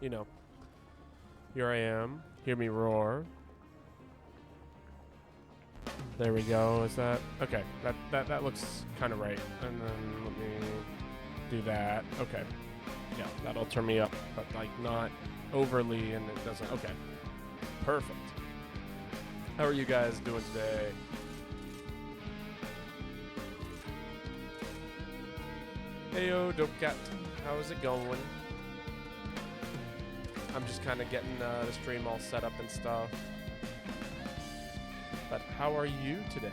You know, here I am. Hear me roar. There we go. Is that okay? That looks kind of right. And then let me do that. Okay. Yeah, that'll turn me up, but like not overly, and it doesn't. Okay. Perfect. How are you guys doing today? Heyo, Dope Cat. How's it going? I'm just kind of getting the stream all set up and stuff. But how are you today?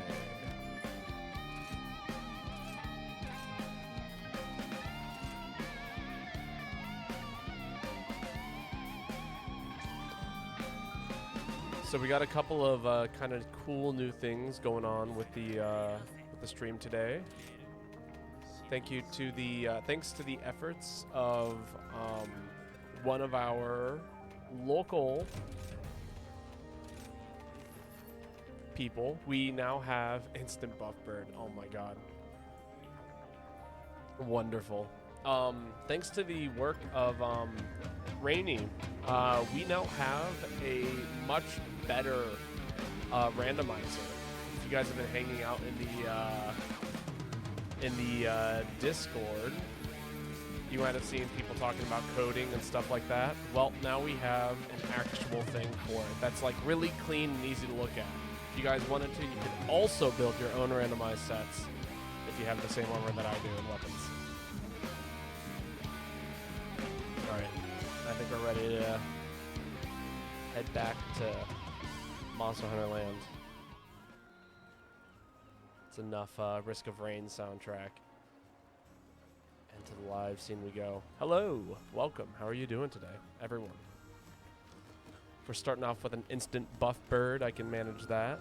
So we got a couple of kind of cool new things going on with the stream today. Thanks to the efforts of one of our local people, we now have instant buff bird. Oh my god, wonderful. Thanks to the work of Rainy, we now have a much better randomizer. If you guys have been hanging out in the Discord, you might have seen people talking about coding and stuff like that. Well, now we have an actual thing for it that's like really clean and easy to look at. If you guys wanted to, you could also build your own randomized sets if you have the same armor that I do and weapons. Alright, I think we're ready to head back to Monster Hunter Land. It's enough Risk of Rain soundtrack. And to the live scene we go. Hello, welcome. How are you doing today, everyone? If we're starting off with an instant buff bird, I can manage that.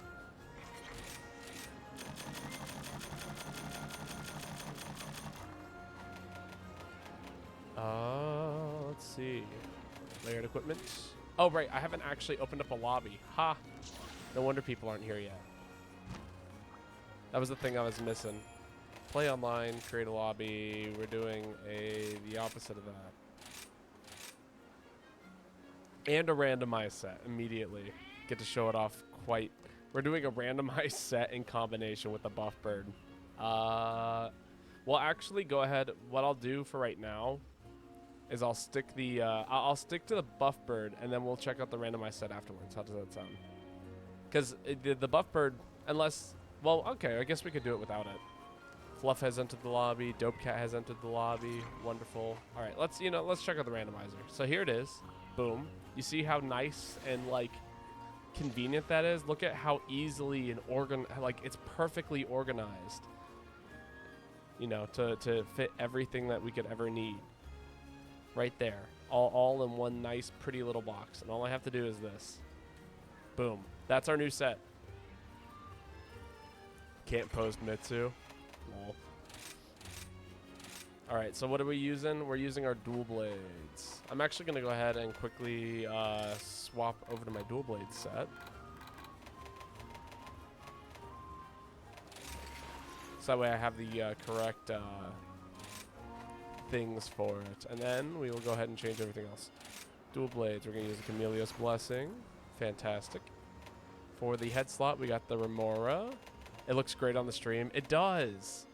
Let's see. Layered equipment. Oh, right, I haven't actually opened up a lobby. Ha! No wonder people aren't here yet. That was the thing I was missing. Play online, create a lobby. We're doing the opposite of that. And a randomized set immediately. Get to show it off quite. We're doing a randomized set in combination with the buff bird. Well, actually, go ahead. What I'll do for right now is I'll stick to the buff bird, and then we'll check out the randomized set afterwards. How does that sound? Because the buff bird, unless, well, okay, I guess we could do it without it. Fluff has entered the lobby. Dope Cat has entered the lobby. Wonderful. All right, let's check out the randomizer. So here it is. Boom. You see how nice and like convenient that is? Look at how easily and it's perfectly organized. You know, to fit everything that we could ever need. Right there. All in one nice pretty little box. And all I have to do is this. Boom. That's our new set. Can't post Mitsu. Lol. Alright, so what are we using? We're using our dual blades. I'm actually going to go ahead and quickly swap over to my dual blade set. So that way I have the correct things for it. And then we will go ahead and change everything else. Dual blades, we're going to use the Camellia's Blessing. Fantastic. For the head slot, we got the Remora. It looks great on the stream. It does.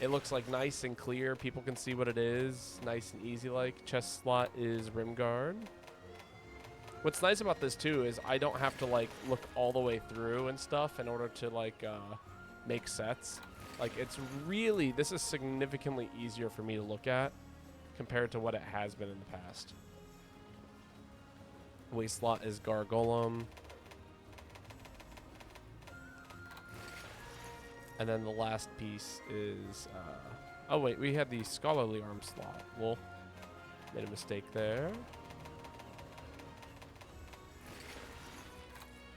It looks like nice and clear. People can see what it is. Nice and easy like. Chest slot is Rimguard. What's nice about this too is I don't have to like look all the way through and stuff in order to like make sets. Like it's really, this is significantly easier for me to look at compared to what it has been in the past. Waist slot is Gargolem. And then the last piece is, oh wait, we had the Scholarly Arm slot. Well, made a mistake there.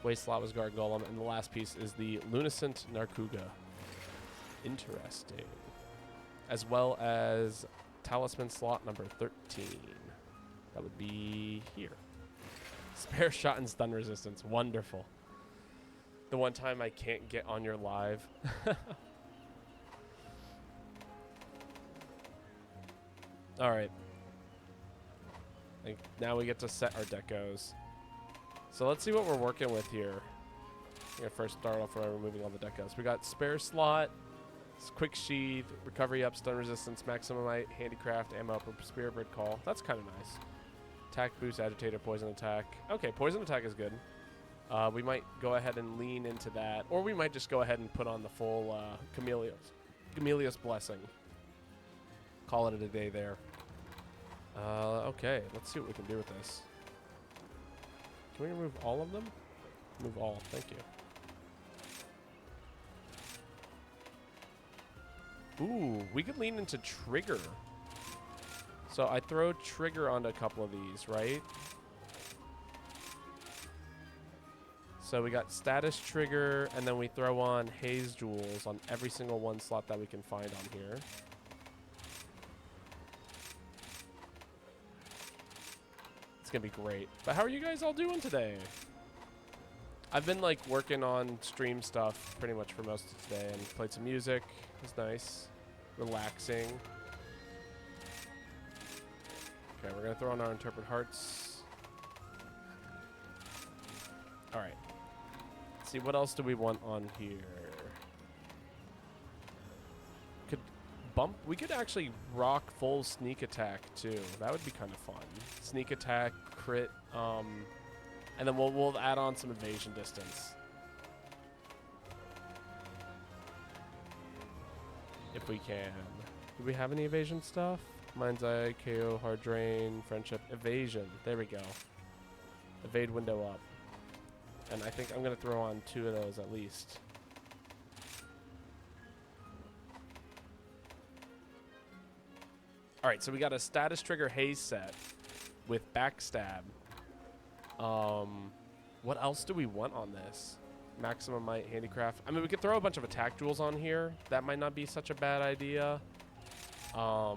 Waist slot was Gargolem, and the last piece is the Lunicent Narkuga. Interesting. As well as Talisman slot number 13. That would be here. Spare shot and stun resistance. Wonderful. The one time I can't get on your live. All right. Like, now we get to set our decos. So let's see what we're working with here. I'm gonna first start off by removing all the decos. We got spare slot, quick sheath, recovery up, stun resistance, maximum light, handicraft, ammo up, spirit bird call. That's kind of nice. Attack boost, agitator, poison attack. Okay, poison attack is good. We might go ahead and lean into that, or we might just go ahead and put on the full Camellia's blessing. Call it a day there. Okay, let's see what we can do with this. Can we remove all of them? Remove all, thank you. Ooh, we could lean into trigger. So I throw trigger onto a couple of these, right? So we got status trigger, and then we throw on haze jewels on every single one slot that we can find on here. It's gonna be great. But how are you guys all doing today? I've been like working on stream stuff pretty much for most of today and played some music. It was nice. Relaxing. Okay, we're gonna throw on our interpret hearts. Alright. Let's see, what else do we want on here? Could bump, we could actually rock full sneak attack too. That would be kind of fun. Sneak attack, crit, and then we'll add on some evasion distance. If we can. Do we have any evasion stuff? Mind's Eye, KO, Hard Drain, Friendship, Evasion. There we go. Evade window up. And I think I'm going to throw on 2 of those at least. Alright, so we got a status trigger haze set with backstab. What else do we want on this? Maximum might, handicraft. I mean, we could throw a bunch of attack jewels on here. That might not be such a bad idea. Go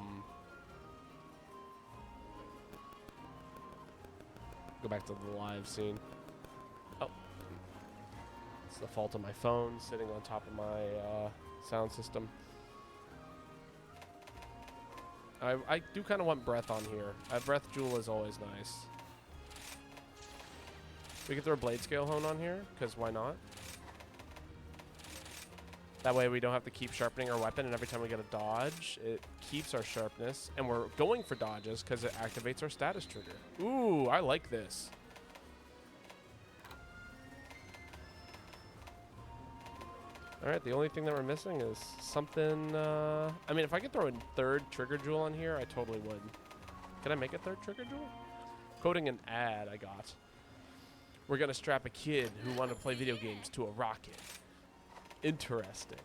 back to the live scene. Oh. It's the fault of my phone sitting on top of my sound system. I do kind of want breath on here. A breath jewel is always nice. We could throw a blade scale hone on here, because why not? That way we don't have to keep sharpening our weapon, and every time we get a dodge, it keeps our sharpness. And we're going for dodges because it activates our status trigger. Ooh, I like this. Alright, the only thing that we're missing is something, I mean, if I could throw a 3rd trigger jewel on here, I totally would. Can I make a 3rd trigger jewel? Coding an ad I got. We're gonna strap a kid who wanted to play video games to a rocket. Interesting.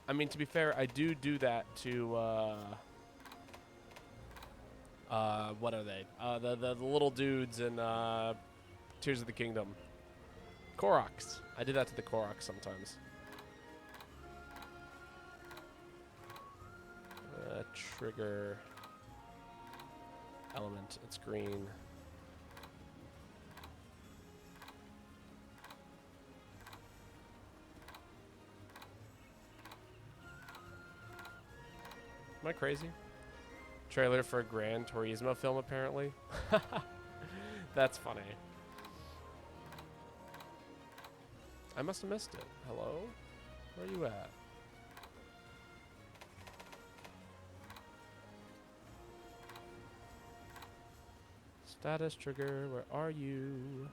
I mean, to be fair, I do that to, what are they? The little dudes in, Tears of the Kingdom. Koroks. I do that to the Koroks sometimes. Trigger element. It's green. Am I crazy? Trailer for a Gran Turismo film, apparently. That's funny. I must have missed it. Hello? Where are you at? Status trigger, where are you?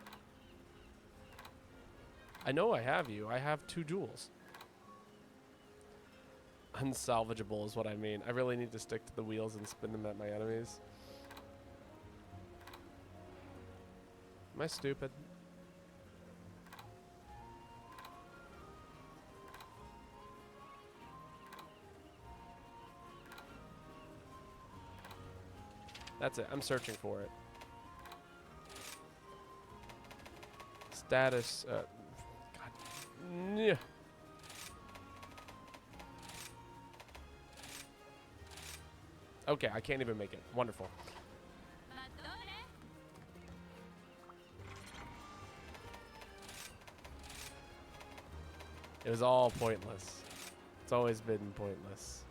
I know I have you. I have 2 jewels. Unsalvageable is what I mean. I really need to stick to the wheels and spin them at my enemies. Am I stupid? That's it. I'm searching for it. Status. God. Yeah. Okay, I can't even make it. Wonderful. It was all pointless. It's always been pointless.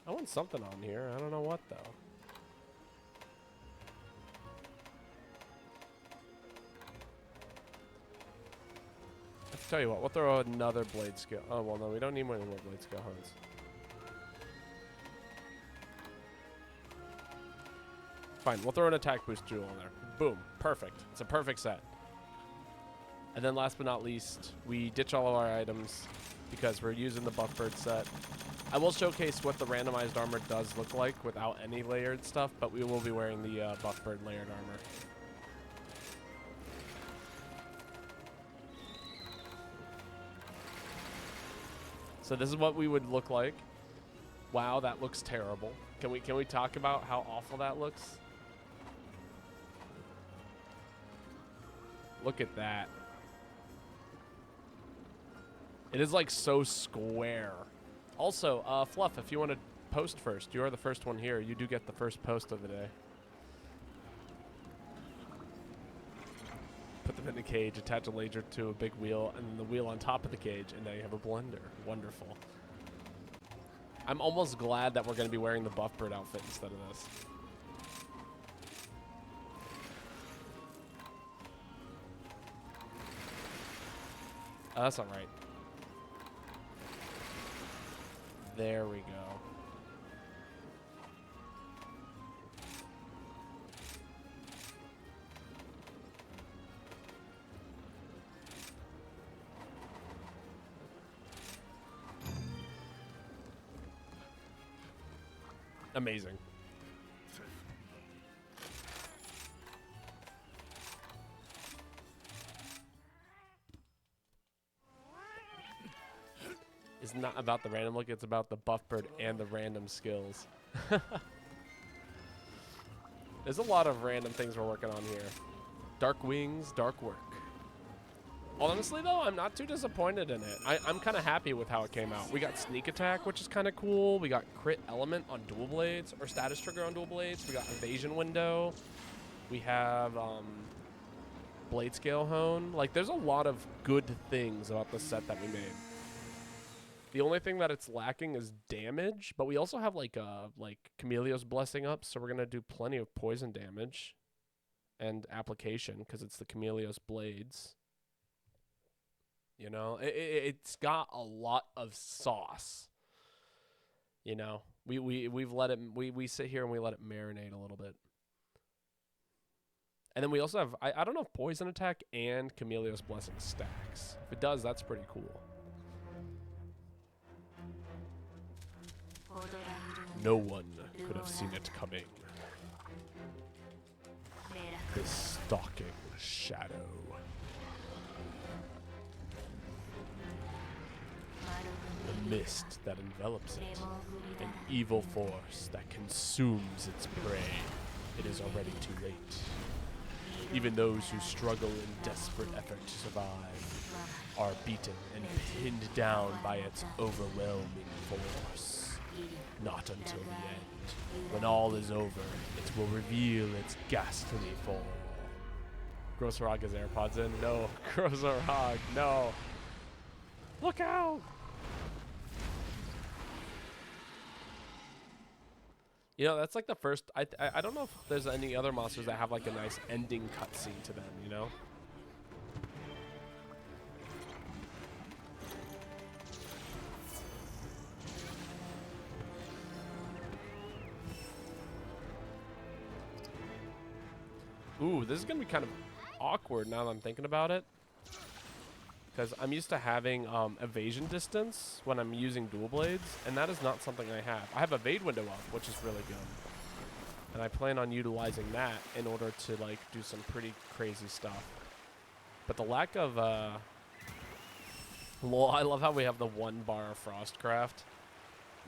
I want something on here. I don't know what, though. I'll tell you what, we'll throw another blade skill. Oh, well, no, we don't need more than one blade skill hunts. Fine, we'll throw an attack boost jewel in there. Boom, perfect. It's a perfect set. And then last but not least, we ditch all of our items because we're using the buff bird set. I will showcase what the randomized armor does look like without any layered stuff, but we will be wearing the buff bird layered armor. So this is what we would look like. Wow, that looks terrible. Can we talk about how awful that looks? Look at that. It is like so square. Also, Fluff, if you want to post first, you are the first one here. You do get the first post of the day. Put them in the cage, attach a laser to a big wheel, and then the wheel on top of the cage, and now you have a blender. Wonderful. I'm almost glad that we're going to be wearing the buff bird outfit instead of this. Oh, that's all right. There we go. Amazing. It's not about the random look, it's about the buff bird and the random skills. There's a lot of random things we're working on here. Dark wings, dark work. Honestly, though, I'm not too disappointed in it. I'm kind of happy with how it came out. We got sneak attack, which is kind of cool. We got crit element on dual blades, or status trigger on dual blades. We got evasion window. We have blade scale hone. Like, there's a lot of good things about the set that we made. The only thing that it's lacking is damage, but we also have like Chameleo's blessing up, so we're gonna do plenty of poison damage and application because it's the Chameleo's blades. You know, it's got a lot of sauce. You know, we've let it. We sit here and we let it marinate a little bit. And then we also have I don't know if poison attack and Chameleo's blessing stacks. If it does, that's pretty cool. No one could have seen it coming. This stalking shadow. The mist that envelops it. An evil force that consumes its prey. It is already too late. Even those who struggle in desperate effort to survive are beaten and pinned down by its overwhelming force. Not until the end. When all is over, it will reveal its ghastly form. Grosserog has AirPods in. No. Grosserog, no. Look out! You know, that's like the first... I don't know if there's any other monsters that have like a nice ending cutscene to them, you know? Ooh, this is going to be kind of awkward now that I'm thinking about it. Because I'm used to having evasion distance when I'm using dual blades, and that is not something I have. I have evade window up, which is really good. And I plan on utilizing that in order to like do some pretty crazy stuff. But the lack of... Well, I love how we have the 1 bar of Frostcraft.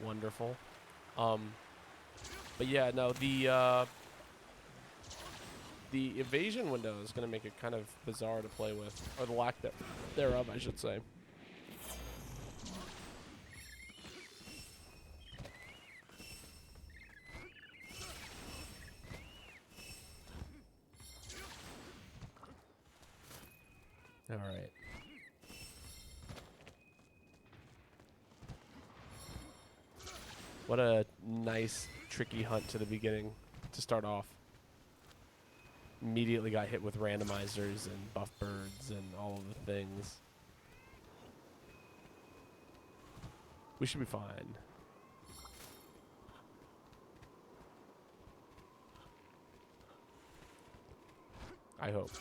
Wonderful. But yeah, no, the evasion window is going to make it kind of bizarre to play with. Or the lack thereof, I should say. All right. What a nice, tricky hunt to the beginning to start off. Immediately got hit with randomizers and buff birds and all of the things. We should be fine. I hope.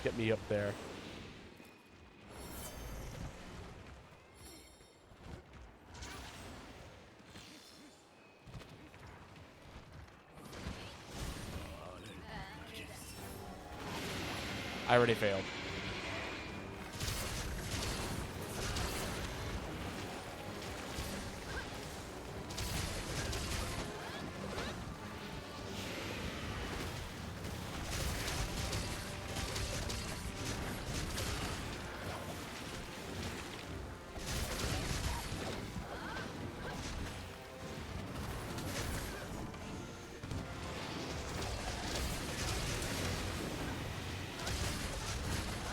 Get me up there. I already failed.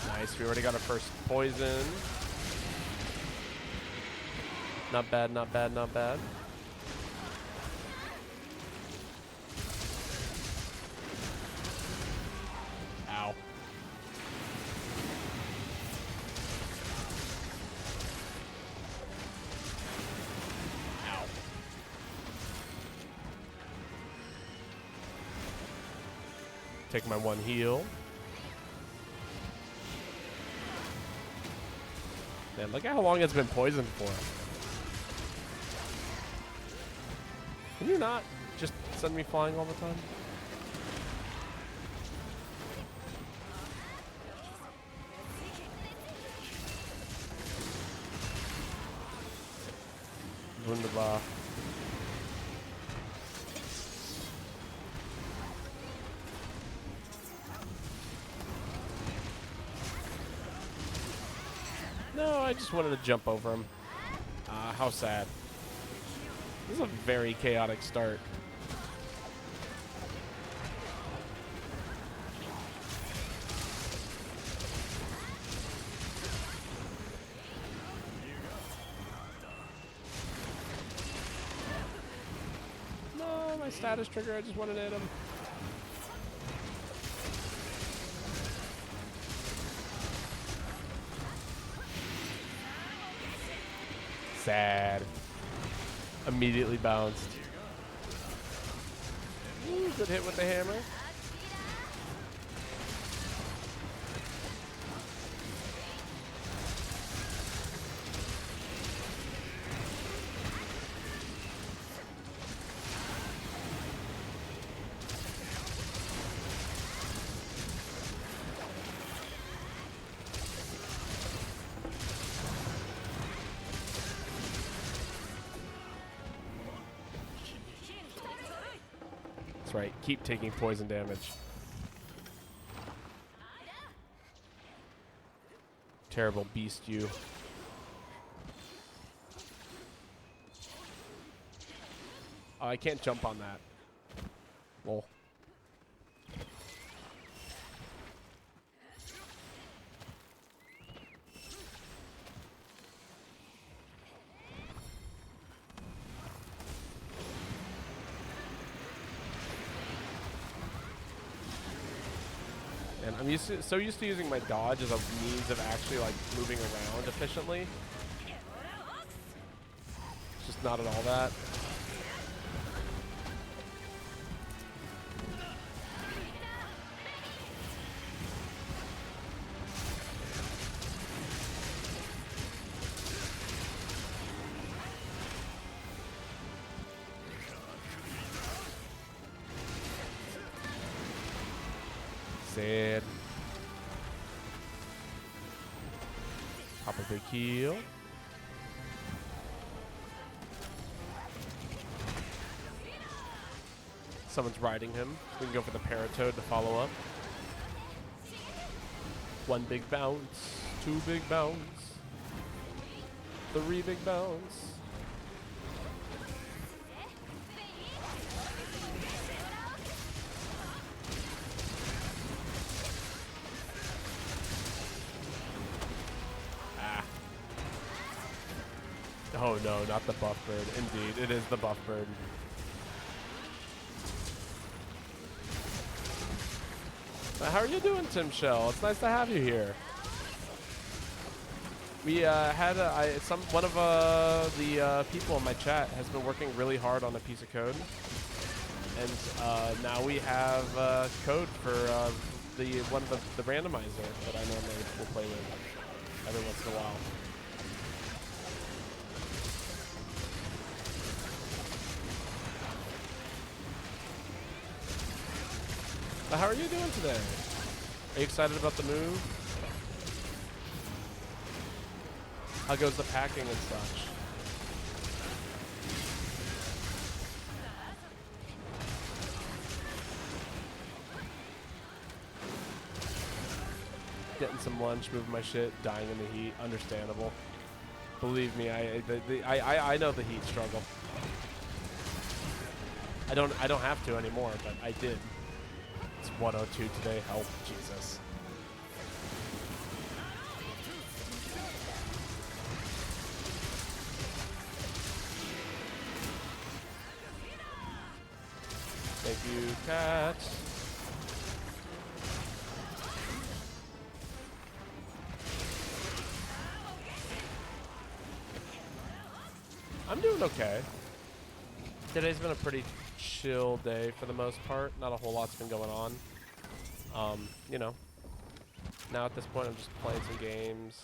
Nice, we already got our first poison. Not bad, not bad, not bad. Ow. Ow. Take my one heal. Man, look at how long it's been poisoned for. Can you not just send me flying all the time? Wunderbar. No, I just wanted to jump over him. How sad. This is a very chaotic start. No, my status trigger, I just wanted to hit him. Sad. Immediately bounced. Ooh, good hit with the hammer. That's right, keep taking poison damage. Terrible beast, you. Oh, I can't jump on that. Lol. And I'm so used to using my dodge as a means of actually like moving around efficiently. It's just not at all that. Sad. Pop a big heal. Someone's riding him. We can go for the Paratoad to follow up. One big bounce. Two big bounce. 3 big bones. Ah. Oh no, not the buff bird. Indeed, it is the buff bird. How are you doing, Tim Shell? It's nice to have you here. We had one of the people in my chat has been working really hard on a piece of code, and now we have code for the randomizer that I normally will play with every once in a while. But how are you doing today? Are you excited about the move? How goes the packing and such? Getting some lunch, moving my shit, dying in the heat. Understandable. Believe me, I know the heat struggle. I don't have to anymore, but I did. It's 102 today. Help, Jesus. Thank you, cat. I'm doing okay. Today's been a pretty chill day for the most part. Not a whole lot's been going on. You know, now at this point I'm just playing some games,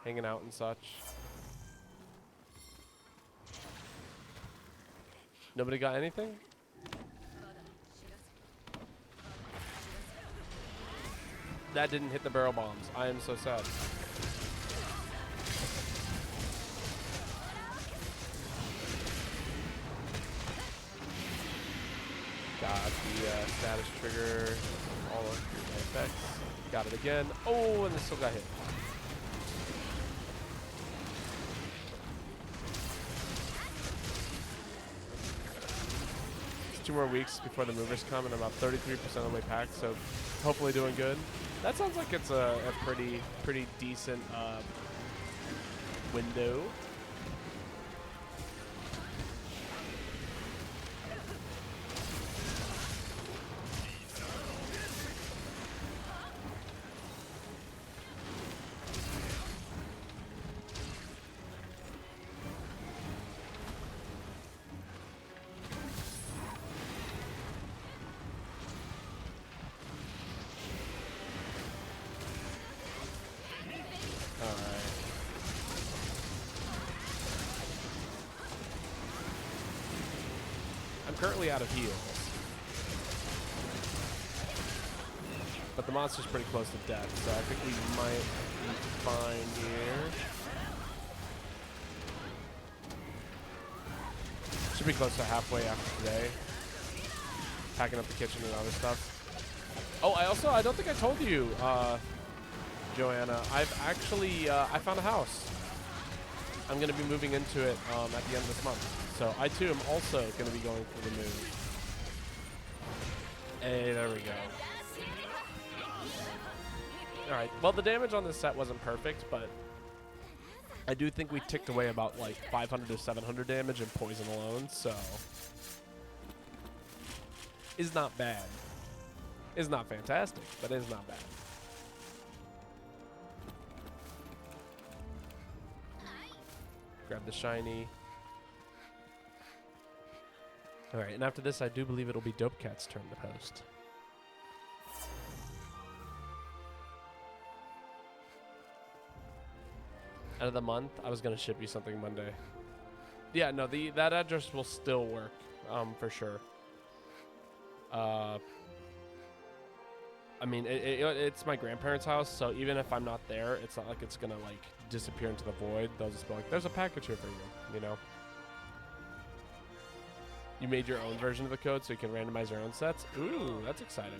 hanging out and such. Nobody got anything? That didn't hit the barrel bombs. I am so sad. Got the status trigger, all of the effects. Got it again. Oh, and this still got hit. It's 2 more weeks before the movers come, and I'm about 33% of the way packed, so hopefully doing good. That sounds like it's a pretty decent window. Currently out of heals, but the monster's pretty close to death, so I think we might be fine here. Should be close to halfway after today. Packing up the kitchen and other stuff. Oh, I don't think I told you, Joanna. I've actually I found a house. I'm gonna be moving into it at the end of this month. So I too am also going to be going for the move. Hey, there we go. Alright, well the damage on this set wasn't perfect, but I do think we ticked away about like 500 to 700 damage in poison alone, so is not bad. Is not fantastic, but is not bad. Grab the shiny. Alright, and after this, I do believe it'll be Dope Cat's turn to host. End of the month, I was going to ship you something Monday. Yeah, no, that address will still work, for sure. I mean, it's my grandparents' house, so even if I'm not there, it's not like it's going to, like, disappear into the void. They'll just be like, there's a package here for you, you know? You made your own version of the code so you can randomize your own sets? Ooh, that's exciting.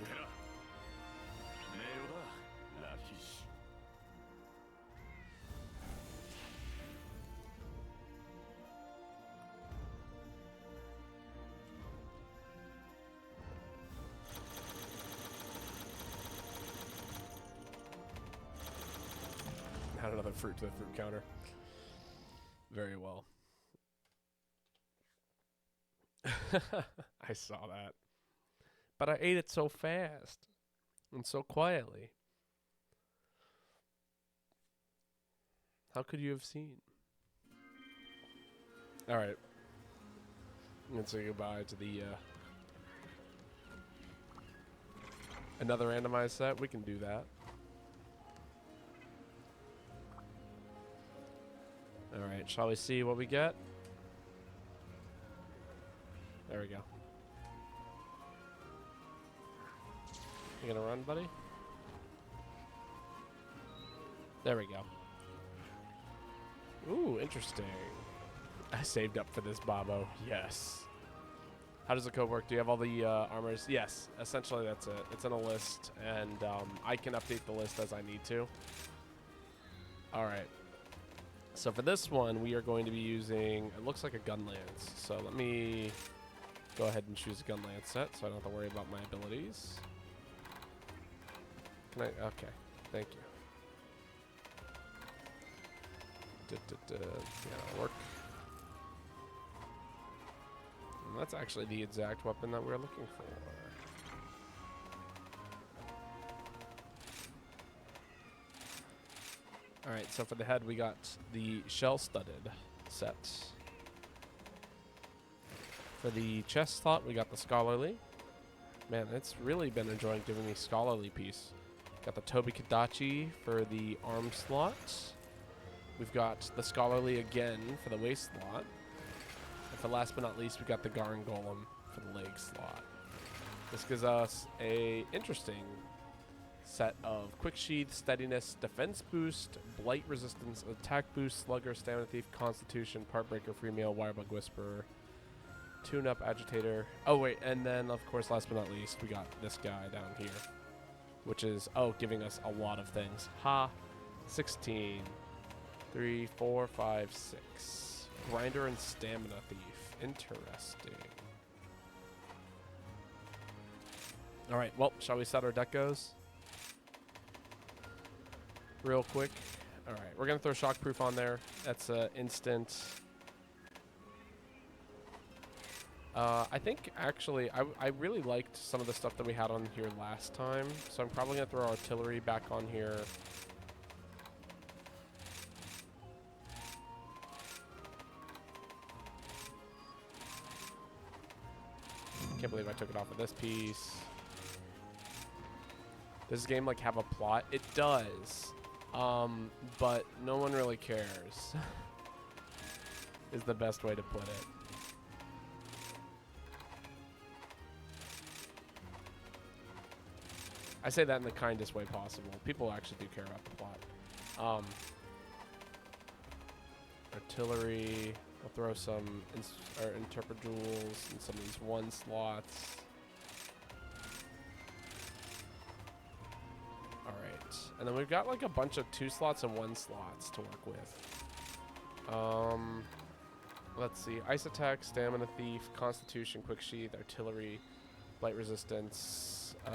Add another fruit to the fruit counter. Very well. I saw that. But I ate it so fast and so quietly. How could you have seen? All right. I'm going to say goodbye to the another randomized set. We can do that. All right. Shall we see what we get? There we go. You gonna run, buddy? There we go. Ooh, interesting. I saved up for this, Bobo. Yes. How does the code work? Do you have all the armors? Yes. Essentially, that's it. It's in a list, and I can update the list as I need to. All right. So for this one, we are going to be using, it looks like a gun lance. So let me go ahead and choose a gun lance set so I don't have to worry about my abilities. Can I? Okay. Thank you. Yeah, that'll work. And that's actually the exact weapon that we're looking for. Alright, so for the head, we got the shell-studded set. For the chest slot, we got the scholarly. Man, it's really been enjoying giving me scholarly piece. Got the Tobi Kadachi for the arm slot. We've got the scholarly again for the waist slot. And for last but not least, we got the Garn Golem for the leg slot. This gives us a interesting set of quick sheath, steadiness, defense boost, blight resistance, attack boost, slugger, stamina thief, constitution, part breaker, free meal, wirebug whisperer, tune up agitator. Oh wait, and then of course last but not least, we got this guy down here, which is giving us a lot of things. 16, 3, 4, 5, 6. Grinder and stamina thief. Interesting. All right, well, shall we set our deck goes? Real quick. All right, we're going to throw shockproof on there. That's instant. I think, actually, I really liked some of the stuff that we had on here last time. So I'm probably going to throw artillery back on here. Can't believe I took it off of this piece. Does this game, like, have a plot? It does. But no one really cares. Is the best way to put it. I say that in the kindest way possible. People actually do care about the plot. Artillery. I'll throw some interpret jewels and some of these 1 slots. Alright. And then we've got like a bunch of 2 slots and 1 slots to work with. Let's see. Ice attack, stamina thief, constitution, quick sheath, artillery, blight resistance. It's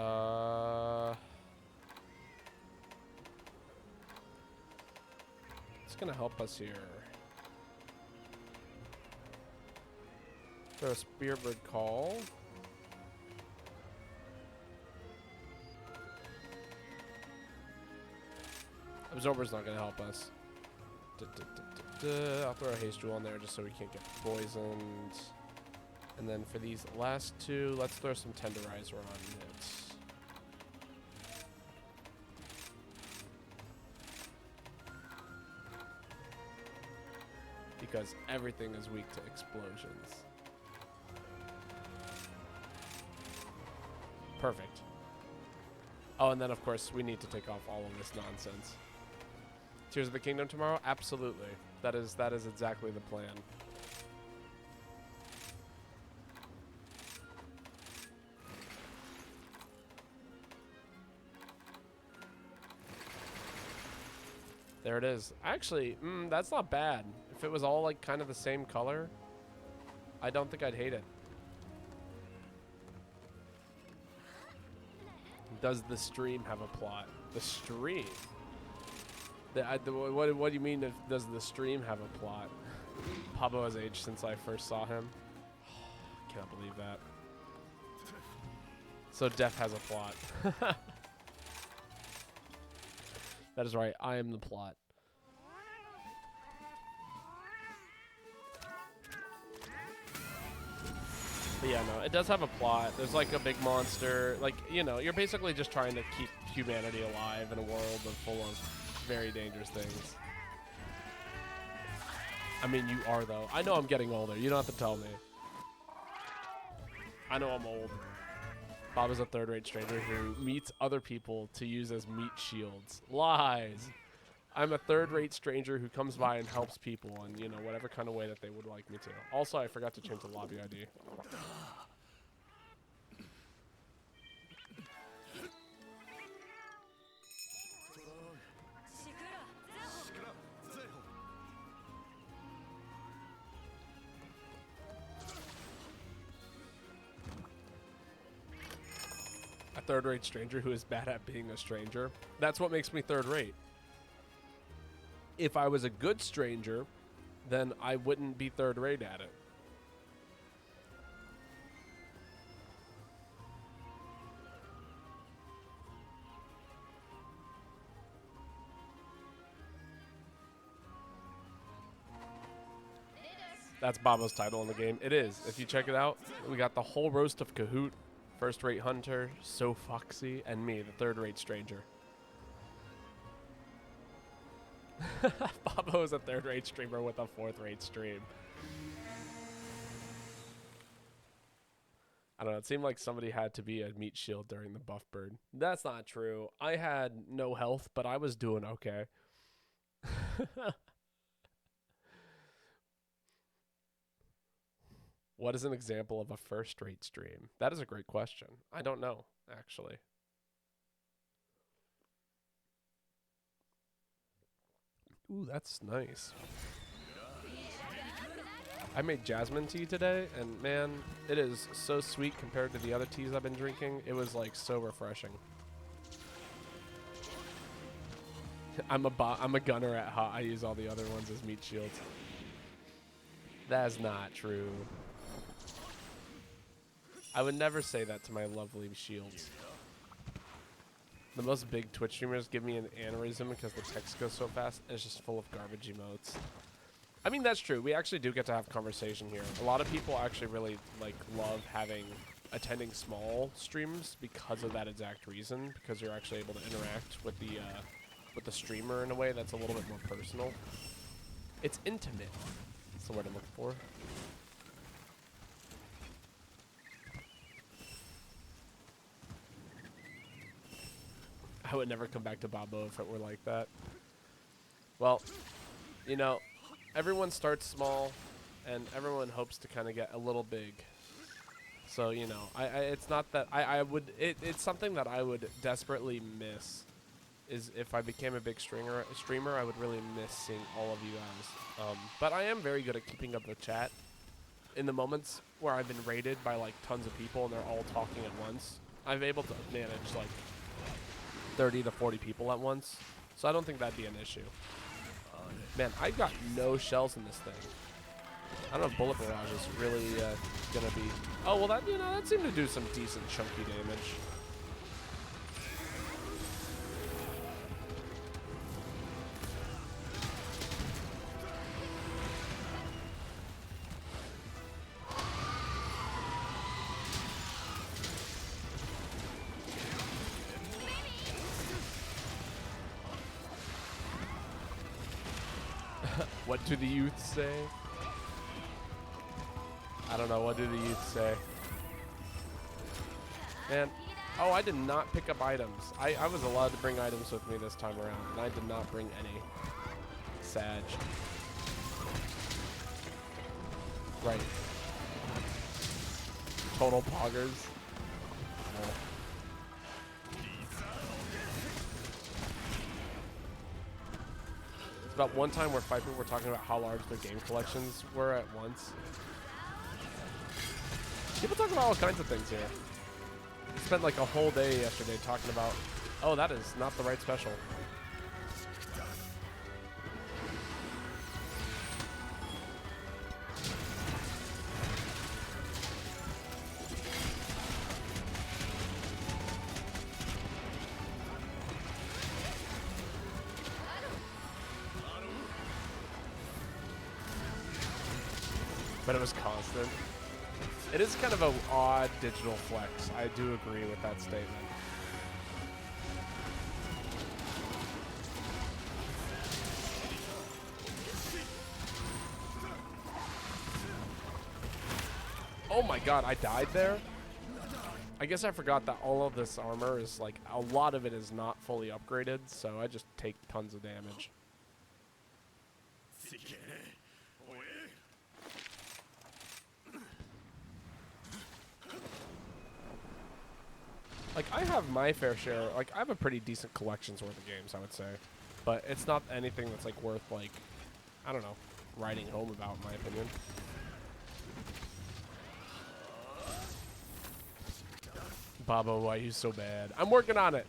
gonna help us here. Throw a Spearbird Call. Absorber's not gonna help us. I'll throw a Haste Jewel on there just so we can't get poisoned. And then for these last 2, let's throw some Tenderizer on it. Because everything is weak to explosions. Perfect. Oh, and then of course we need to take off all of this nonsense. Tears of the Kingdom tomorrow? Absolutely. That is exactly the plan. There it is. Actually, that's not bad. If it was all like kind of the same color, I don't think I'd hate it. Does the stream have a plot? The stream? What do you mean? Does the stream have a plot? Pablo has aged since I first saw him. Can't believe that. So death has a plot. That is right. I am the plot. But yeah, no, it does have a plot. There's like a big monster. Like, you know, you're basically just trying to keep humanity alive in a world full of very dangerous things. I mean, you are, though. I know I'm getting older. You don't have to tell me. I know I'm old. Bob is a third-rate stranger who meets other people to use as meat shields. Lies. I'm a third-rate stranger who comes by and helps people in, you know, whatever kind of way that they would like me to. Also, I forgot to change the lobby ID. A third-rate stranger who is bad at being a stranger. That's what makes me third-rate. If I was a good stranger, then I wouldn't be third-rate at it. That's Babo's title in the game. It is. If you check it out, we got the whole roast of Kahoot, first-rate hunter, So Foxy, and me, the third-rate stranger. Babo is a third-rate streamer with a fourth-rate stream. I don't know. It seemed like somebody had to be a meat shield during the buff bird. That's not true. I had no health, but I was doing okay. What is an example of a first-rate stream? That is a great question. I don't know, actually. Ooh, that's nice. I made jasmine tea today, and man, it is so sweet compared to the other teas I've been drinking. It was like so refreshing. I'm a gunner at hot. I use all the other ones as meat shields. That's not true. I would never say that to my lovely shields. The most big Twitch streamers give me an aneurysm because the text goes so fast and it's just full of garbage emotes. I mean, that's true. We actually do get to have conversation here. A lot of people actually really love attending small streams because of that exact reason, because you're actually able to interact with the streamer in a way that's a little bit more personal. It's intimate. That's the word I'm looking for. I would never come back to Babo if it were like that. Well, you know, everyone starts small, and everyone hopes to kind of get a little big. So, you know, it's not that it's something that I would desperately miss. Is if I became a big streamer, I would really miss seeing all of you guys. But I am very good at keeping up the chat. In the moments where I've been raided by like tons of people and they're all talking at once, I'm able to manage like 30 to 40 people at once, so I don't think that'd be an issue. Man, I got no shells in this thing. I don't know if Bullet Barrage is really gonna be... Oh, well, that seemed to do some decent chunky damage. What do the youth say? I don't know. What do the youth say? Man. Oh, I did not pick up items. I was allowed to bring items with me this time around, and I did not bring any. Sag. Right. Total poggers. No. About one time where 5 people were talking about how large their game collections were at once. People talk about all kinds of things here. I spent like a whole day yesterday talking about, oh, that is not the right special. but it was constant. It is kind of an odd digital flex. I do agree with that statement. Oh my god, I died there? I guess I forgot that all of this armor is like, a lot of it is not fully upgraded, so I just take tons of damage. Like, I have my fair share, like, I have a pretty decent collections worth of games, I would say. But it's not anything that's, like, worth, like, I don't know, writing home about, in my opinion. Babo, why are you so bad? I'm working on it.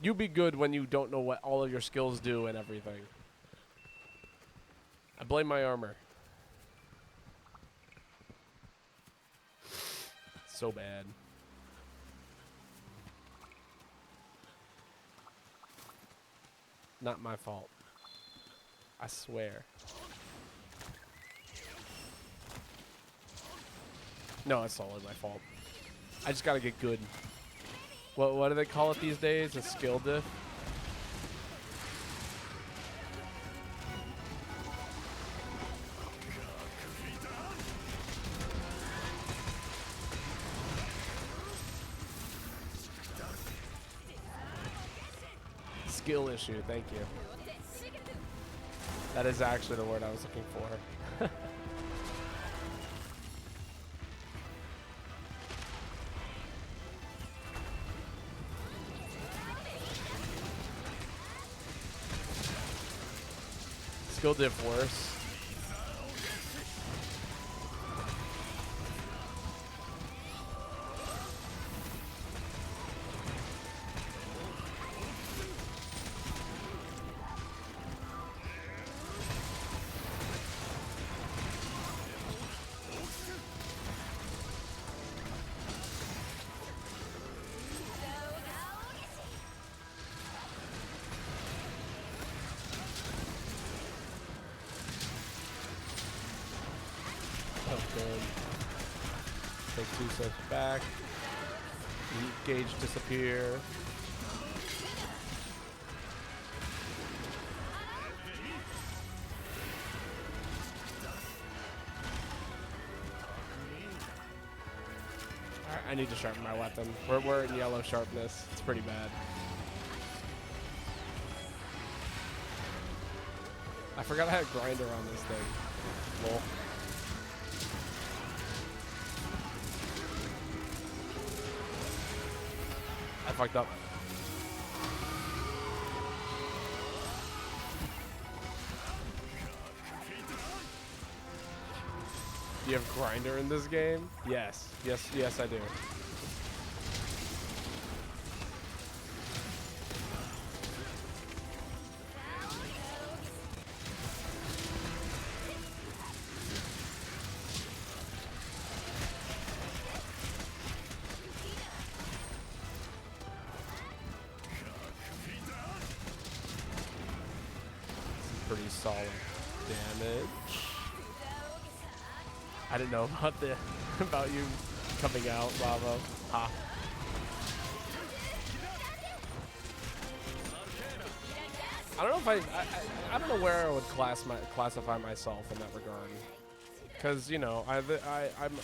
You be good when you don't know what all of your skills do and everything. I blame my armor. So bad. Not my fault. I swear. No, it's totally my fault. I just gotta get good. What do they call it these days? A skill diff? Skill issue, thank you. That is actually the word I was looking for. Skill diff worse. Take 2 steps back. Gauge disappear. Alright, I need to sharpen my weapon. We're in yellow sharpness. It's pretty bad. I forgot I had grinder on this thing. Lol. I fucked up. Do you have grinder in this game? Yes. Yes, yes, I do. Pretty solid damage. I didn't know about about you coming out, Lavo. Ha. I don't know if I don't know where I would classify myself in that regard. Because, you know, I'm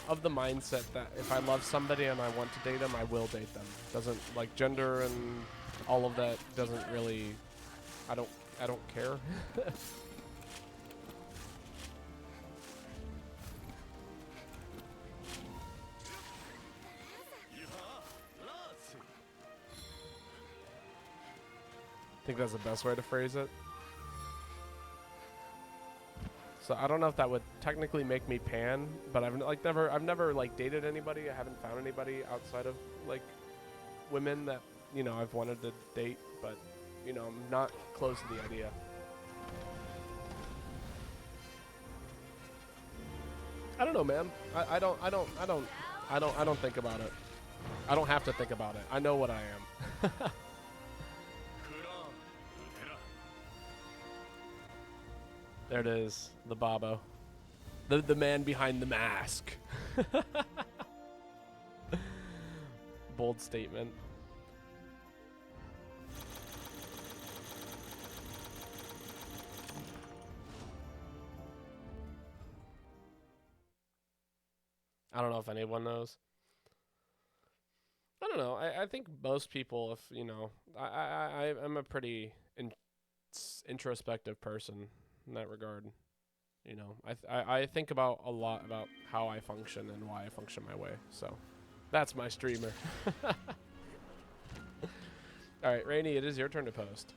of the mindset that if I love somebody and I want to date them, I will date them. Doesn't, like, gender and all of that doesn't really, I don't care. I think that's the best way to phrase it. So I don't know if that would technically make me pan, but I've never like dated anybody. I haven't found anybody outside of like women that, you know, I've wanted to date, but you know, I'm not close to the idea. I don't know, man. I don't think about it. I don't have to think about it. I know what I am. There it is, the Babo. The man behind the mask. Bold statement. I don't know if anyone knows. I don't know. I think most people, if you know, I'm a pretty introspective person in that regard. You know, I think about a lot about how I function and why I function my way. So, that's my streamer. All right, Rainy, it is your turn to post.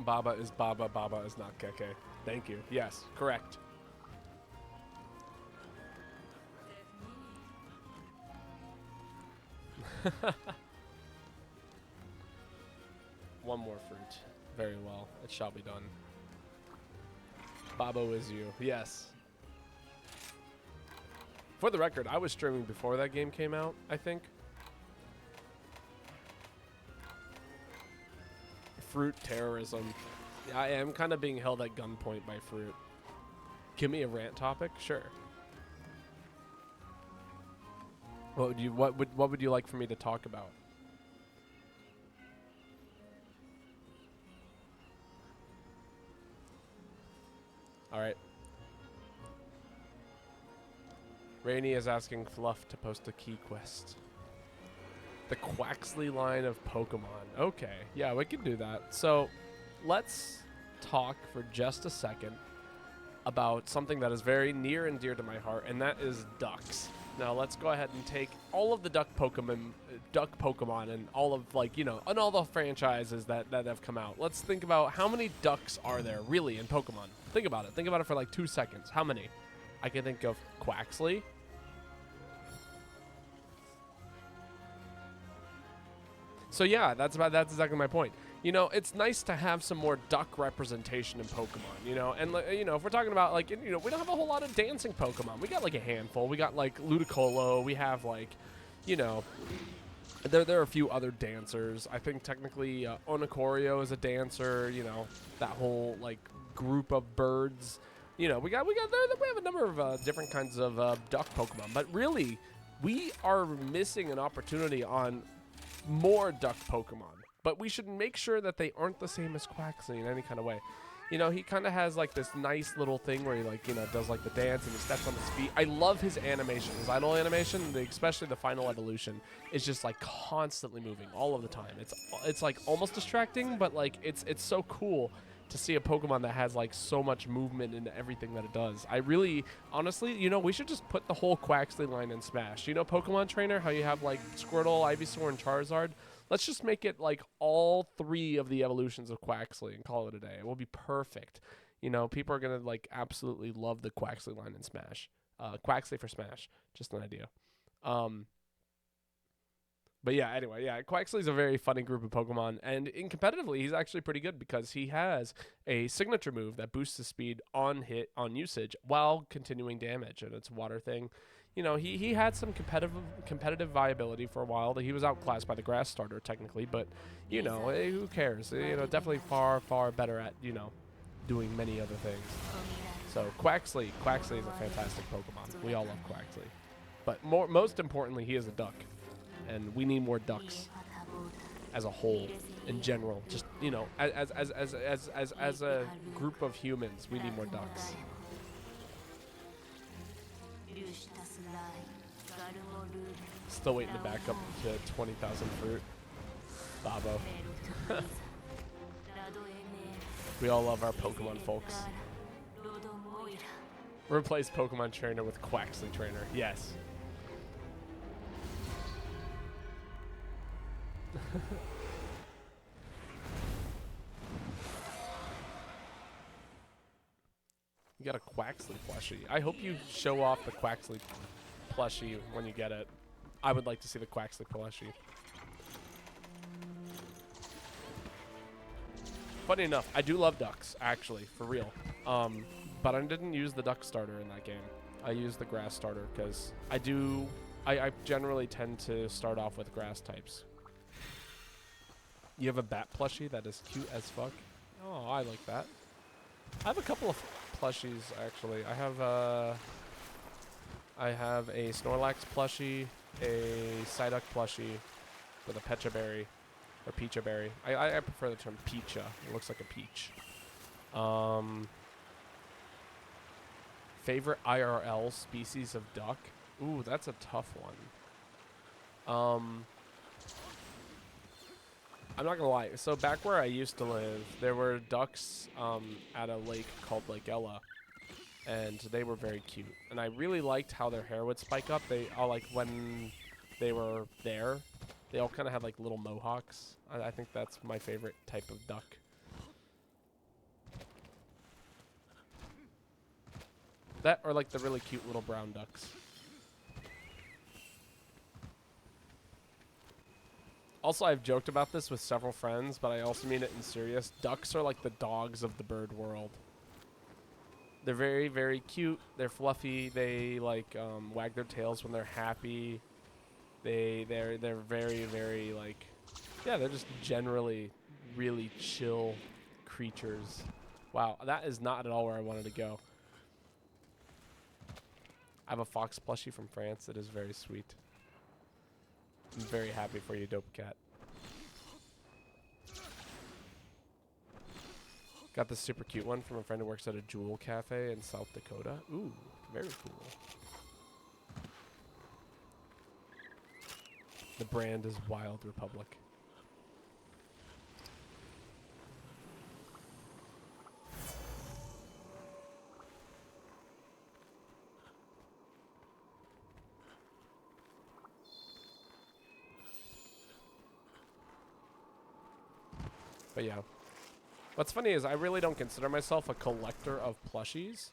Baba is Baba, Baba is not Keke. Thank you. Yes, correct. One more fruit. Very well. It shall be done. Babo is you. Yes. For the record, I was streaming before that game came out, I think. Fruit terrorism. Yeah, I am kind of being held at gunpoint by fruit. Give me a rant topic? Sure. What would you like for me to talk about? All right. Rainy is asking Fluff to post a key quest. The Quaxley line of Pokemon. Okay, yeah, we can do that. So, let's talk for just a second about something that is very near and dear to my heart, and that is ducks. Now, let's go ahead and take all of the duck Pokemon, and all of, like, you know, and all the franchises that have come out. Let's think about how many ducks are there really in Pokemon. Think about it. Think about it for like 2 seconds. How many? I can think of Quaxley. So yeah, that's exactly my point. You know, it's nice to have some more duck representation in Pokemon, you know, and you know, if we're talking about like, you know, we don't have a whole lot of dancing Pokemon. We got like a handful. We got like Ludicolo. We have like, you know, there are a few other dancers. I think technically Onicorio is a dancer. You know, that whole like group of birds. You know, we have a number of different kinds of duck Pokemon, but really, we are missing an opportunity on more duck Pokemon, but we should make sure that they aren't the same as Quaxley in any kind of way. You know, he kind of has like this nice little thing where he like, you know, does like the dance and he steps on his feet. I love his animation, his idle animation, especially the final evolution is just like constantly moving all of the time. It's like almost distracting, but like it's so cool to see a Pokemon that has like so much movement into everything that it does. I really, honestly, you know, we should just put the whole Quaxley line in Smash. You know, Pokemon Trainer, how you have like Squirtle, Ivysaur, and Charizard? Let's just make it like all 3 of the evolutions of Quaxley and call it a day. It will be perfect. You know, people are going to like absolutely love the Quaxley line in Smash. Quaxley for Smash. Just an idea. But yeah, anyway, yeah, Quaxley's a very funny group of Pokemon, and in competitively, he's actually pretty good because he has a signature move that boosts his speed on hit, on usage, while continuing damage, and it's a water thing. You know, he had some competitive viability for a while. He was outclassed by the grass starter, technically, but, you know, who cares? You know, definitely far, far better at, you know, doing many other things. So, Quaxley is a fantastic Pokemon. We all love Quaxley. But most importantly, he is a duck. And we need more ducks as a whole, in general. Just, you know, as a group of humans, we need more ducks. Still waiting to back up to 20,000 fruit. Babo. We all love our Pokemon, folks. Replace Pokemon Trainer with Quaxley Trainer. Yes. You got a Quaxley plushie. I hope you show off the Quaxley plushie when you get it. I would like to see the Quaxley plushie. Funny enough, I do love ducks, actually, for real. But I didn't use the duck starter in that game. I used the grass starter because I generally tend to start off with grass types. You have a bat plushie that is cute as fuck. Oh, I like that. I have a couple of plushies, actually. I have a Snorlax plushie, a Psyduck plushie with a Pecha berry. Or Pecha berry. I prefer the term Pecha. It looks like a peach. Favorite IRL species of duck? Ooh, that's a tough one. I'm not gonna lie. So back where I used to live, there were ducks at a lake called Lake Ella, and they were very cute. And I really liked how their hair would spike up. They all like when they were there. They all kind of had like little mohawks. I think that's my favorite type of duck. That or like the really cute little brown ducks. Also, I've joked about this with several friends, but I also mean it in serious. Ducks are like the dogs of the bird world. They're very, very cute. They're fluffy. They like wag their tails when they're happy. They're very, very like, yeah, they're just generally really chill creatures. Wow, that is not at all where I wanted to go. I have a fox plushie from France. It is very sweet. I'm very happy for you, Dope Cat. Got this super cute one from a friend who works at a jewel cafe in South Dakota. Ooh, very cool. The brand is Wild Republic. But yeah. What's funny is I really don't consider myself a collector of plushies.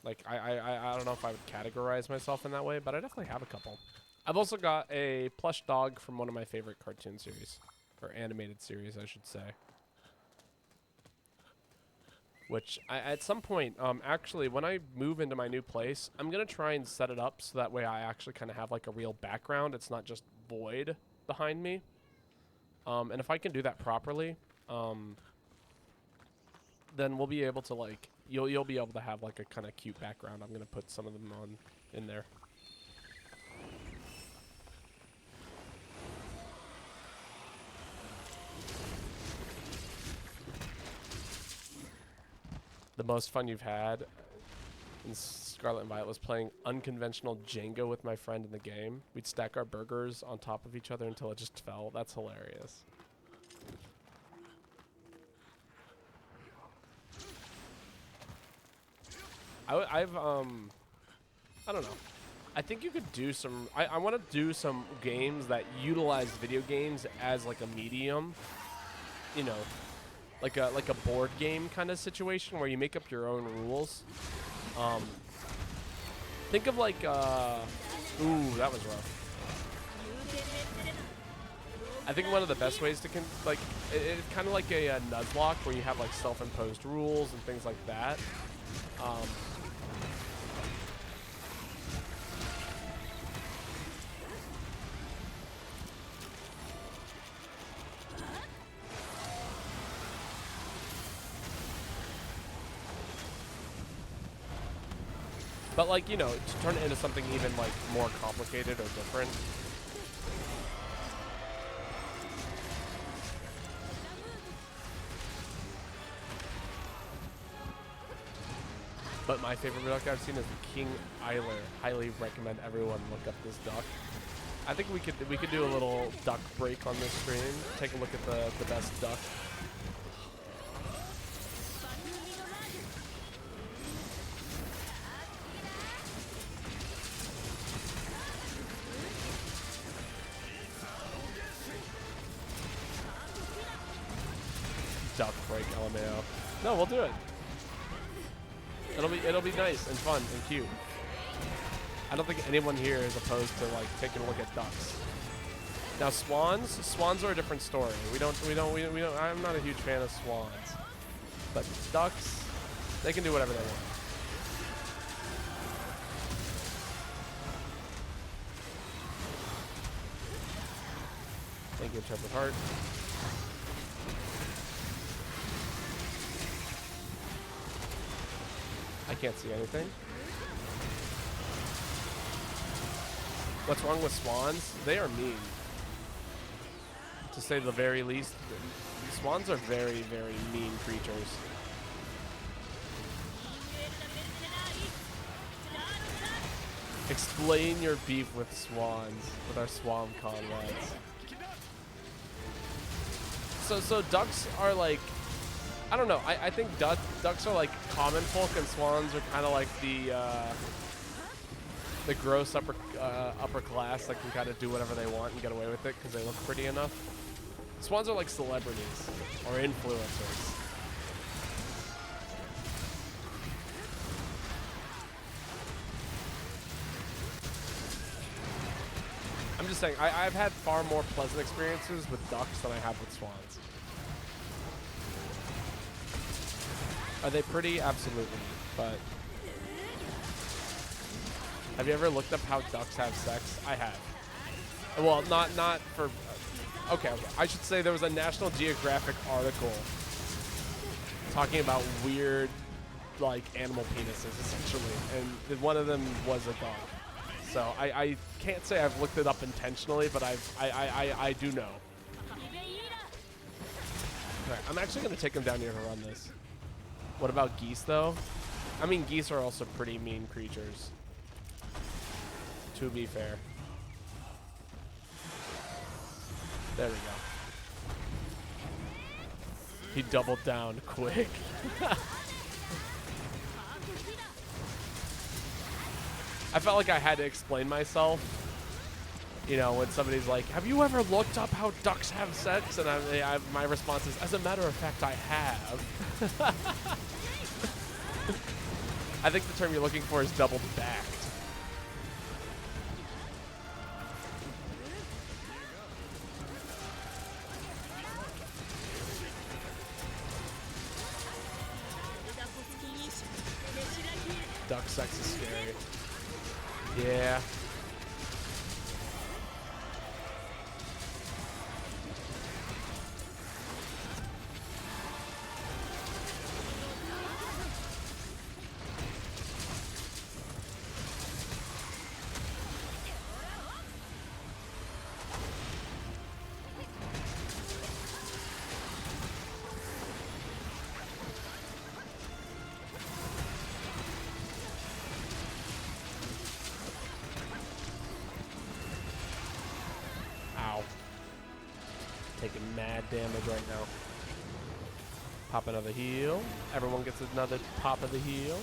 Like I don't know if I would categorize myself in that way, but I definitely have a couple. I've also got a plush dog from one of my favorite cartoon series, or animated series, I should say. Which at some point, actually, when I move into my new place, I'm gonna try and set it up so that way I actually kind of have like a real background. It's not just void behind me. And if I can do that properly, then we'll be able to like you'll be able to have like a kind of cute background. I'm gonna put some of them on in there. The most fun you've had in Scarlet and Violet was playing unconventional Jenga with my friend in the game. We'd stack our burgers on top of each other until it just fell. That's hilarious. I don't know. I think you could do some. I want to do some games that utilize video games as like a medium. You know, like a board game kind of situation where you make up your own rules. Think of like ooh, that was rough. I think one of the best ways to it's kind of like a Nuzlocke where you have like self-imposed rules and things like that. But like, you know, to turn it into something even like more complicated or different. But my favorite duck I've seen is the King Eiler. Highly recommend everyone look up this duck. I think we could do a little duck break on this stream. Take a look at the best duck. Duck break, LMAO. No, we'll do it. It'll be nice and fun and cute. I don't think anyone here is opposed to like taking a look at ducks. Now swans are a different story. We don't. I'm not a huge fan of swans, but ducks, they can do whatever they want. Thank you, Trevor Hart. I can't see anything. What's wrong with swans? They are mean. To say the very least, swans are very, very mean creatures. Explain your beef with swans, with our swan comrades. So ducks are like, I don't know. I think ducks are like common folk, and swans are kind of like the gross upper class that can kind of do whatever they want and get away with it because they look pretty enough. Swans are like celebrities or influencers. I'm just saying, I've had far more pleasant experiences with ducks than I have with swans. Are they pretty? Absolutely. But have you ever looked up how ducks have sex? I have. Well, not for... Okay. I should say there was a National Geographic article talking about weird, like, animal penises, essentially. And one of them was a dog. So I can't say I've looked it up intentionally, but I do know. Alright, I'm actually going to take him down here to run this. What about geese, though? I mean, geese are also pretty mean creatures, to be fair. There we go. He doubled down quick. I felt like I had to explain myself. You know, when somebody's like, have you ever looked up how ducks have sex? And my response is, as a matter of fact, I have. I think the term you're looking for is double backed. Duck sex is scary. Yeah. Taking mad damage right now. Pop another heal. Everyone gets another pop of the heal.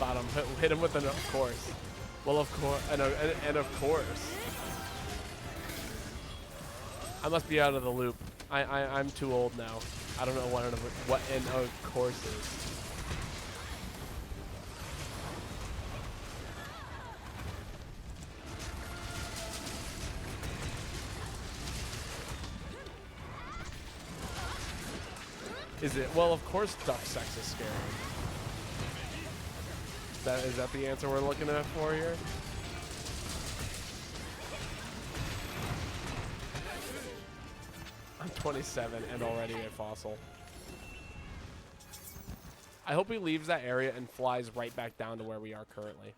Bottom, hit him with an of course. Well, of course, and of course. I must be out of the loop. I'm too old now. I don't know what an of course is. Is it? Well, of course duck sex is scary. Is that the answer we're looking at for here? I'm 27 and already a fossil. I hope he leaves that area and flies right back down to where we are currently.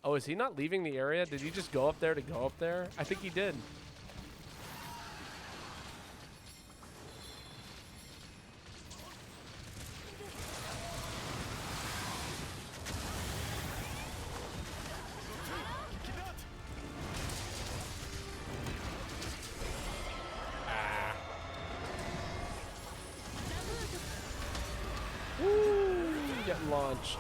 Oh, is he not leaving the area? Did he just go up there to go up there? I think he did. Launched.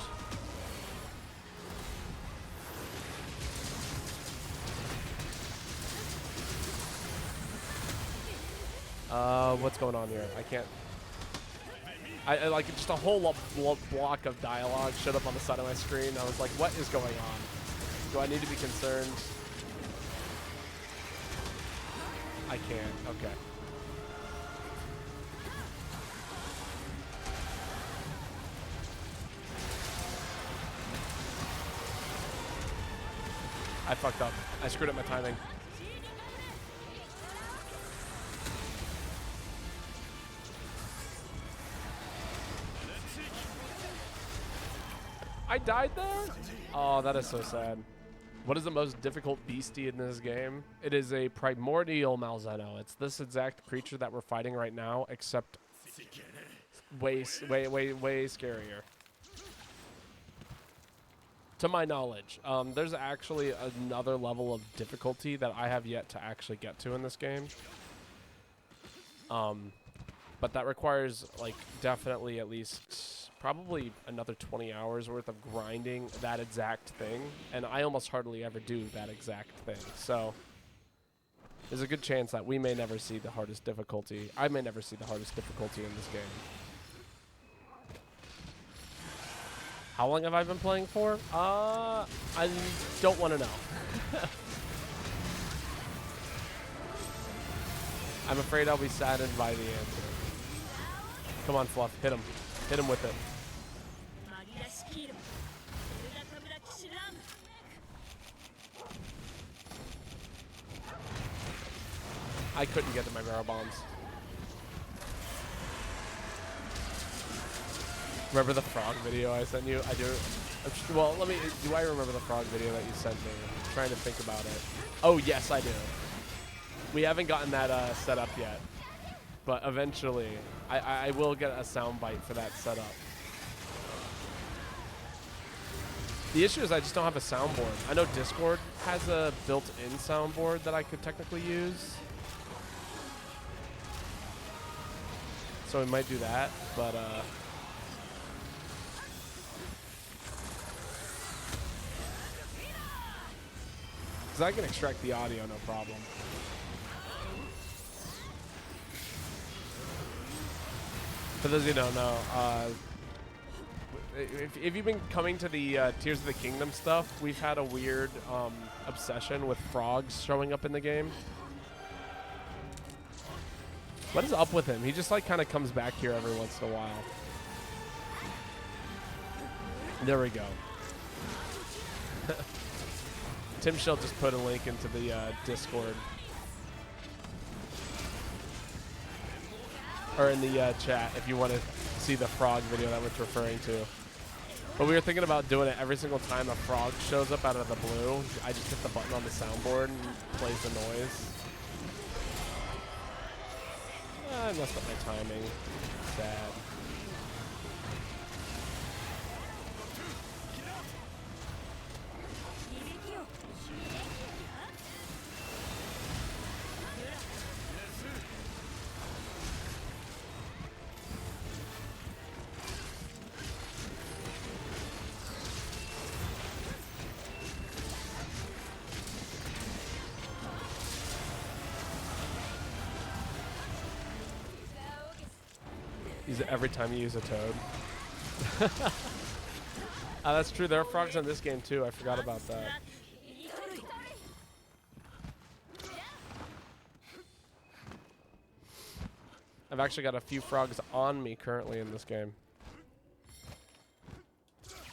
What's going on here? I can't. I like just a whole block of dialogue showed up on the side of my screen. I was like, what is going on? Do I need to be concerned? I can't. Okay. I fucked up. I screwed up my timing. I died there? Oh, that is so sad. What is the most difficult beastie in this game? It is a primordial Malzeno. It's this exact creature that we're fighting right now, except way scarier. To my knowledge, there's actually another level of difficulty that I have yet to actually get to in this game. But that requires, like, definitely at least probably another 20 hours worth of grinding that exact thing. And I almost hardly ever do that exact thing. So there's a good chance that we may never see the hardest difficulty. I may never see the hardest difficulty in this game. How long have I been playing for? I don't want to know. I'm afraid I'll be saddened by the answer. Come on, Fluff. Hit him. Hit him with it. I couldn't get to my barrel bombs. Remember the frog video I sent you? I do. Well, do I remember the frog video that you sent me? I'm trying to think about it. Oh, yes, I do. We haven't gotten that set up yet. But eventually, I will get a soundbite for that setup. The issue is I just don't have a soundboard. I know Discord has a built-in soundboard that I could technically use. So we might do that, but because I can extract the audio, no problem. For those who don't know, if you've been coming to the Tears of the Kingdom stuff, we've had a weird obsession with frogs showing up in the game. What is up with him? He just like kind of comes back here every once in a while. There we go. Tim Shell just put a link into the Discord. Or in the chat if you want to see the frog video that we're referring to. But we were thinking about doing it every single time a frog shows up out of the blue. I just hit the button on the soundboard and plays the noise. I messed up my timing. Sad. Use it every time you use a toad. That's true. There are frogs in this game too. I forgot about that. I've actually got a few frogs on me currently in this game.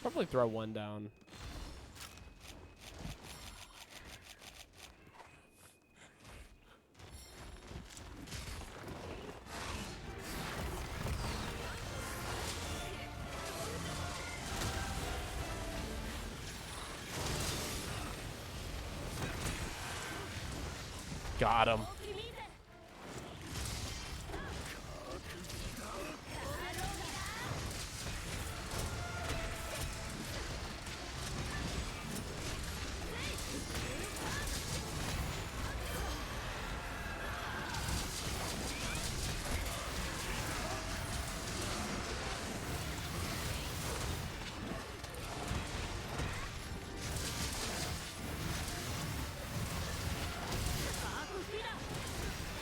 Probably throw one down. Got him.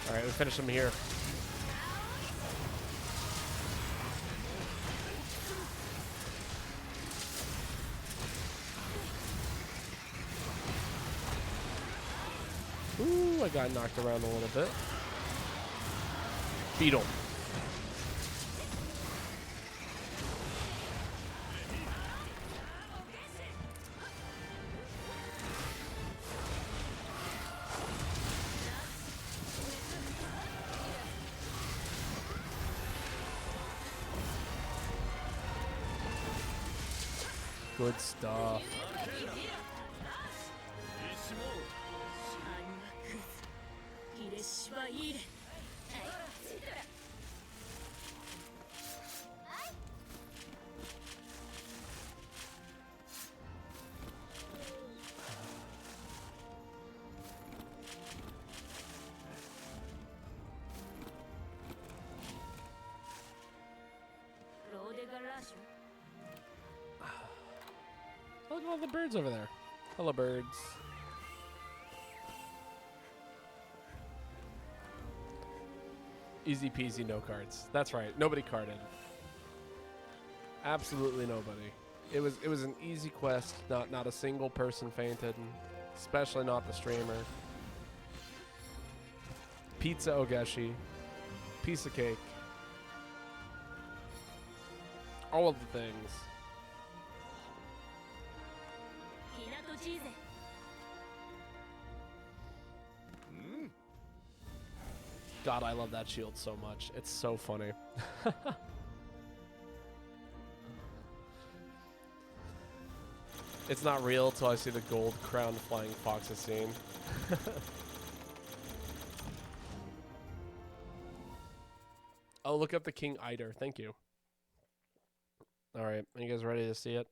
All right, we finish him here. I got knocked around a little bit. Beetle. Good stuff. Look at all the birds over there. Hello, birds. Easy peasy, no cards. That's right. Nobody carded. Absolutely nobody. It was an easy quest. Not a single person fainted, especially not the streamer. Pizza ogeshi, piece of cake. All of the things. God, I love that shield so much. It's so funny. It's not real till I see the gold crowned flying foxes scene. Oh, look up the King Eider. Thank you. All right, are you guys ready to see it?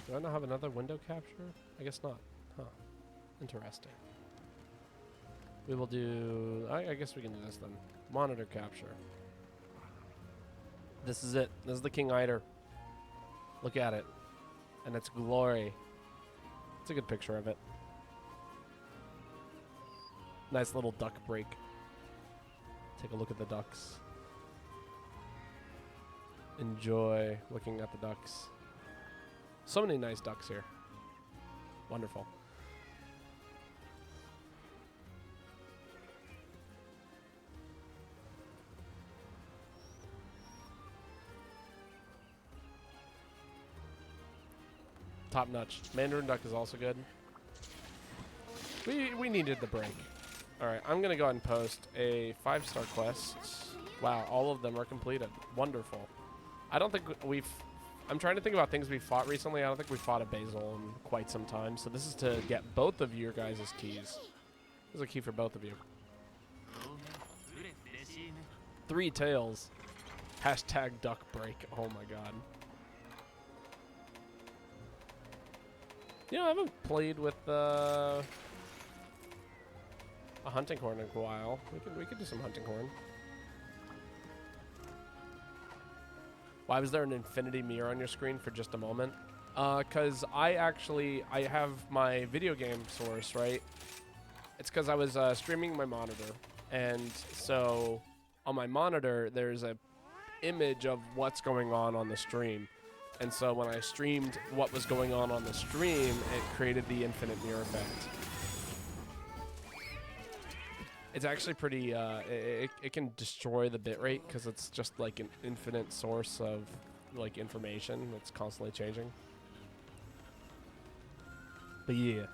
Do I not have another window capture? I guess not. Huh. Interesting. We will do... I guess we can do this then. Monitor capture. This is it. This is the King Eider. Look at it. And its glory. It's a good picture of it. Nice little duck break. Take a look at the ducks. Enjoy looking at the ducks. So many nice ducks here. Wonderful. Top notch. Mandarin duck is also good. We needed the break. All right, I'm gonna go ahead and post a 5-star quest. Wow, all of them are completed. Wonderful. I don't think we've... I'm trying to think about things we fought recently. I don't think we fought a Basil in quite some time. So this is to get both of your guys' keys. There's a key for both of you. 3 tails. Hashtag duck break. Oh my god. You know, I haven't played with a hunting horn in a while. We could do some hunting horn. Why was there an infinity mirror on your screen for just a moment? Because I have my video game source, right? It's because I was streaming my monitor. And so on my monitor, there's a image of what's going on the stream. And so when I streamed what was going on the stream, it created the infinite mirror effect. It's actually pretty, it can destroy the bitrate because it's just like an infinite source of like information that's constantly changing. But yeah.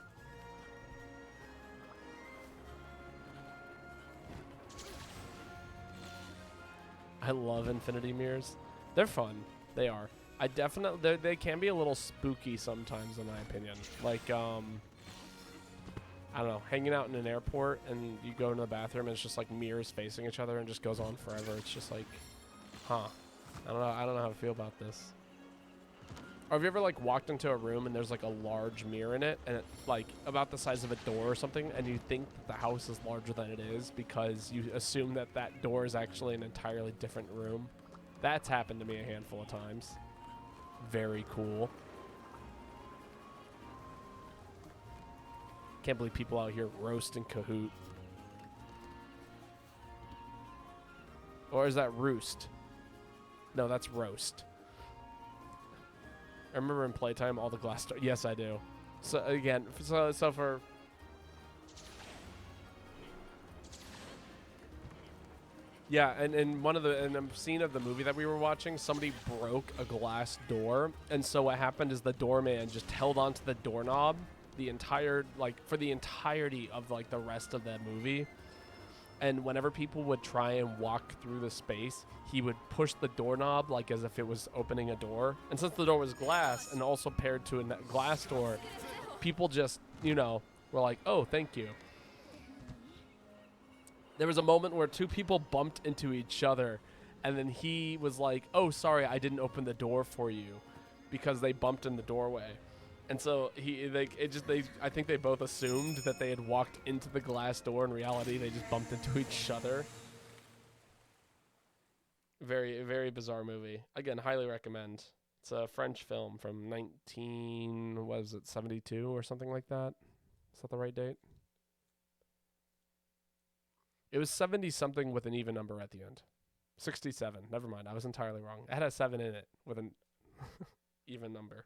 I love infinity mirrors. They're fun. They are. I definitely, they can be a little spooky sometimes in my opinion. Like, I don't know, hanging out in an airport and you go into the bathroom and it's just like mirrors facing each other and just goes on forever. It's just like, huh. I don't know how to feel about this. Or have you ever like walked into a room and there's like a large mirror in it and it's like about the size of a door or something and you think that the house is larger than it is because you assume that that door is actually an entirely different room? That's happened to me a handful of times. Very cool. Can't believe people out here roasting Kahoot. Or is that roost? No, that's roast. I remember in playtime all the glass door. Yes, I do. So again, so for yeah, and in a scene of the movie that we were watching, somebody broke a glass door, and so what happened is the doorman just held onto the doorknob for the entirety of like the rest of the movie. And whenever people would try and walk through the space, he would push the doorknob like as if it was opening a door. And since the door was glass and also paired to a glass door, people just, were like, oh, thank you. There was a moment where two people bumped into each other, and then he was like, oh, sorry, I didn't open the door for you, because they bumped in the doorway. And so I think they both assumed that they had walked into the glass door. In reality, they just bumped into each other. Very, very bizarre movie. Again, highly recommend. It's a French film from 72 or something like that. Is that the right date? It was 70 something with an even number at the end. 67. Never mind. I was entirely wrong. It had a 7 in it with an even number.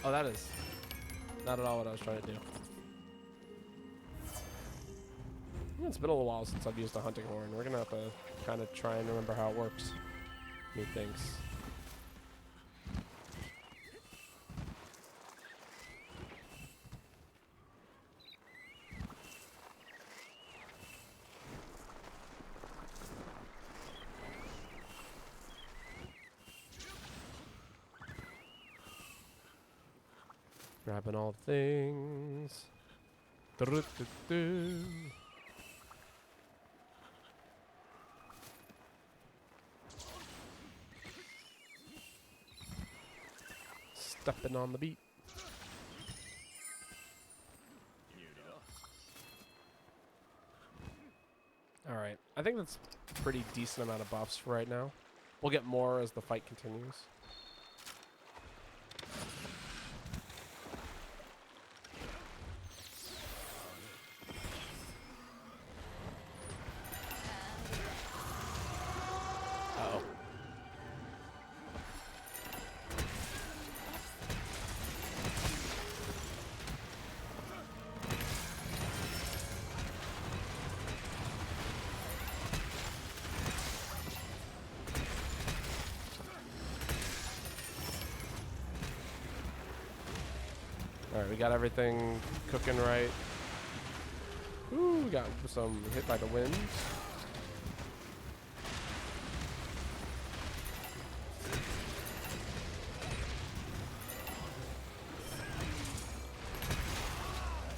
Oh, that is not at all what I was trying to do. It's been a little while since I've used a hunting horn. We're going to have to kind of try and remember how it works. Methinks. Grabbing all things. Stepping on the beat. All right. I think that's a pretty decent amount of buffs for right now. We'll get more as the fight continues. Alright, we got everything cooking right. Ooh, we got some hit by the wind.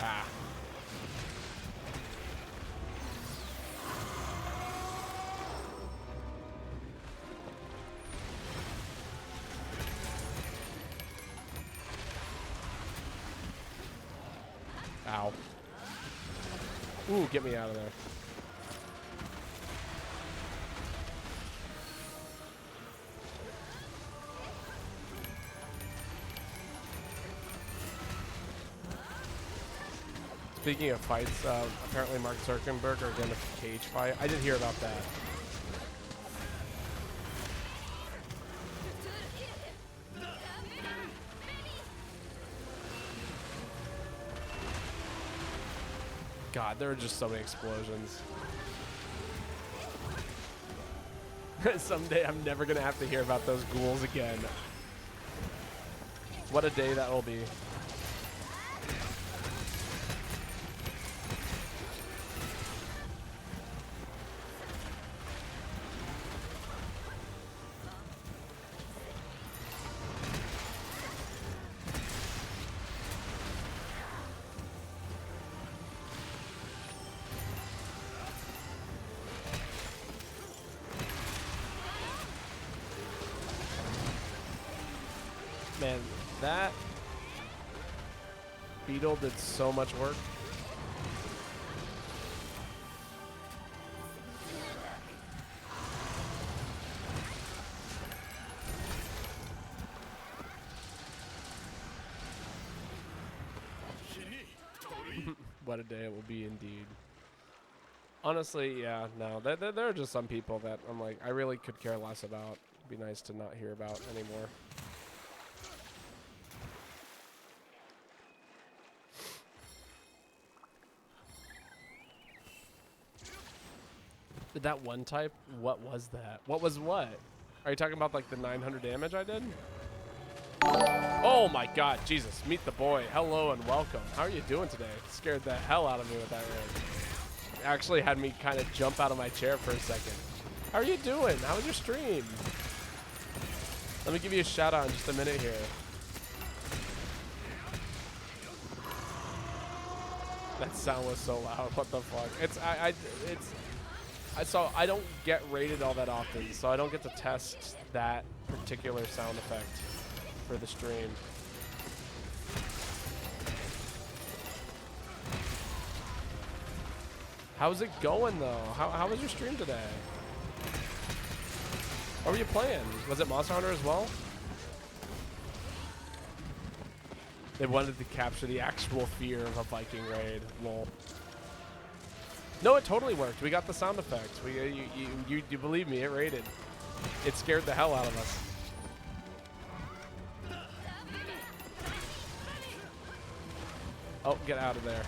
Ah. Ow. Ooh, get me out of there. Speaking of fights, apparently Mark Zuckerberg are getting a cage fight. I didn't hear about that. God, there are just so many explosions. Someday I'm never going to have to hear about those ghouls again. What a day that will be. Man, that beetle did so much work. What a day it will be indeed. Honestly, yeah, no. There are just some people that I'm like, I really could care less about. It'd be nice to not hear about anymore. Did that one type? What was that? What was what? Are you talking about like the 900 damage I did? Oh my god, Jesus, meet the boy. Hello and welcome. How are you doing today? Scared the hell out of me with that raid. Actually had me kind of jump out of my chair for a second. How are you doing? How was your stream? Let me give you a shout out in just a minute here. That sound was so loud. What the fuck? So I don't get rated all that often, so I don't get to test that particular sound effect for the stream. How's it going though? How was your stream today? What were you playing? Was it Monster Hunter as well? They wanted to capture the actual fear of a Viking raid. Lol. No, it totally worked. We got the sound effects. You believe me, it raided. It scared the hell out of us. Oh, get out of there.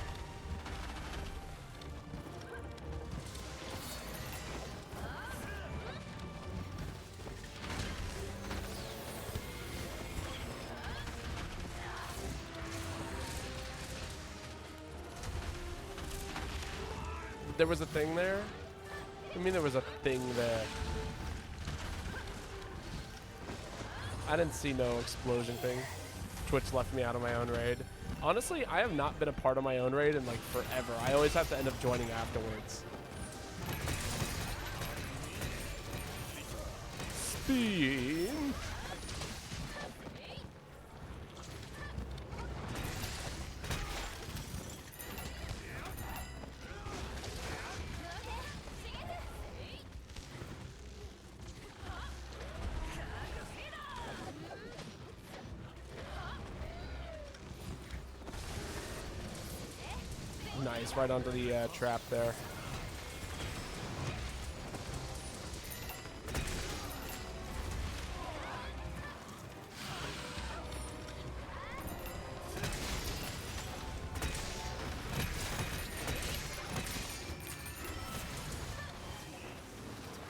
There was a thing there? I mean, there was a thing there. I didn't see no explosion thing. Twitch left me out of my own raid. Honestly, I have not been a part of my own raid in like forever. I always have to end up joining afterwards. Spin. Nice, right onto the trap there.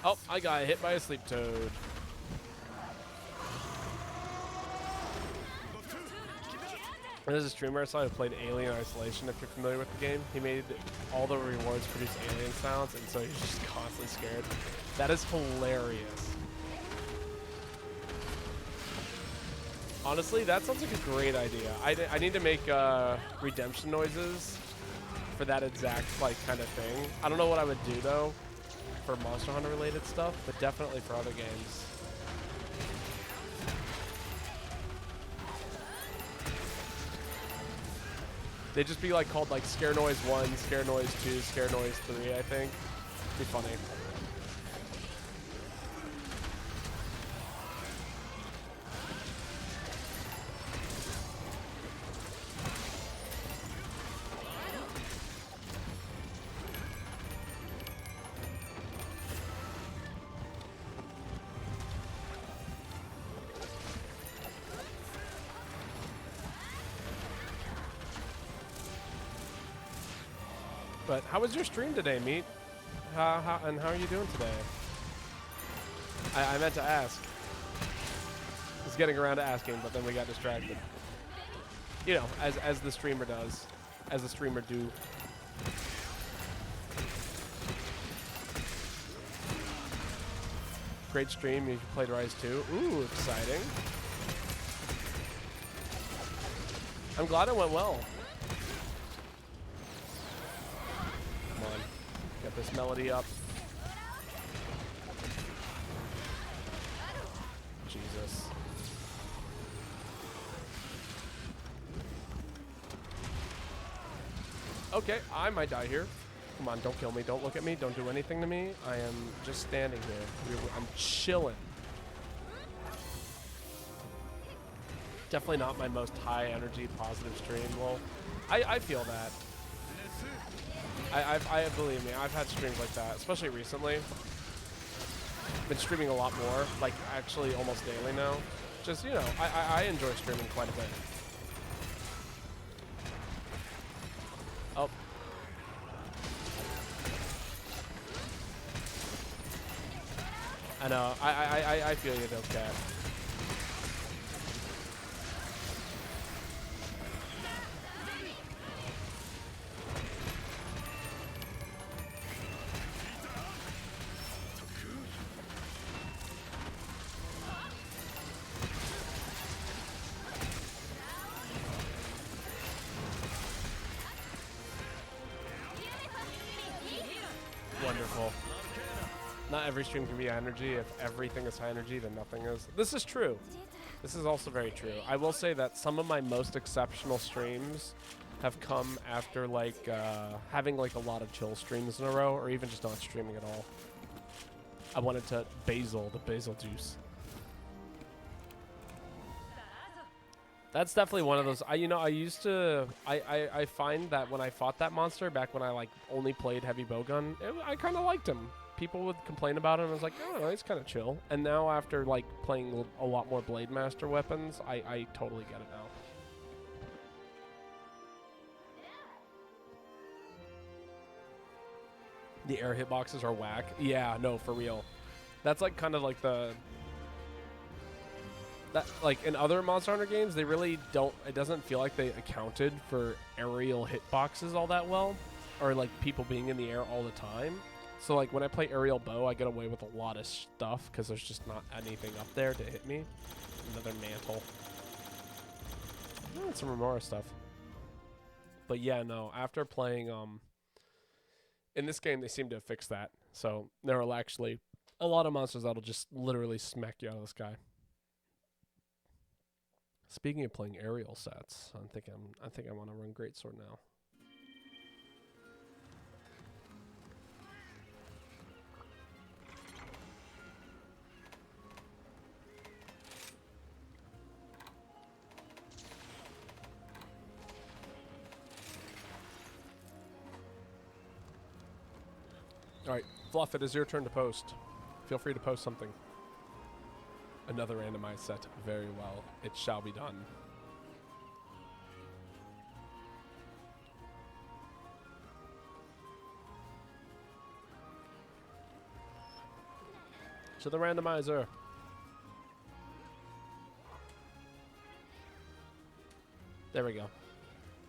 Oh, I got hit by a sleep toad. There's a streamer I saw who played Alien Isolation, if you're familiar with the game. He made all the rewards produce alien sounds, and so he's just constantly scared. That is hilarious. Honestly, that sounds like a great idea. I need to make redemption noises for that exact kind of thing. I don't know what I would do though for Monster Hunter related stuff, but definitely for other games. They'd just be called Scare Noise 1, Scare Noise 2, Scare Noise 3, I think. Be funny. But how was your stream today, Meat? How are you doing today? I meant to ask. I was getting around to asking, but then we got distracted. You know, as the streamer does. As the streamer do. Great stream. You played Rise 2. Ooh, exciting. I'm glad it went well. Get this melody up. Jesus. Okay, I might die here. Come on, don't kill me. Don't look at me. Don't do anything to me. I am just standing here. I'm chilling. Definitely not my most high energy positive stream. Well, I feel that. I believe me, I've had streams like that, especially recently. Been streaming a lot more, like actually almost daily now. Just, you know, I enjoy streaming quite a bit. Oh. I know, I feel you though, Cat. Wonderful. Not every stream can be high energy. If everything is high energy, then nothing is. This is true. This is also very true. I will say that some of my most exceptional streams have come after like having like a lot of chill streams in a row, or even just not streaming at all. I wanted to the basil juice. That's definitely one of those. I find that when I fought that monster back when I like only played heavy bowgun, I kind of liked him. People would complain about him, and I was like, oh, he's kind of chill. And now after like playing a lot more Blade Master weapons, I totally get it now. The air hitboxes are whack. Yeah, no, for real. That's like kind of like that like in other Monster Hunter games, they really don't. It doesn't feel like they accounted for aerial hitboxes all that well, or like people being in the air all the time. So like when I play aerial bow, I get away with a lot of stuff because there's just not anything up there to hit me. Another mantle. Oh, some Remora stuff. But yeah, no. After playing in this game, they seem to have fixed that. So there are actually a lot of monsters that'll just literally smack you out of the sky. Speaking of playing aerial sets, I think I want to run Greatsword now. All right, Fluff, it is your turn to post. Feel free to post something. Another randomized set. Very well. It shall be done. To the randomizer. There we go.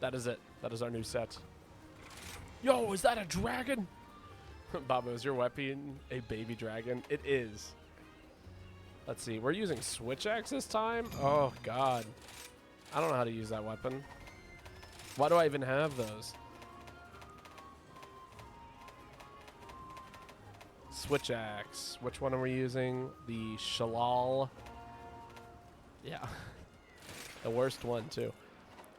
That is it. That is our new set. Yo, is that a dragon? Babo, is your weapon a baby dragon? It is. Let's see. We're using switch axe this time? Oh, God. I don't know how to use that weapon. Why do I even have those? Switch axe. Which one are we using? The Shalal. Yeah. The worst one, too.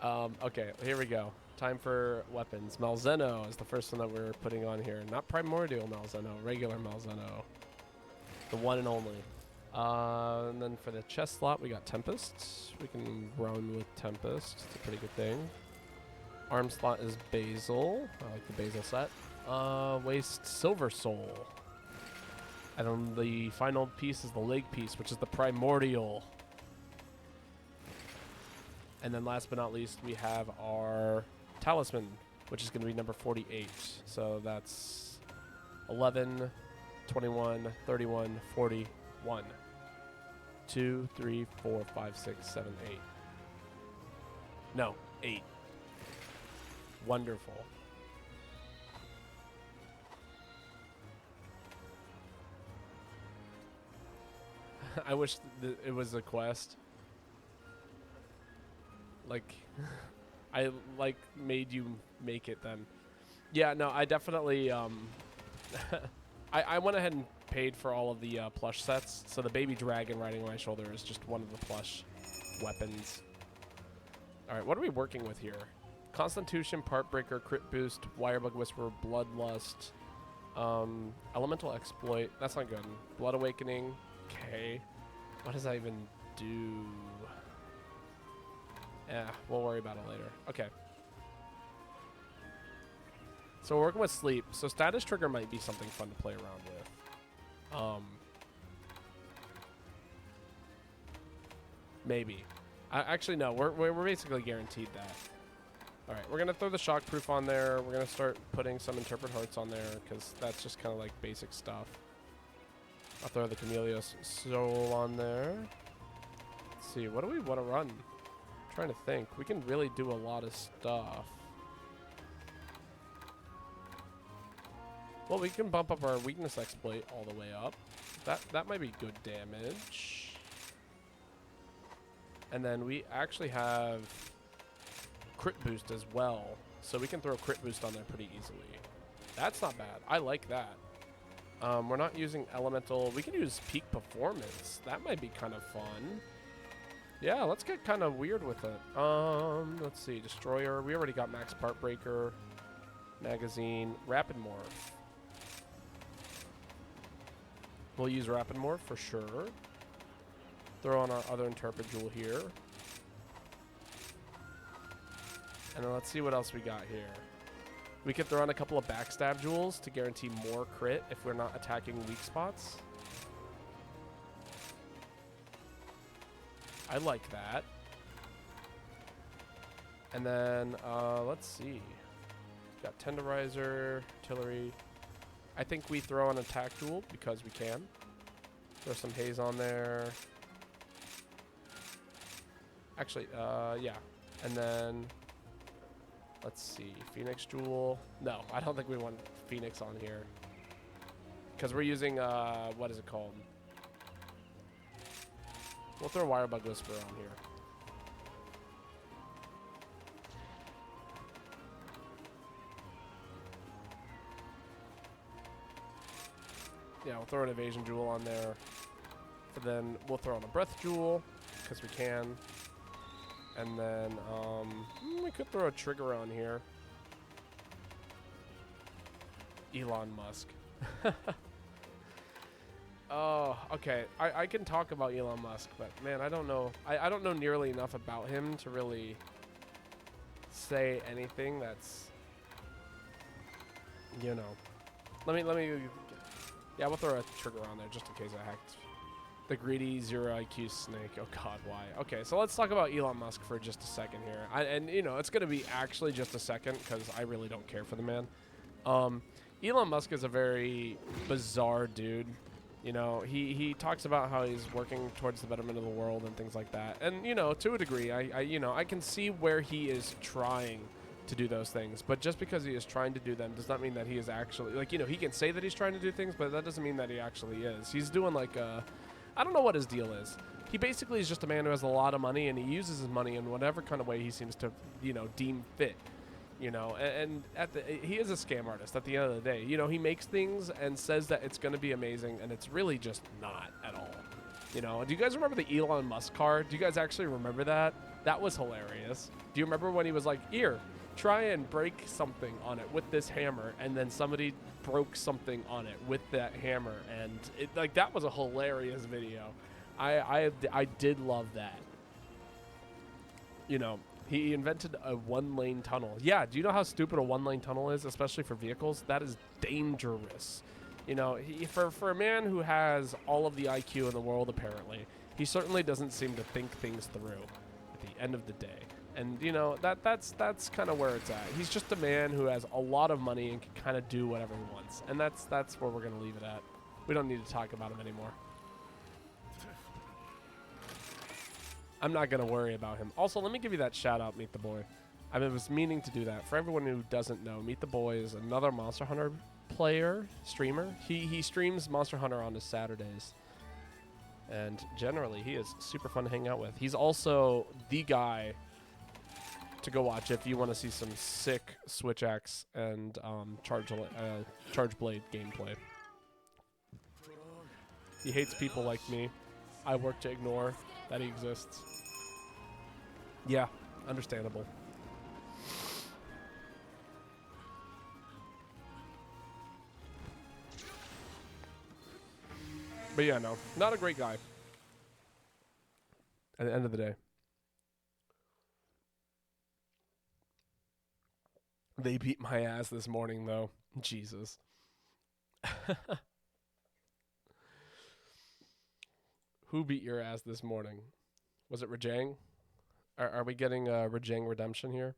Okay, here we go. Time for weapons. Malzeno is the first one that we're putting on here. Not Primordial Malzeno, regular Malzeno. The one and only. And then for the chest slot, we got Tempest. We can run with Tempest. It's a pretty good thing. Arm slot is Basil. I like the Basil set. Waist Silver Soul. And then the final piece is the leg piece, which is the Primordial. And then last but not least, we have our Talisman, which is going to be number 48. So that's 11, 21, 31, 41. 2, 3, 4, 5, 6, 7, 8. No, 8. Wonderful. I wish it was a quest. Like, I like made you make it then. Yeah, no, I definitely I went ahead and paid for all of the plush sets. So the baby dragon riding on my shoulder is just one of the plush weapons. All right, what are we working with here? Constitution, Part Breaker, Crit Boost, Wirebug Whisperer, Bloodlust, Elemental Exploit. That's not good. Blood Awakening. Okay. What does that even do? Yeah, we'll worry about it later. Okay. So we're working with sleep. So status trigger might be something fun to play around with. Maybe. Actually, no. We're basically guaranteed that. All right, we're gonna throw the shockproof on there. We're gonna start putting some interpret hearts on there because that's just kind of like basic stuff. I'll throw the Camellia's soul on there. Let's see, what do we want to run? I'm trying to think. We can really do a lot of stuff. Well, we can bump up our weakness exploit all the way up. That might be good damage. And then we actually have crit boost as well, so we can throw crit boost on there pretty easily. That's not bad. I like that. We're not using elemental. We can use peak performance. That might be kind of fun. Yeah, let's get kind of weird with it. Let's see. Destroyer. We already got max part breaker. Magazine. Rapid morph. We'll use rapid morph for sure. Throw on our other interpret jewel here. And then let's see what else we got here. We could throw on a couple of backstab jewels to guarantee more crit if we're not attacking weak spots. I like that. And then, let's see. Got Tenderizer, Artillery. I think we throw an attack jewel because we can. Throw some haze on there. Actually, yeah. And then, let's see, Phoenix Jewel. No, I don't think we want Phoenix on here. Because we're using, what is it called? We'll throw Wirebug Whisper on here. Yeah, we'll throw an Evasion Jewel on there. But then we'll throw on a Breath Jewel, because we can. And then, we could throw a trigger on here. Elon Musk. Oh, okay. I can talk about Elon Musk, but man, I don't know. I don't know nearly enough about him to really say anything that's, you know. Let me. Yeah, we'll throw a trigger on there just in case I hacked. The greedy 0 IQ snake. Oh God, why? Okay, so let's talk about Elon Musk for just a second here. And you know, it's gonna be actually just a second because I really don't care for the man. Elon Musk is a very bizarre dude. You know, he talks about how he's working towards the betterment of the world and things like that. And you know, to a degree, I can see where he is trying to do those things. But just because he is trying to do them does not mean that he is actually, like, you know, he can say that he's trying to do things, but that doesn't mean that he actually is. He's doing like a, I don't know what his deal is. He basically is just a man who has a lot of money, and he uses his money in whatever kind of way he seems to, you know, deem fit. You know, and he is a scam artist at the end of the day. You know, he makes things and says that it's going to be amazing, and it's really just not at all. You know, do you guys remember the Elon Musk car? Do you guys actually remember that? That was hilarious. Do you remember when he was like, here, try and break something on it with this hammer, and then somebody broke something on it with that hammer, and it, like, that was a hilarious video. I did love that. You know, he invented a one-lane tunnel. Yeah, do you know how stupid a one-lane tunnel is, especially for vehicles? That is dangerous. You know, for a man who has all of the IQ in the world, apparently, he certainly doesn't seem to think things through at the end of the day. And, you know, that's kind of where it's at. He's just a man who has a lot of money and can kind of do whatever he wants. And that's where we're going to leave it at. We don't need to talk about him anymore. I'm not going to worry about him. Also, let me give you that shout out, Meet the Boy. I was meaning to do that. For everyone who doesn't know, Meet the Boy is another Monster Hunter player, streamer. He streams Monster Hunter on his Saturdays. And generally, he is super fun to hang out with. He's also the guy to go watch if you want to see some sick Switch Axe and Charge Blade gameplay. He hates people like me. I work to ignore that he exists. Yeah, understandable. But yeah, no, not a great guy. At the end of the day. They beat my ass this morning, though. Jesus. Who beat your ass this morning? Was it Rajang? Are we getting Rajang Redemption here?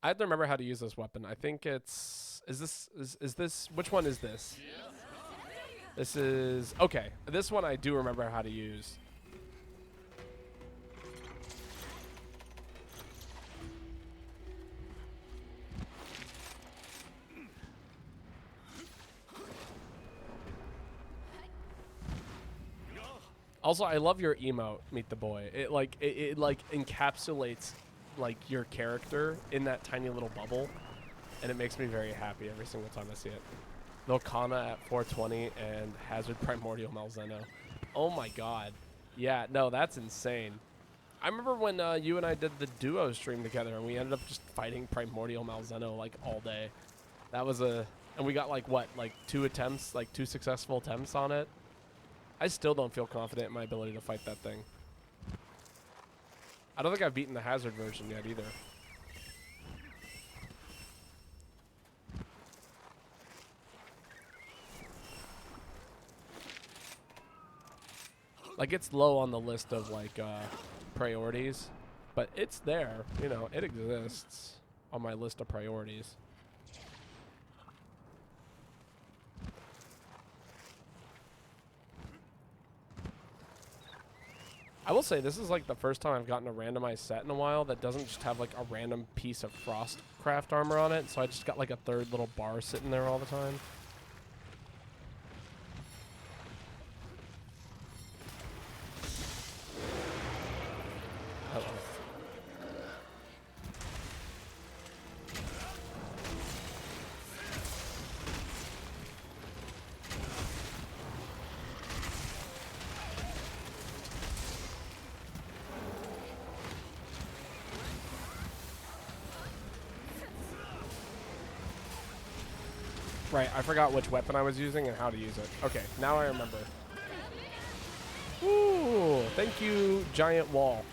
I have to remember how to use this weapon. I think it's... Is this... Which one is this? This is... Okay. This one I do remember how to use. Also, I love your emote, Meet the Boy. It like encapsulates like your character in that tiny little bubble, and it makes me very happy every single time I see it. Volcana at 420 and Hazard Primordial Malzeno. Oh my god. Yeah, no, that's insane. I remember when you and I did the duo stream together, and we ended up just fighting Primordial Malzeno like all day. That was a... And we got like, what, like 2 attempts, like 2 successful attempts on it. I still don't feel confident in my ability to fight that thing. I don't think I've beaten the Hazard version yet either. Like, it's low on the list of, like, priorities. But it's there. You know, it exists on my list of priorities. I will say, this is, like, the first time I've gotten a randomized set in a while that doesn't just have, like, a random piece of Frostcraft armor on it. So I just got, like, a third little bar sitting there all the time. Uh-oh. Right, I forgot which weapon I was using and how to use it. Okay, now I remember. Ooh, thank you, Giant Wall.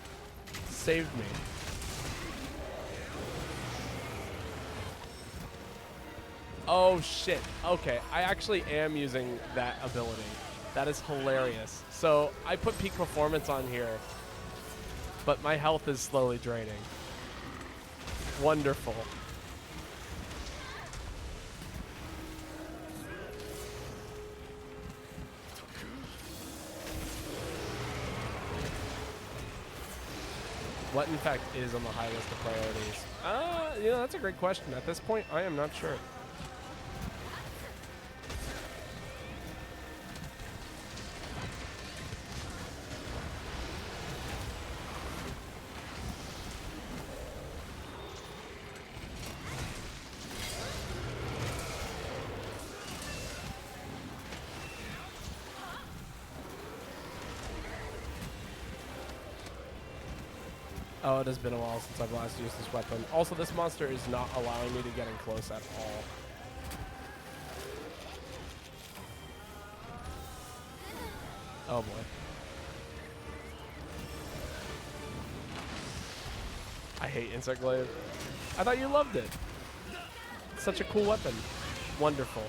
Saved me. Oh, shit. Okay, I actually am using that ability. That is hilarious. So, I put peak performance on here, but my health is slowly draining. Wonderful. What, in fact, is on the high list of priorities? You know, that's a great question. At this point, I am not sure. Oh, it has been a while since I've last used this weapon. Also, this monster is not allowing me to get in close at all. Oh boy. I hate Insect Glaive. I thought you loved it. It's such a cool weapon. Wonderful.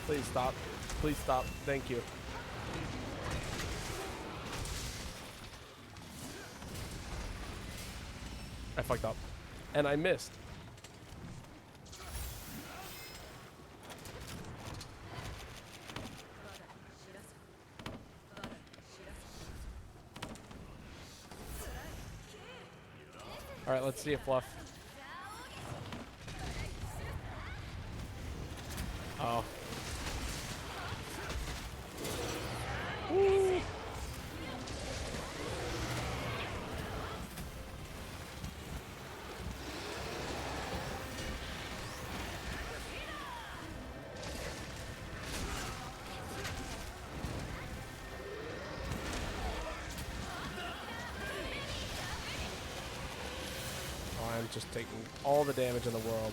Please stop. Please stop. Thank you. I fucked up. And I missed. Alright, let's see a fluff. Oh. Woo. Oh, I'm just taking all the damage in the world.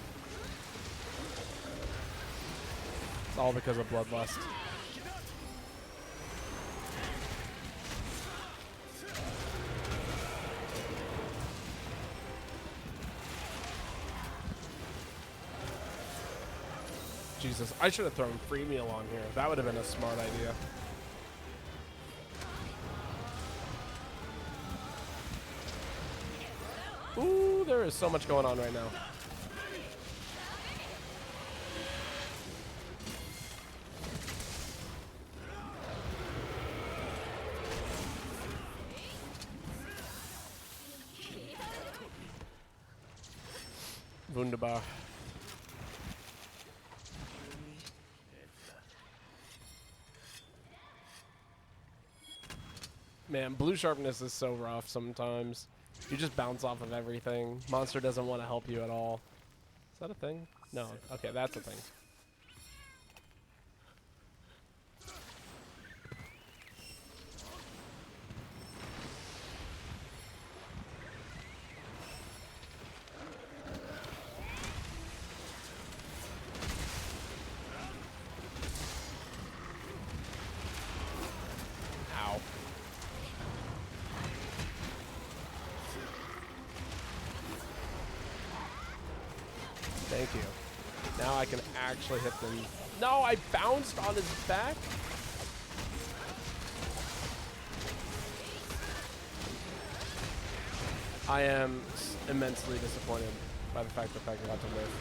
It's all because of Bloodlust. Jesus, I should have thrown free meal on here. That would have been a smart idea. Ooh, there is so much going on right now. Wunderbar. Man, blue sharpness is so rough sometimes. You just bounce off of everything. Monster doesn't want to help you at all. Is that a thing? No. Okay, that's a thing. Ow. Thank you. Now I can actually hit them. No, I bounced on his back. I am immensely disappointed by the fact that I got to live.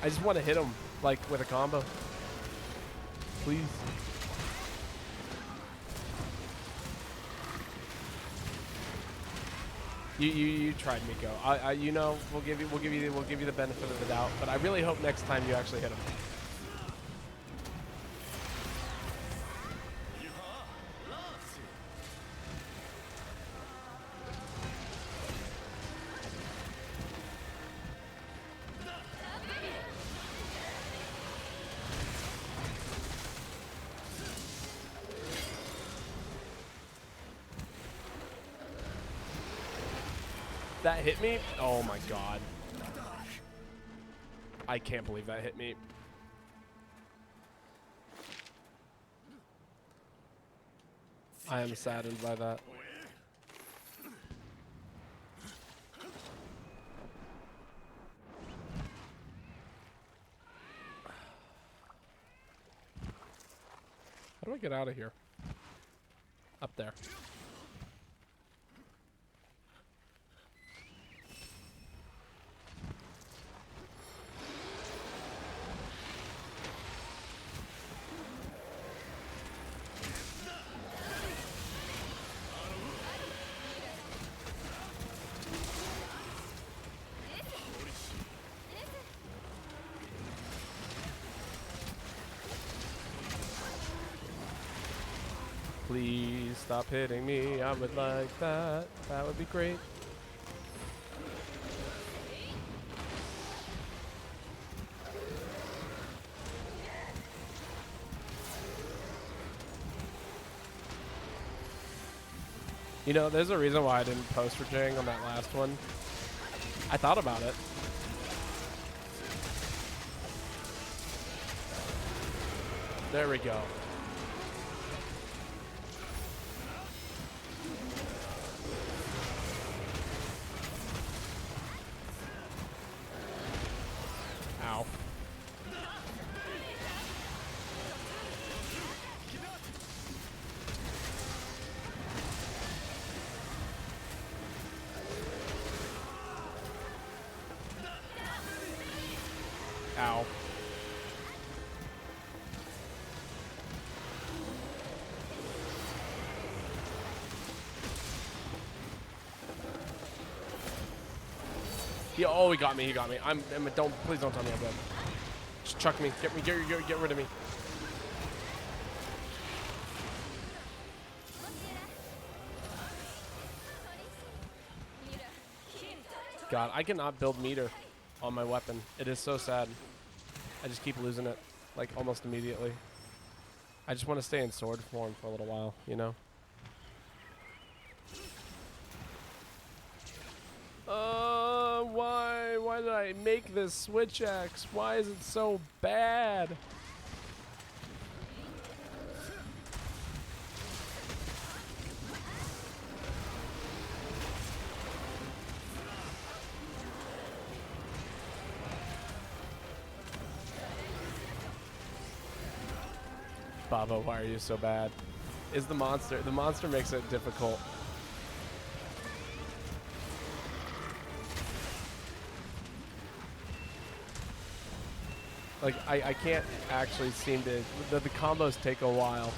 I just want to hit him, like, with a combo. Please. You tried, Miko. You know, we'll give you the benefit of the doubt, but I really hope next time you actually hit him. That hit me? Oh my god. I can't believe that hit me. I am saddened by that. How do I get out of here? Up there. Please stop hitting me. I would like that. That would be great. You know, there's a reason why I didn't post for Jang on that last one. I thought about it. There we go. Ow. Ow. Oh, he got me. He got me. Please don't tell me I'm dead. Just chuck me. Get rid of me. God, I cannot build meter on my weapon. It is so sad. I just keep losing it, like, almost immediately. I just want to stay in sword form for a little while, you know? Why? Why did I make this switch axe? Why is it so bad? Baba, why are you so bad? Is the monster. The monster makes it difficult. Like, I can't actually seem to... The combos take a while.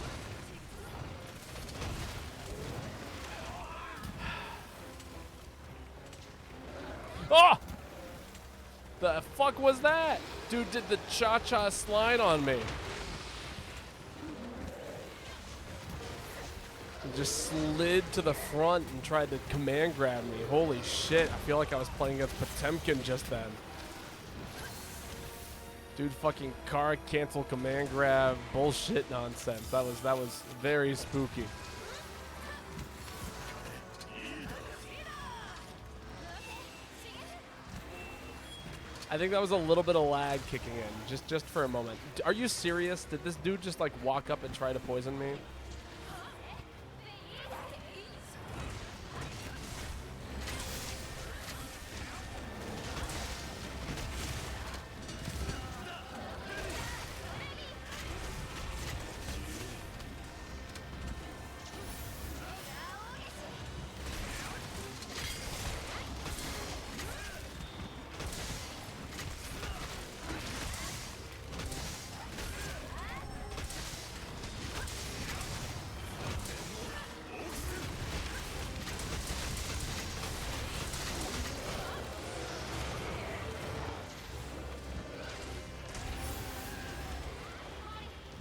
Oh! The fuck was that? Dude did the cha-cha slide on me. He just slid to the front and tried to command grab me. Holy shit, I feel like I was playing against Potemkin just then. Dude fucking car cancel command grab bullshit nonsense. That was very spooky. I think that was a little bit of lag kicking in, just for a moment. Are you serious? Did this dude just like walk up and try to poison me?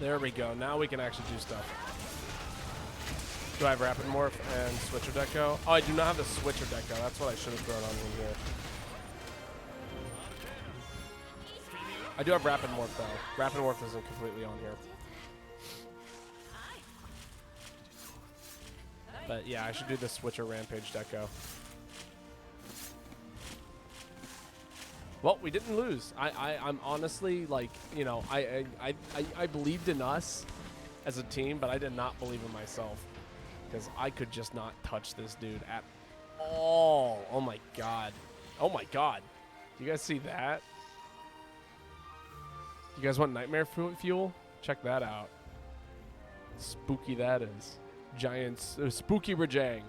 There we go. Now we can actually do stuff. Do I have Rapid Morph and Switcher Deco? Oh, I do not have the Switcher Deco. That's what I should have thrown on in here. I do have Rapid Morph, though. Rapid Morph isn't completely on here. But yeah, I should do the Switcher Rampage Deco. Well, we didn't lose. I'm honestly, like, you know, I believed in us as a team, but I did not believe in myself. Because I could just not touch this dude at all. Oh my god. Oh my god. Do you guys see that? You guys want Nightmare Fuel? Check that out. Spooky that is. Giants. Spooky Rajang.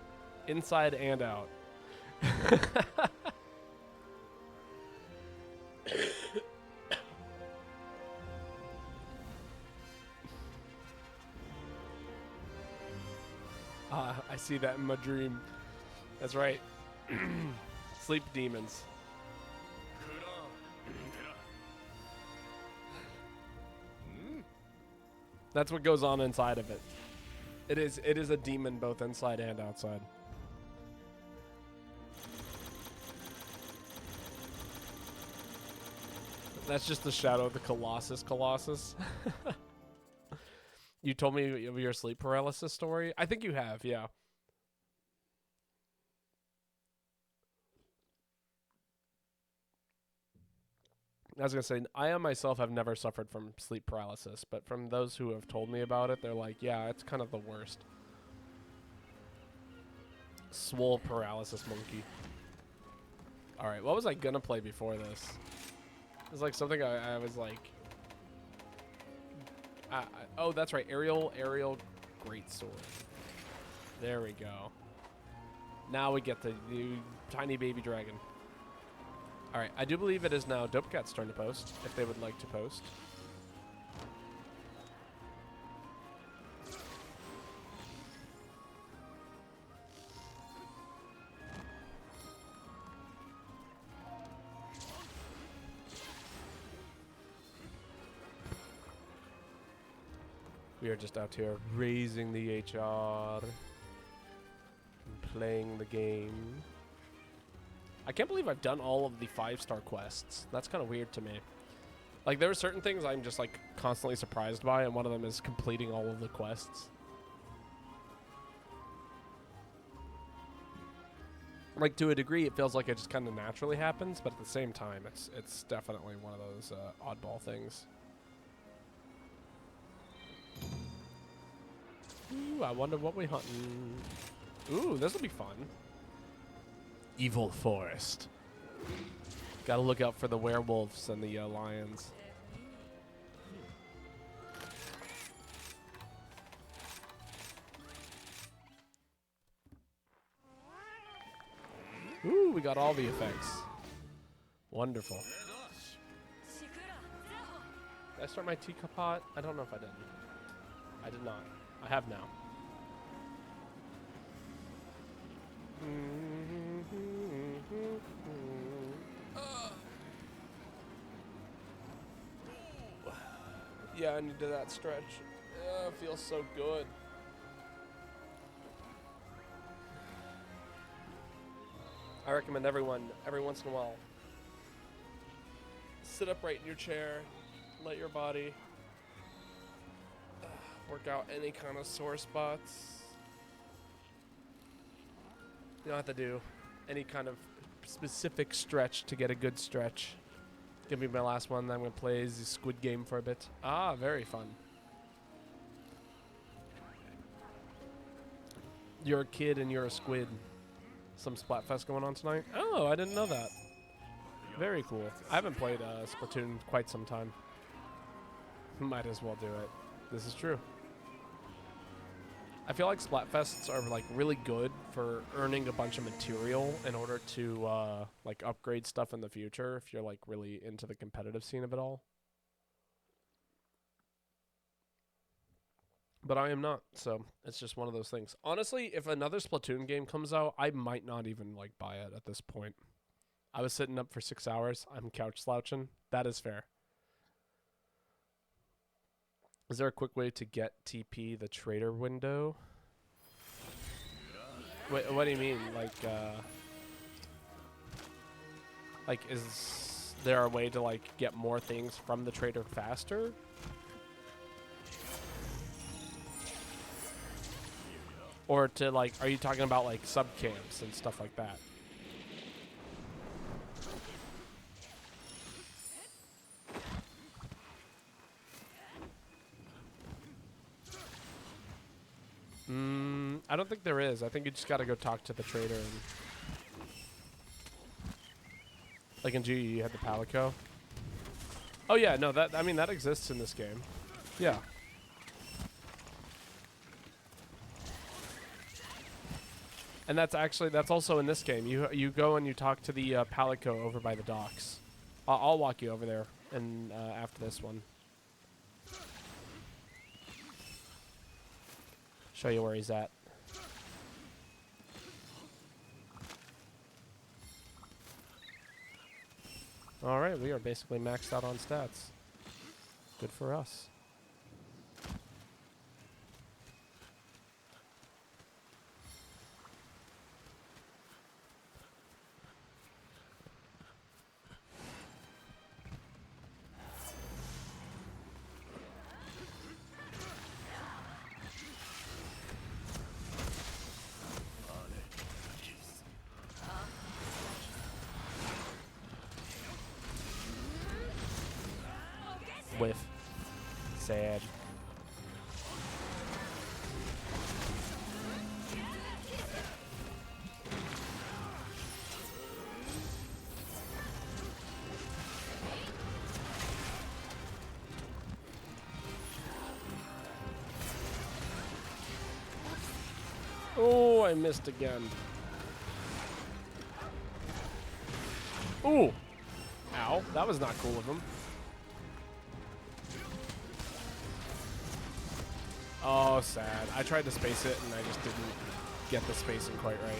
Inside and out. I see that in my dream. That's right. Sleep demons. That's what goes on inside of it. It is a demon both inside and outside. That's just the shadow of the Colossus. You told me of your sleep paralysis story? I think you have, yeah. I was going to say, I myself have never suffered from sleep paralysis, but from those who have told me about it, they're like, yeah, it's kind of the worst. Swole paralysis monkey. All right, what was I going to play before this? It was like something I was like... oh, that's right. Aerial Greatsword. There we go. Now we get the tiny baby dragon. All right. I do believe it is now Dopecat's turn to post, if they would like to post. We are just out here raising the HR and playing the game. I can't believe I've done all of the 5-star quests. That's kind of weird to me. Like, there are certain things I'm just, like, constantly surprised by, and one of them is completing all of the quests. Like, to a degree, it feels like it just kind of naturally happens, but at the same time, it's definitely one of those oddball things. Ooh, I wonder what we hunting. Ooh, this will be fun. Evil Forest. Gotta look out for the werewolves and the lions. Ooh, we got all the effects. Wonderful. Did I start my teacup pot? I don't know if I did. I did not. I have now. Yeah, I needed that stretch. It feels so good. I recommend everyone, every once in a while, sit upright in your chair, let your body work out any kind of sore spots. You don't have to do any kind of specific stretch to get a good stretch. Give me my last one, then I'm going to play the Squid Game for a bit. Ah, very fun. You're a kid and you're a squid. Some Splatfest going on tonight? Oh, I didn't know that. Very cool. I haven't played Splatoon in quite some time. Might as well do it. This is true. I feel like Splatfests are like really good for earning a bunch of material in order to like upgrade stuff in the future if you're like really into the competitive scene of it all. But I am not, so it's just one of those things. Honestly, if another Splatoon game comes out, I might not even like buy it at this point. I was sitting up for 6 hours. I'm couch slouching. That is fair. Is there a quick way to get TP the trader window? Wait, what do you mean? Like, is there a way to like get more things from the trader faster? Or to like, are you talking about like sub camps and stuff like that? I don't think there is. I think you just gotta go talk to the trader. And like in GE, you had the Palico. Oh yeah, no, that I mean that exists in this game. Yeah. And that's also in this game. You go and you talk to the Palico over by the docks. I'll walk you over there and after this one. Show you where he's at. Alright, we are basically maxed out on stats. Good for us. Whiff. Sad. Oh, I missed again. Ooh. Ow, that was not cool of him. Oh, sad. I tried to space it, and I just didn't get the spacing quite right.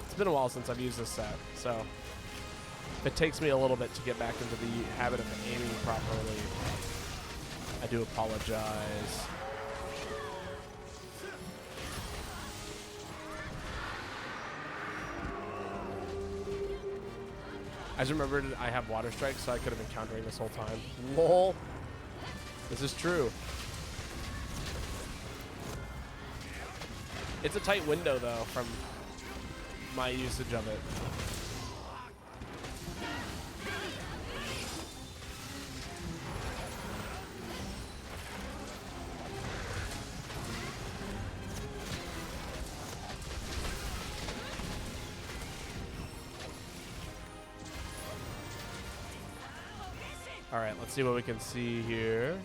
It's been a while since I've used this set, so it takes me a little bit to get back into the habit of aiming properly. I do apologize. I just remembered I have water strike, so I could have been countering this whole time. Lol. This is true. It's a tight window, though, from my usage of it. All right, let's see what we can see here.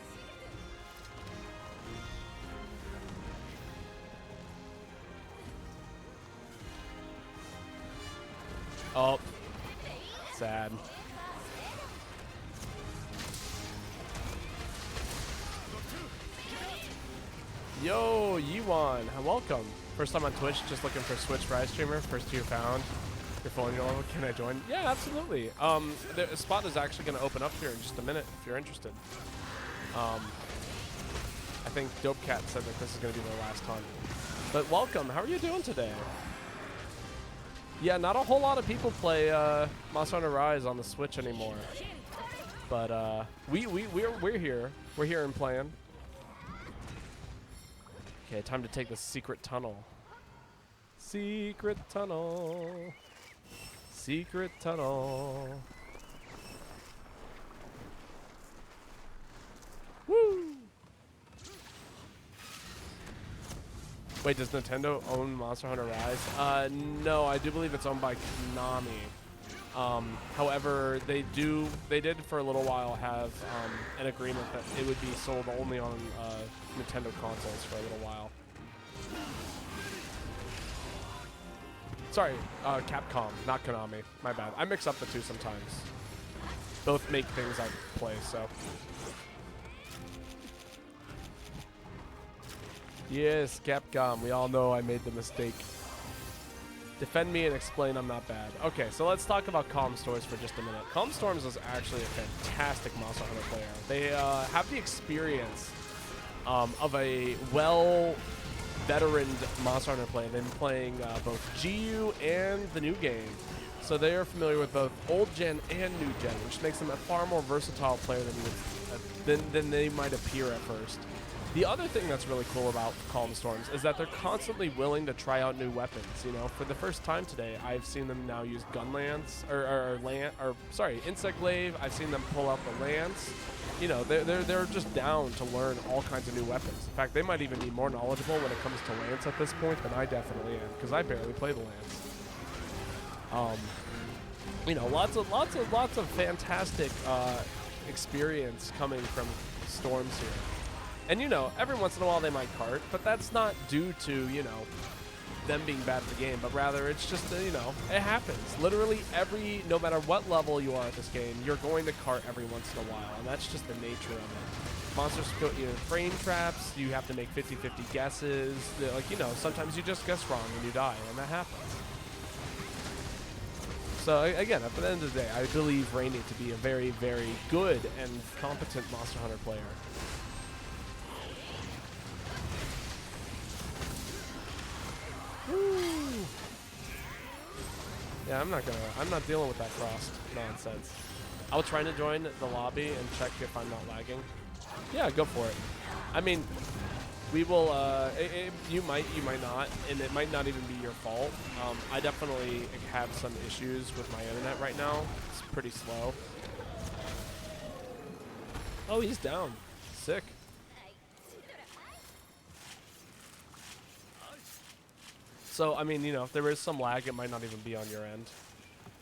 Oh, sad. Yo, Yiwan, welcome. First time on Twitch, just looking for Switch Rise streamer. First tier found. Your phone, your level. Can I join? Yeah, absolutely. The spot is actually going to open up here in just a minute if you're interested. I think Dope Cat said that this is going to be their last hunt. But welcome. How are you doing today? Yeah, not a whole lot of people play Monster Hunter Rise on the Switch anymore. But we're here. We're here and playing. Okay, time to take the secret tunnel. Secret tunnel. Secret tunnel. Woo! Wait, does Nintendo own Monster Hunter Rise? No, I do believe it's owned by Konami. However, they did for a little while have an agreement that it would be sold only on Nintendo consoles for a little while. Sorry, Capcom, not Konami. My bad. I mix up the two sometimes. Both make things I play, so. Yes, Capcom. We all know I made the mistake. Defend me and explain I'm not bad. Okay, so let's talk about Calm Storms for just a minute. Calm Storms is actually a fantastic Monster Hunter player. They have the experience of a veteran Monster Hunter player. They've been playing both GU and the new game. So they are familiar with both old gen and new gen, which makes them a far more versatile player than they might appear at first. The other thing that's really cool about Calm Storms is that they're constantly willing to try out new weapons. You know, for the first time today, I've seen them now use gun lance insect glaive. I've seen them pull out the lance. You know, they're just down to learn all kinds of new weapons. In fact, they might even be more knowledgeable when it comes to lance at this point than I definitely am, because I barely play the lance. You know, lots of fantastic experience coming from Storms here. And, you know, every once in a while they might cart, but that's not due to, you know, them being bad at the game, but rather it's just, you know, it happens. Literally no matter what level you are at this game, you're going to cart every once in a while, and that's just the nature of it. Monsters put you in frame traps, you have to make 50-50 guesses. Like, you know, sometimes you just guess wrong and you die, and that happens. So, again, at the end of the day, I believe Rainy to be a very, very good and competent Monster Hunter player. Woo. Yeah, I'm not dealing with that Frost nonsense. I was trying to join the lobby and check if I'm not lagging. Yeah, go for it. I mean, we will, you might not, and it might not even be your fault. I definitely have some issues with my internet right now. It's pretty slow. Oh, he's down. Sick. So, I mean, you know, if there is some lag, it might not even be on your end.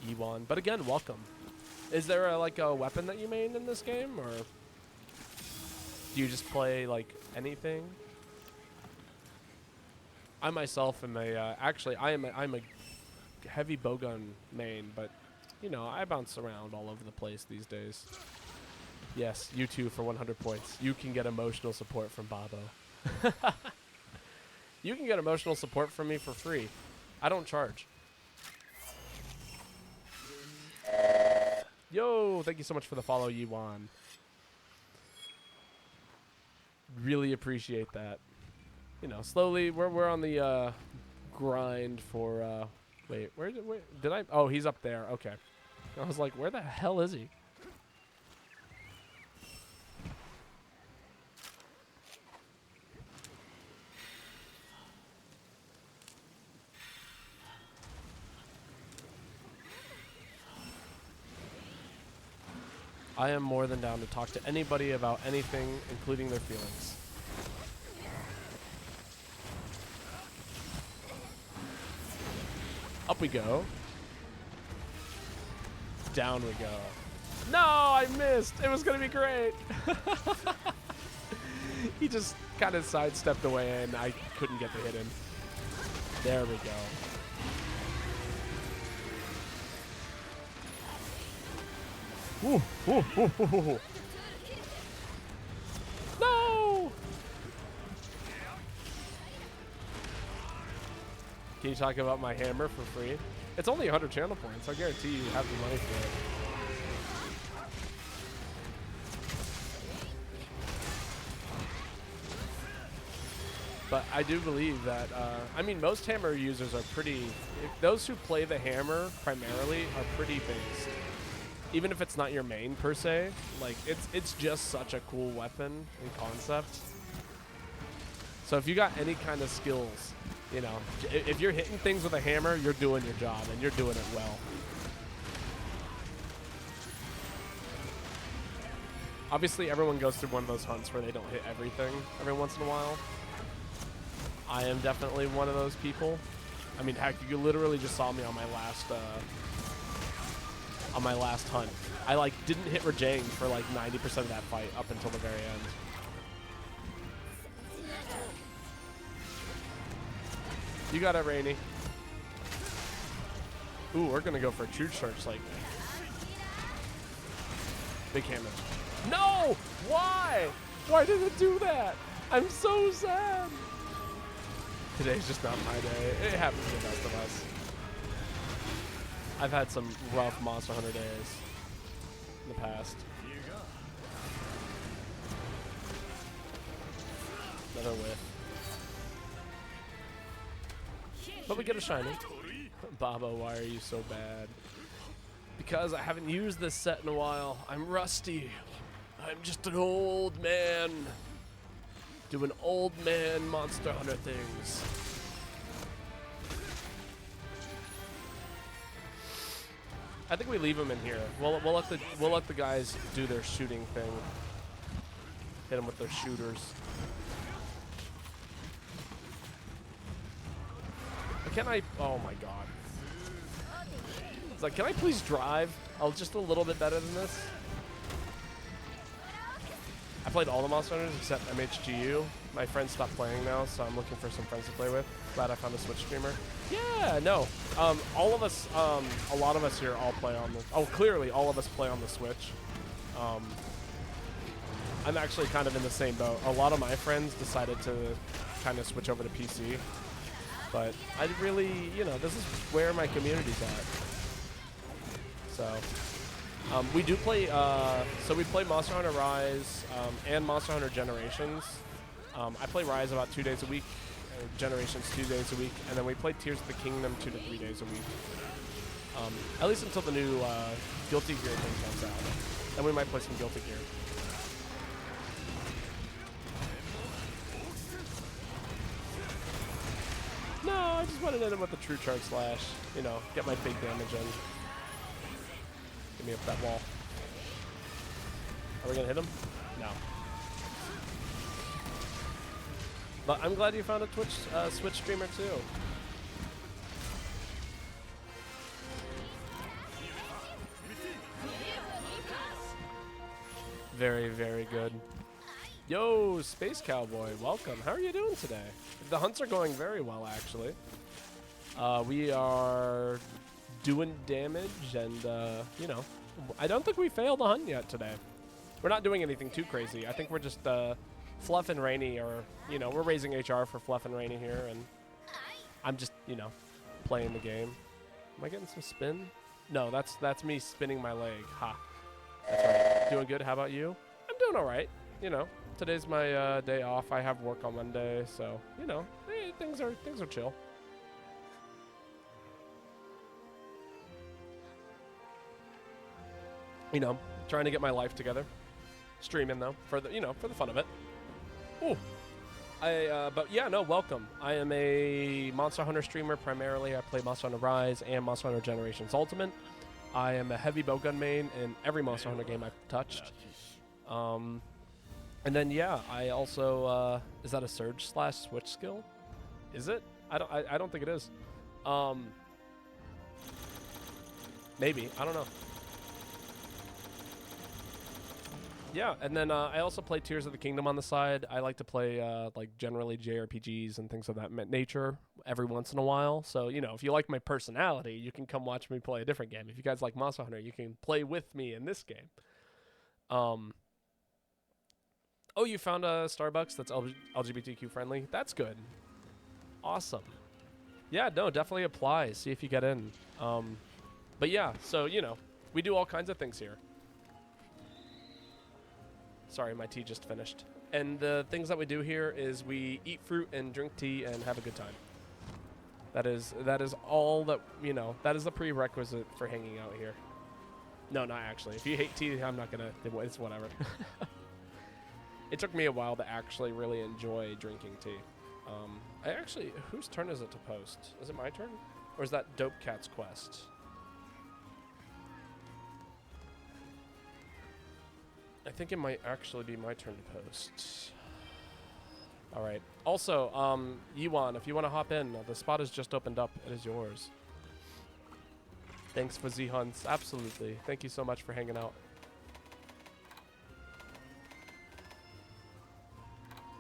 E1. But again, welcome. Is there, like, a weapon that you main in this game, or do you just play, like, anything? I myself am I'm a heavy bowgun main, but, you know, I bounce around all over the place these days. Yes, you too for 100 points. You can get emotional support from Babo. You can get emotional support from me for free. I don't charge. Yo, thank you so much for the follow, Yiwan. really appreciate that. You know, slowly we're on the grind for. Wait, where did I? Oh, he's up there. Okay. I was like, where the hell is he? I am more than down to talk to anybody about anything, including their feelings. Up we go. Down we go. No, I missed. It was going to be great. He just kind of sidestepped away and I couldn't get the hit in. There we go. Ooh, ooh, ooh, ooh, ooh. No! Can you talk about my hammer for free? It's only 100 channel points. I guarantee you have the money for it. But I do believe that, I mean, most hammer users are pretty, those who play the hammer primarily are pretty based. Even if it's not your main per se, like it's just such a cool weapon and concept. So if you got any kind of skills, you know, if you're hitting things with a hammer, you're doing your job and you're doing it well. Obviously, everyone goes through one of those hunts where they don't hit everything every once in a while. I am definitely one of those people. I mean, heck, you literally just saw me on my last hunt. I like didn't hit Rajang for like 90% of that fight up until the very end. You got it, Rainy. Ooh, we're gonna go for a true charge, like big hammer. No! Why? Why did it do that? I'm so sad. Today's just not my day. It happens to the best of us. I've had some rough Monster Hunter days in the past. Another whiff. But we get a shiny. Babo, why are you so bad? Because I haven't used this set in a while. I'm rusty. I'm just an old man. Doing old man Monster Hunter things. I think we leave them in here. We'll let the guys do their shooting thing. Hit them with their shooters. Can I? Oh my god! It's like, can I please drive? Oh, just a little bit better than this. I played all the Monster Hunters except MHGU. My friends stopped playing now, so I'm looking for some friends to play with. Glad I found a Switch streamer. Yeah, no. All of us, a lot of us here all play on the... Oh, clearly, all of us play on the Switch. I'm actually kind of in the same boat. A lot of my friends decided to kind of switch over to PC. But I really, you know, this is where my community's at. So... we do play, so we play Monster Hunter Rise and Monster Hunter Generations. I play Rise about 2 days a week, Generations 2 days a week, and then we play Tears of the Kingdom 2 to 3 days a week. At least until the new Guilty Gear thing comes out. Then we might play some Guilty Gear. No, I just wanted to hit him with the True Charge Slash, you know, get my big damage in. Get me up that wall. Are we gonna hit him? No. But I'm glad you found a Switch streamer too. Very, very good. Yo, Space Cowboy, welcome. How are you doing today? The hunts are going very well, actually. We are doing damage, and you know, I don't think we failed a hunt yet today. We're not doing anything too crazy. I think we're just Fluff and Rainy, or you know, we're raising HR for Fluff and Rainy here, and I'm just, you know, playing the game. Am I getting some spin? No, that's me spinning my leg. Ha. That's right. Doing good. How about you? I'm doing all right. You know, today's my day off. I have work on Monday, so you know, things are chill. You know, trying to get my life together. Streaming though, for the for the fun of it. Ooh. But yeah, no, welcome. I am a Monster Hunter streamer primarily. I play Monster Hunter Rise and Monster Hunter Generations Ultimate. I am a heavy bowgun main in every Monster Hunter game I've touched. And then yeah, I also is that a surge / switch skill? Is it? I don't think it is. Maybe, I don't know. Yeah, and then I also play Tears of the Kingdom on the side. I like to play like generally JRPGs and things of that nature every once in a while. So, you know, if you like my personality, you can come watch me play a different game. If you guys like Monster Hunter, you can play with me in this game. Oh, you found a Starbucks that's LGBTQ friendly? That's good. Awesome. Yeah, no, definitely apply. See if you get in. But yeah, so, you know, we do all kinds of things here. Sorry, my tea just finished. And the things that we do here is we eat fruit and drink tea and have a good time. That is all that, you know, that is the prerequisite for hanging out here. No, not actually. If you hate tea, I'm not gonna, it's whatever. It took me a while to actually really enjoy drinking tea. I actually, whose turn is it to post? Is it my turn? Or is that Dope Cat's quest? I think it might actually be my turn to post. All right. Also, Yuan, if you want to hop in, the spot has just opened up. It is yours. Thanks for Z-Hunts. Absolutely. Thank you so much for hanging out.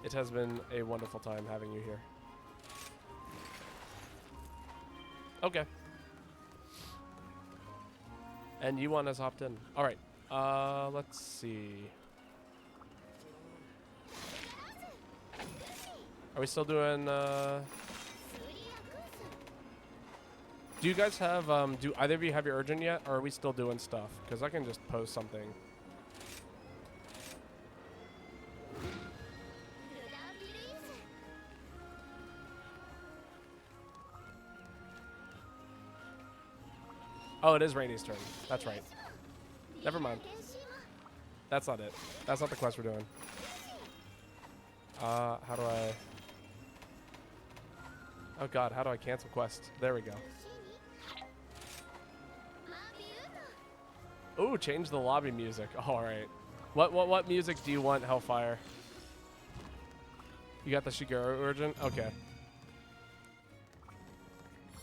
It has been a wonderful time having you here. Okay. And Yuan has hopped in. All right. Let's see. Are we still doing, do you guys have, do either of you have your urgent yet, or are we still doing stuff? Because I can just post something. Oh, it is Rainy's turn. That's right. Never mind. That's not it. That's not the quest we're doing. How do I... Oh god, how do I cancel quest? There we go. Ooh, change the lobby music. Alright. What music do you want, Hellfire? You got the Shigeru urgent? Okay.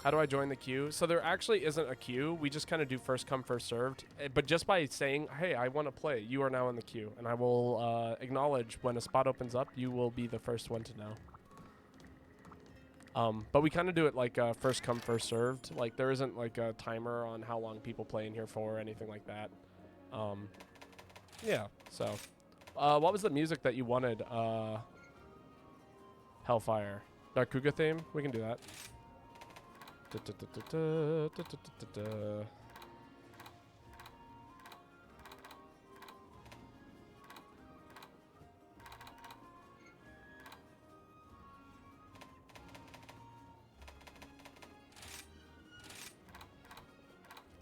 How do I join the queue? So there actually isn't a queue. We just kind of do first come, first served. But just by saying, hey, I want to play, you are now in the queue. And I will acknowledge when a spot opens up, you will be the first one to know. But we kind of do it like first come, first served. Like there isn't like a timer on how long people play in here for or anything like that. Yeah, so. What was the music that you wanted? Hellfire. Darkuga theme? We can do that.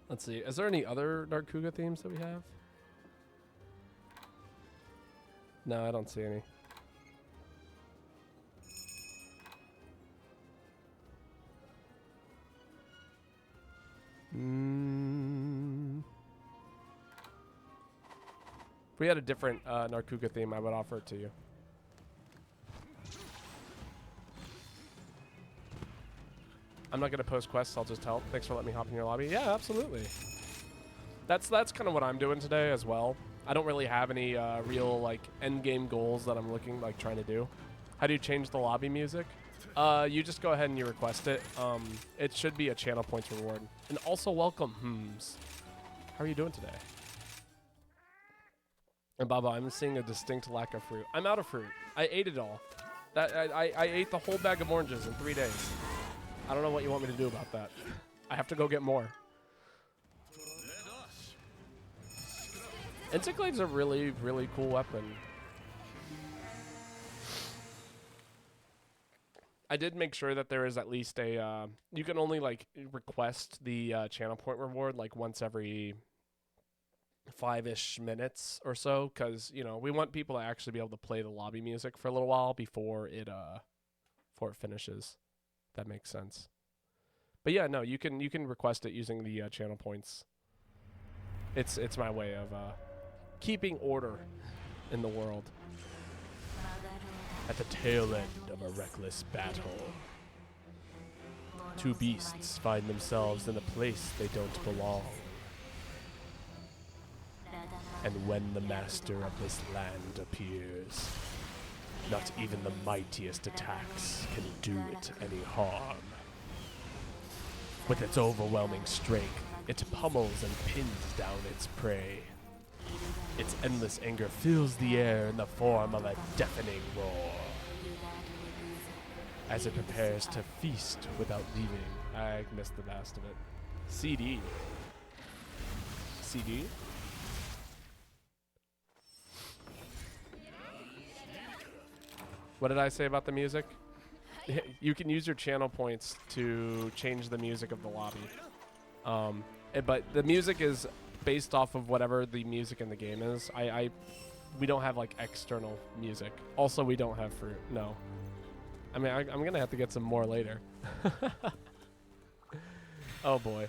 Let's see. Is there any other Darkuga themes that we have? No, I don't see any. If we had a different Narkuga theme, I would offer it to you. I'm not going to post quests, I'll just help. Thanks for letting me hop in your lobby. Yeah, absolutely. That's kind of what I'm doing today as well. I don't really have any real like end game goals that I'm trying to do. How do you change the lobby music? You just go ahead and you request it. It should be a channel points reward. And also welcome, How are you doing today? And Baba, I'm seeing a distinct lack of fruit. I'm out of fruit. I ate it all. I ate the whole bag of oranges in 3 days. I don't know what you want me to do about that. I have to go get more. Insect Glave's a really, really cool weapon. I did make sure that there is at least a. You can only like request the channel point reward like once every 5-ish minutes or so, because you know we want people to actually be able to play the lobby music for a little while before it finishes. That makes sense. But yeah, no, you can request it using the channel points. It's my way of keeping order in the world. At the tail end of a reckless battle, two beasts find themselves in a place they don't belong. And when the master of this land appears, not even the mightiest attacks can do it any harm. With its overwhelming strength, it pummels and pins down its prey. Its endless anger fills the air in the form of a deafening roar. As it prepares to feast without leaving. I missed the last of it. CD. CD? What did I say about the music? You can use your channel points to change the music of the lobby. But the music is based off of whatever the music in the game is. We don't have like external music. Also, we don't have fruit. No. I mean, I'm gonna have to get some more later. Oh boy.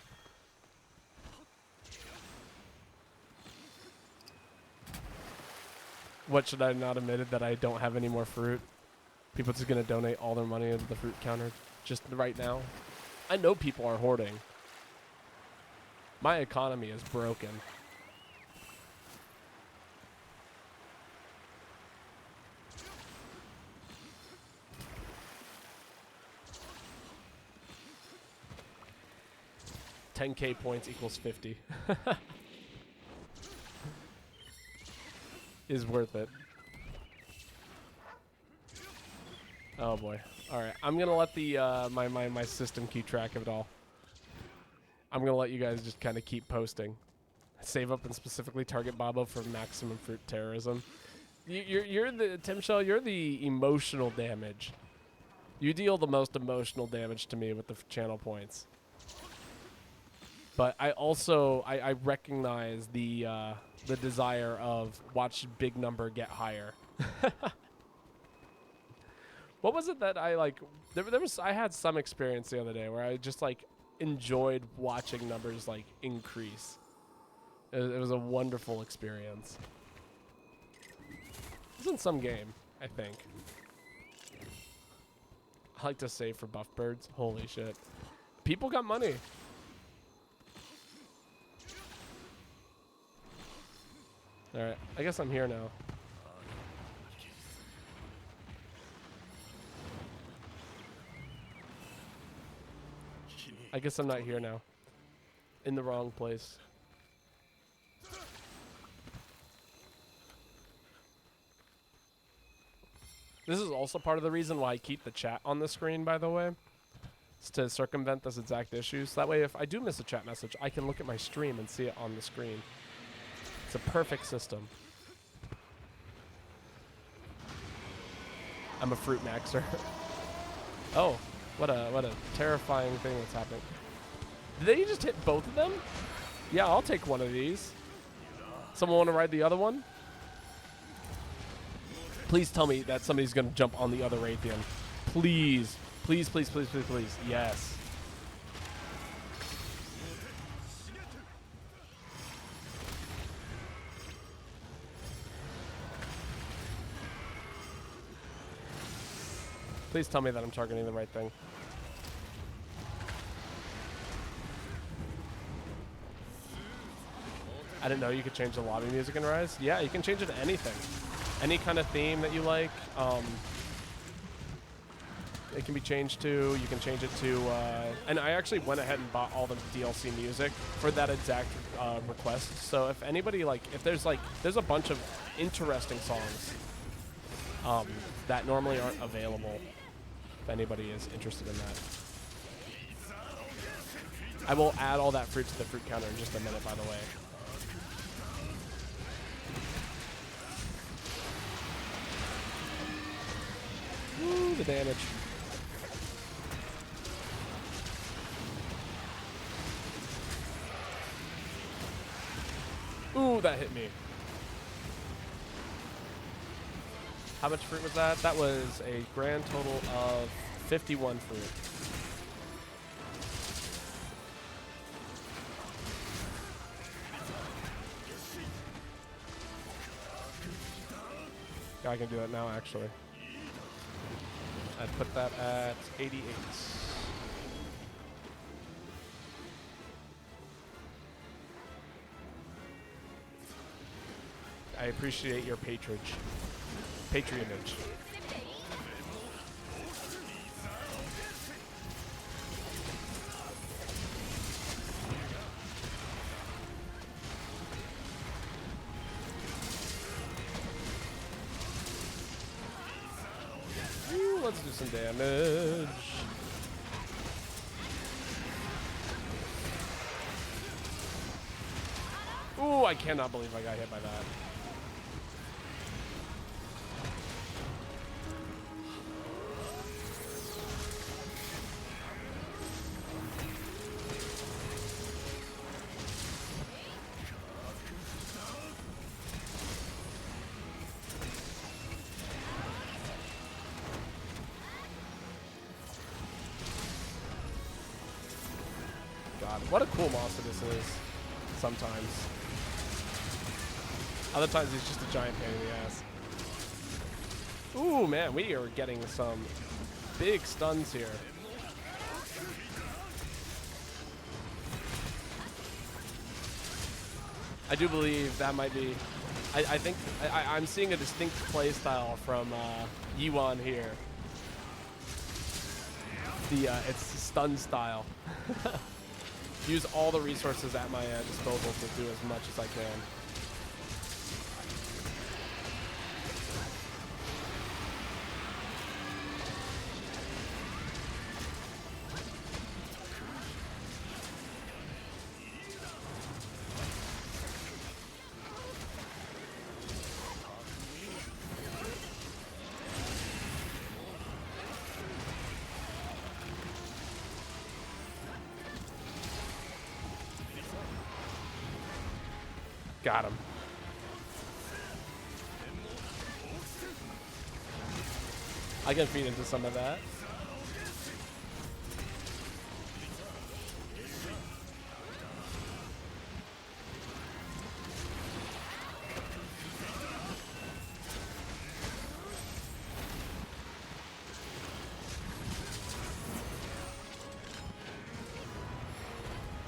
What should I not admit that I don't have any more fruit? People just gonna donate all their money into the fruit counter just right now. I know people are hoarding. My economy is broken. $10K points equals 50. Is worth it. Oh boy. Alright, I'm gonna let the my system keep track of it all. I'm gonna let you guys just kind of keep posting. Save up and specifically target Babo for maximum fruit terrorism. You're the Tim Shell, you're the emotional damage. You deal the most emotional damage to me with the channel points. But I also I recognize the desire of watch big number get higher. What was it that I like? I had some experience the other day where I just like enjoyed watching numbers like increase. It was a wonderful experience. It was in some game, I think. I like to save for buff birds. Holy shit. People got money. Alright, I guess I'm here now. I guess I'm not here now. In the wrong place. This is also part of the reason why I keep the chat on the screen, by the way. It's to circumvent this exact issue. So that way, if I do miss a chat message, I can look at my stream and see it on the screen. It's a perfect system. I'm a fruit maxer. Oh, what a terrifying thing that's happening. Did they just hit both of them? Yeah, I'll take one of these. Someone want to ride the other one? Please tell me that somebody's going to jump on the other Raytheon. Please. Please, please, please, please, please. Yes. Please tell me that I'm targeting the right thing. I didn't know you could change the lobby music in Rise. Yeah, you can change it to anything. Any kind of theme that you like. It can be changed to. You can change it to. And I actually went ahead and bought all the DLC music for that exact request. So if anybody if there's a bunch of interesting songs that normally aren't available. If anybody is interested in that, I will add all that fruit to the fruit counter in just a minute. By the way. Woo, the damage. Ooh, that hit me. How much fruit was that? That was a grand total of 51 fruit. I can do it now, actually. I'd put that at 88. I appreciate your patronage. Ooh, let's do some damage. Ooh, I cannot believe I got hit by that. God, what a cool monster this is. Sometimes. Other times he's just a giant pain in the ass. Ooh, man, we are getting some big stuns here. I do believe that might be... I think I'm seeing a distinct play style from Yiwan here. It's stun style. Use all the resources at my disposal to do as much as I can. Got him. I can feed into some of that.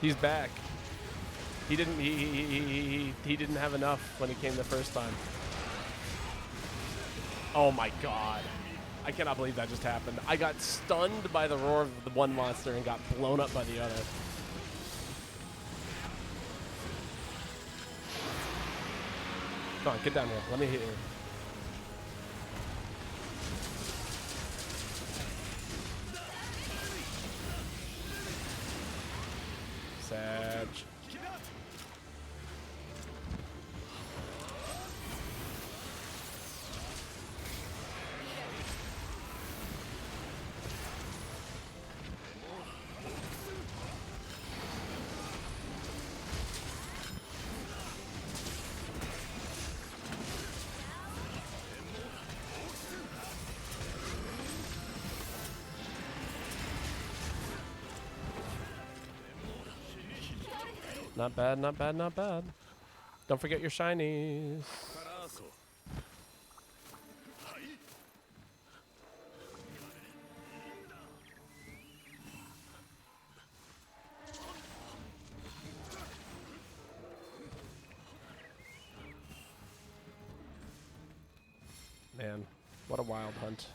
He's back. He didn't. He didn't have enough when he came the first time. Oh my god! I cannot believe that just happened. I got stunned by the roar of the one monster and got blown up by the other. Come on, get down here. Let me hit you. Sag. Not bad, not bad, not bad. Don't forget your shinies. Man, what a wild hunt.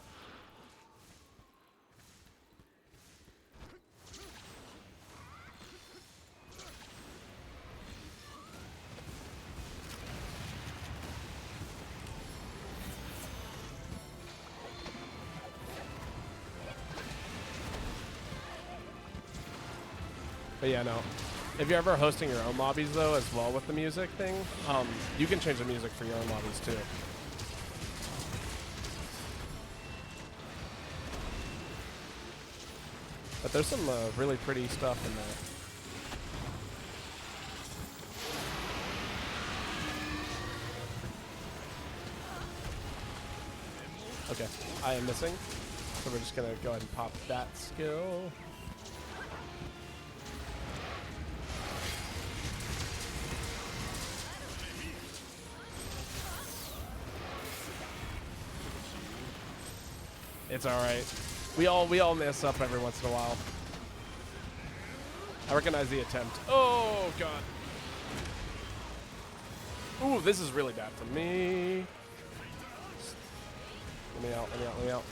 But yeah, no. If you're ever hosting your own lobbies, though, as well with the music thing, you can change the music for your own lobbies, too. But there's some really pretty stuff in there. Okay, I am missing. So we're just gonna go ahead and pop that skill. It's all right. We all mess up every once in a while. I recognize the attempt. Oh god. Ooh, this is really bad for me. Let me out. Let me out. Let me out.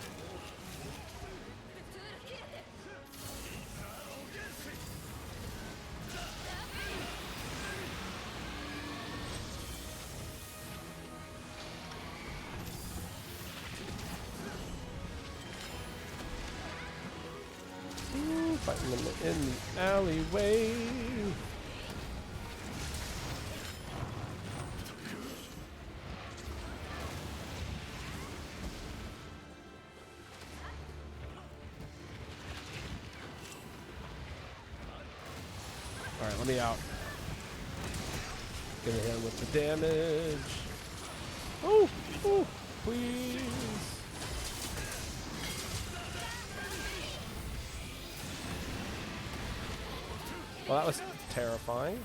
Fighting them in the alleyway. Alright, let me out. Gonna hit him with the damage. Oh, oh, please. Well, that was terrifying.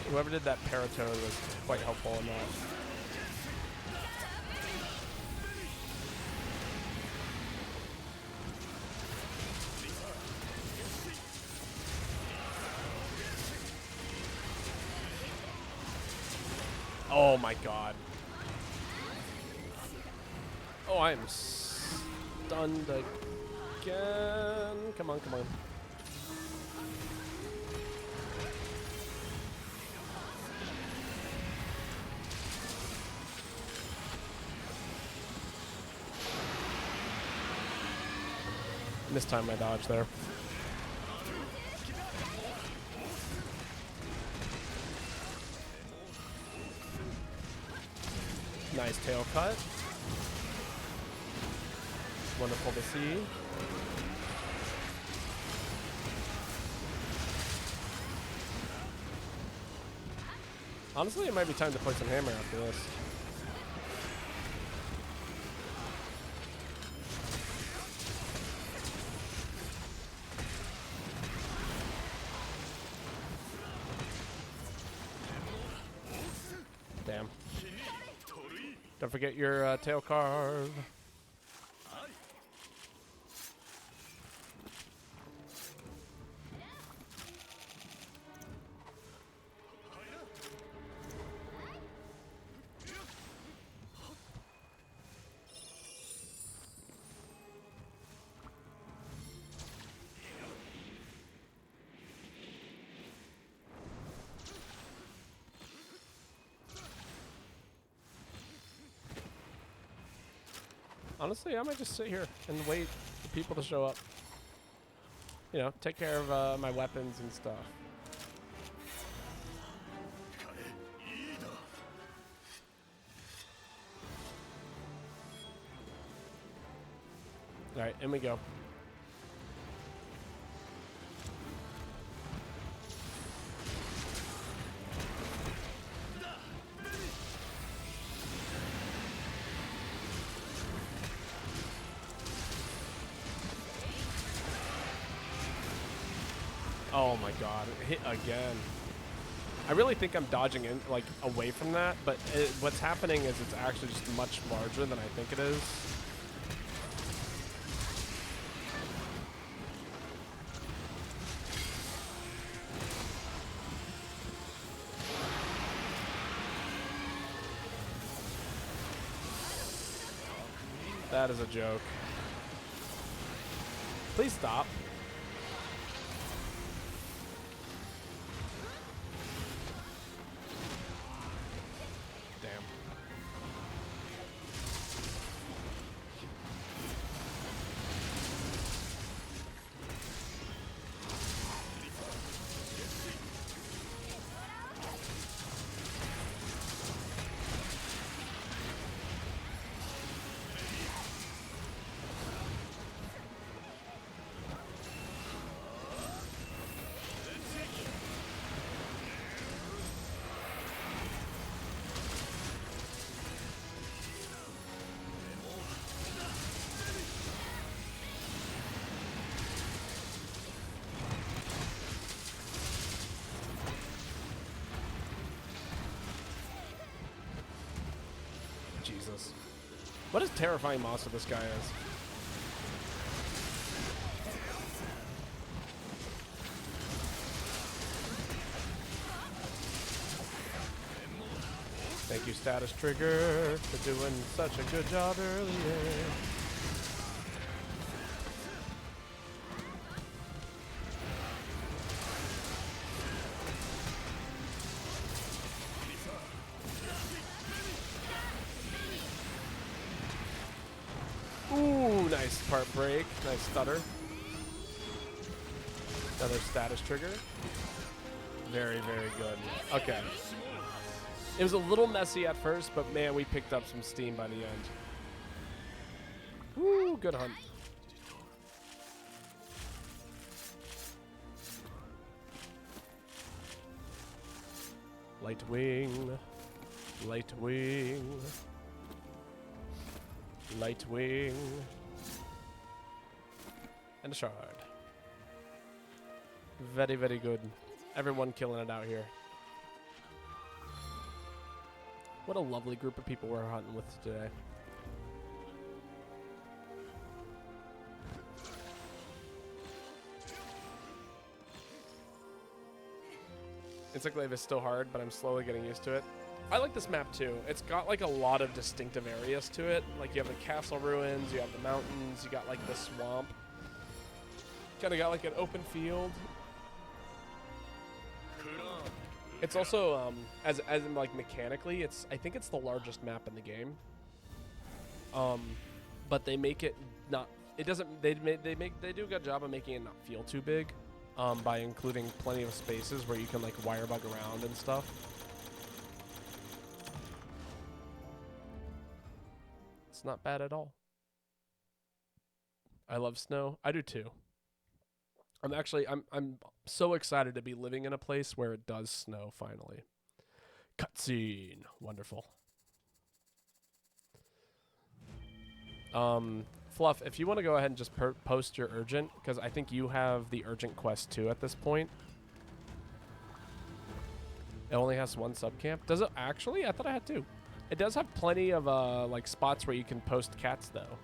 Whoever did that paratone was quite helpful in that. Oh my god. Oh, I am stunned again. Come on, come on. Mistimed my dodge there. Nice tail cut. Wonderful to see. Honestly, it might be time to play some hammer after this. Damn. Don't forget your tail carve. Honestly, I might just sit here and wait for people to show up. You know, take care of my weapons and stuff. Alright, in we go. Oh my god, hit again. I really think I'm dodging in, like, away from that, but what's happening is it's actually just much larger than I think it is. That is a joke. Please stop. Jesus. What a terrifying monster this guy is. Thank you, Status Trigger, for doing such a good job earlier. Ooh, nice part break. Nice stutter. Another Status Trigger. Very, very good. Okay. It was a little messy at first, but man, we picked up some steam by the end. Woo, good hunt. Light wing. Light wing. Light wing. And a shard. Very, very good. Everyone killing it out here. What a lovely group of people we're hunting with today. Insect Glaive is still hard, but I'm slowly getting used to it. I like this map too. It's got like a lot of distinctive areas to it. Like you have the castle ruins, you have the mountains, you got like the swamp. Kind of got like an open field. It's also as in like mechanically, I think it's the largest map in the game. But they make it not. It doesn't. They do a good job of making it not feel too big. By including plenty of spaces where you can like wire bug around and stuff. It's not bad at all. I love snow. I do too. I'm so excited to be living in a place where it does snow finally. Cutscene. Wonderful. Fluff, if you want to go ahead and just post your urgent, because I think you have the urgent quest too at this point. It only has one subcamp. Does it actually? I thought I had two. It does have plenty of like spots where you can post cats though.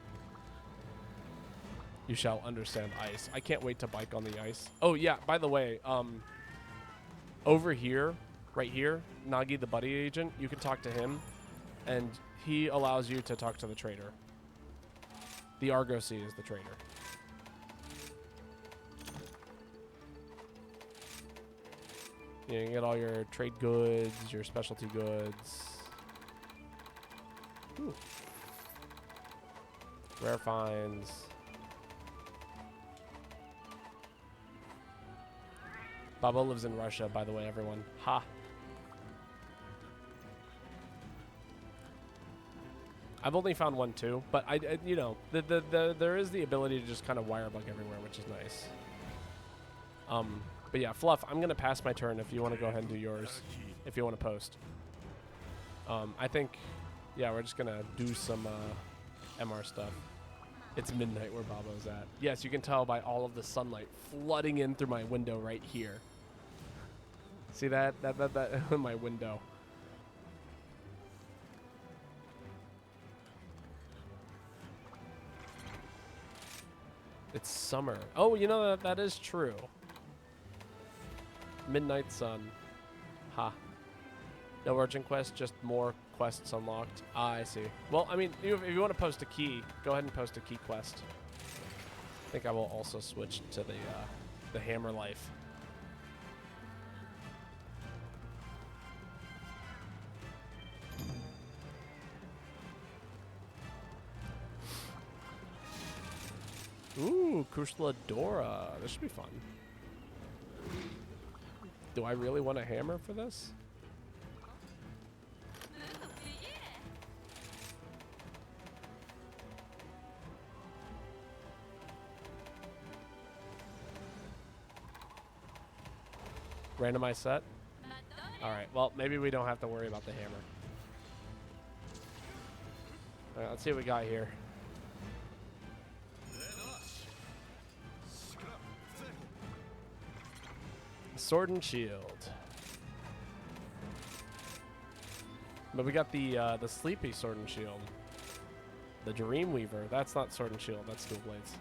You shall understand ice. I can't wait to bike on the ice. Oh yeah, by the way, over here, right here, Nagi the buddy agent, you can talk to him, and he allows you to talk to the trader. The Argosy is the trader. You can get all your trade goods, your specialty goods. Ooh. Rare finds. Babo lives in Russia, by the way, everyone. Ha. I've only found one too, but I you know, there is the ability to just kind of wire bug everywhere, which is nice. But yeah, Fluff, I'm gonna pass my turn if you want to go ahead and do yours, if you want to post. I think, yeah, we're just gonna do some MR stuff. It's midnight where Babo's at. Yes, you can tell by all of the sunlight flooding in through my window right here. See that my window. It's summer. Oh, you know that is true. Midnight sun. Ha. No urgent quest, just more quests unlocked. Ah, I see. Well, I mean, if you want to post a key, go ahead and post a key quest. I think I will also switch to the hammer life. Ooh, Kusla Dora. This should be fun. Do I really want a hammer for this? Randomized set? Alright, well, maybe we don't have to worry about the hammer. Alright, let's see what we got here. Sword and shield. But we got the sleepy sword and shield. The Dreamweaver. That's not Sword and Shield. That's Dual Blades.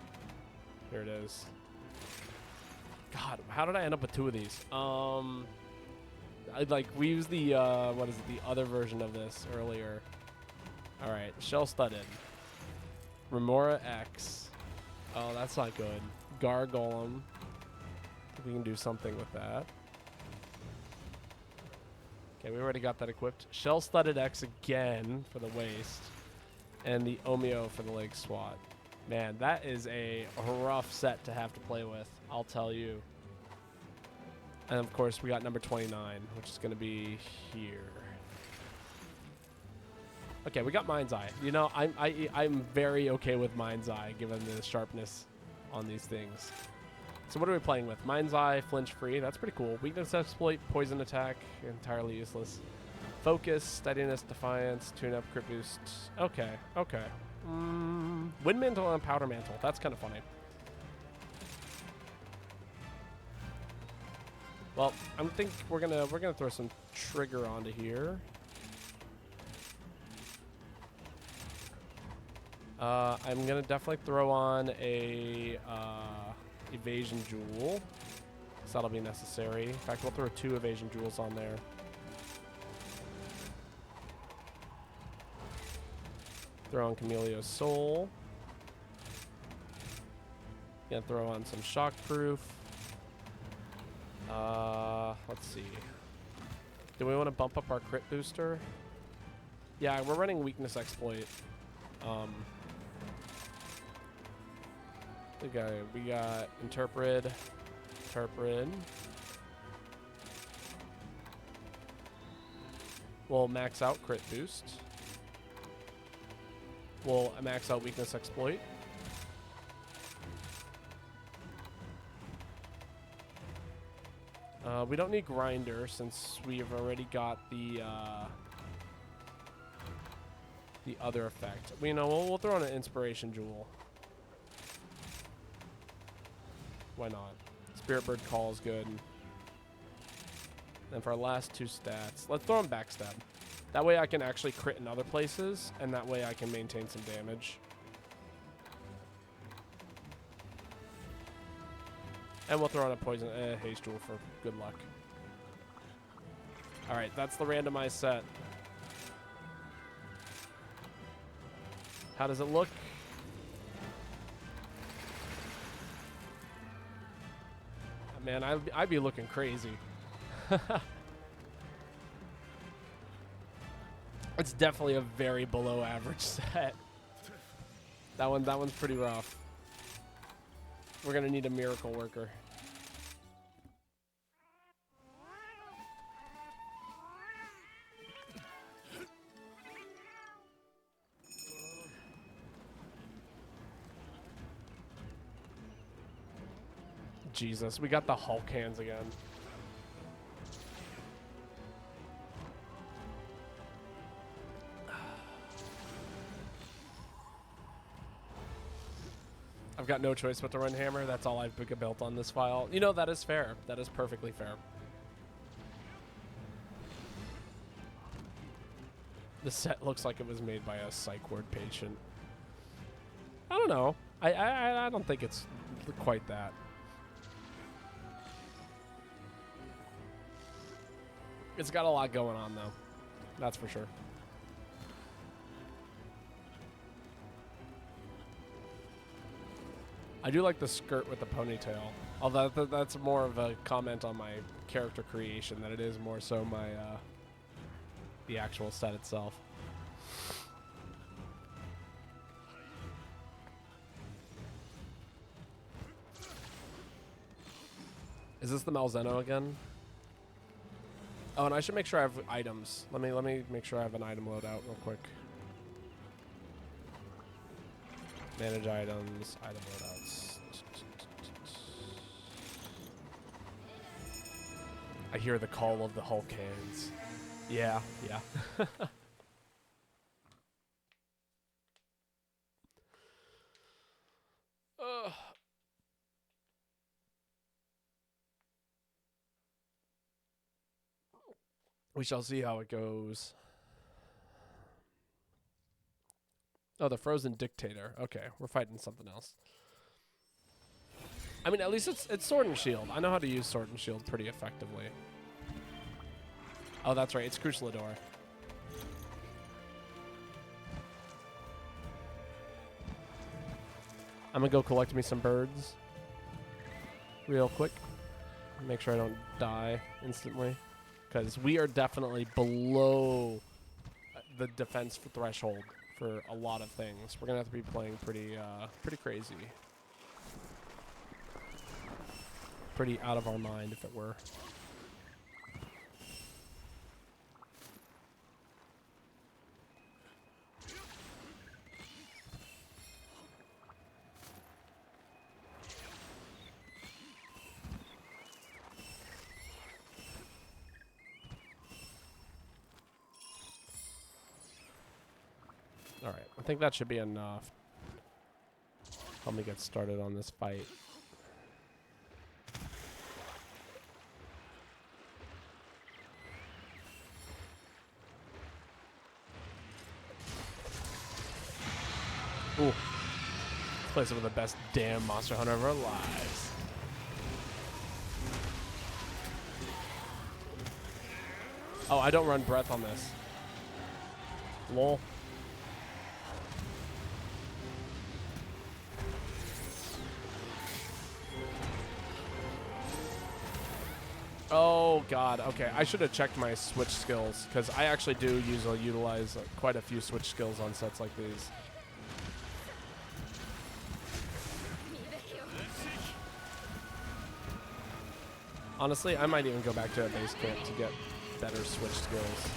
Here it is. God, how did I end up with 2 of these? We used the, what is it, the other version of this earlier. All right, Shell Studded. Remora X. Oh, that's not good. Gargolem. We can do something with that. Okay, we already got that equipped. Shell Studded X again for the waist. And the Omeo for the leg swat. Man, that is a rough set to have to play with, I'll tell you. And of course, we got number 29, which is going to be here. Okay, we got Mind's Eye. You know, I'm very okay with Mind's Eye, given the sharpness on these things. So what are we playing with? Mind's Eye, flinch free. That's pretty cool. Weakness exploit, poison attack, entirely useless. Focus, steadiness, defiance, tune-up, crit boost. Okay, okay. Wind mantle and powder mantle. That's kind of funny. Well, I think we're gonna throw some trigger onto here. I'm gonna definitely throw on a evasion jewel, so that'll be necessary. In fact, we'll throw 2 evasion jewels on there. Throw on Camellia's Soul. Gonna throw on some shockproof. Let's see. Do we want to bump up our crit booster? Yeah, we're running weakness exploit. We got interpret. We'll max out crit boost. We'll max out weakness exploit. We don't need grinder since we have already got the other effect. You know, we'll throw in an inspiration jewel. Why not? Spirit Bird Call is good. And for our last 2 stats, let's throw in backstab. That way I can actually crit in other places, and that way I can maintain some damage. And we'll throw on a poison haste jewel for good luck. All right, that's the randomized set. How does it look? Man, I'd be looking crazy. It's definitely a very below average set. That one's pretty rough. We're gonna need a miracle worker. Jesus, we got the Hulk hands again. I've got no choice but to run hammer. That's all I've built on this file. You know, that is fair. That is perfectly fair. The set looks like it was made by a psych ward patient. I don't know. I don't think it's quite that. It's got a lot going on, though. That's for sure. I do like the skirt with the ponytail. Although that's more of a comment on my character creation than it is more so my the actual set itself. Is this the Malzeno again? Oh, and I should make sure I have items. Let me make sure I have an item loadout real quick. Manage items, item loadouts. I hear the call of the Hulk hands. Yeah, yeah. We shall see how it goes. Oh, the frozen dictator. Okay, we're fighting something else. I mean, at least it's sword and shield. I know how to use sword and shield pretty effectively. Oh, that's right. It's Crucilador. I'm gonna go collect me some birds real quick. Make sure I don't die instantly, because we are definitely below the defense threshold for a lot of things. We're gonna have to be playing pretty crazy, pretty out of our mind, if it were. All right, I think that should be enough. Help me get started on this fight. Ooh. Let's play some of the best damn Monster Hunter of our lives. Oh, I don't run breath on this. Lol. Oh god, okay. I should have checked my switch skills, because I actually do utilize quite a few switch skills on sets like these. Honestly, I might even go back to a base camp to get better switch skills.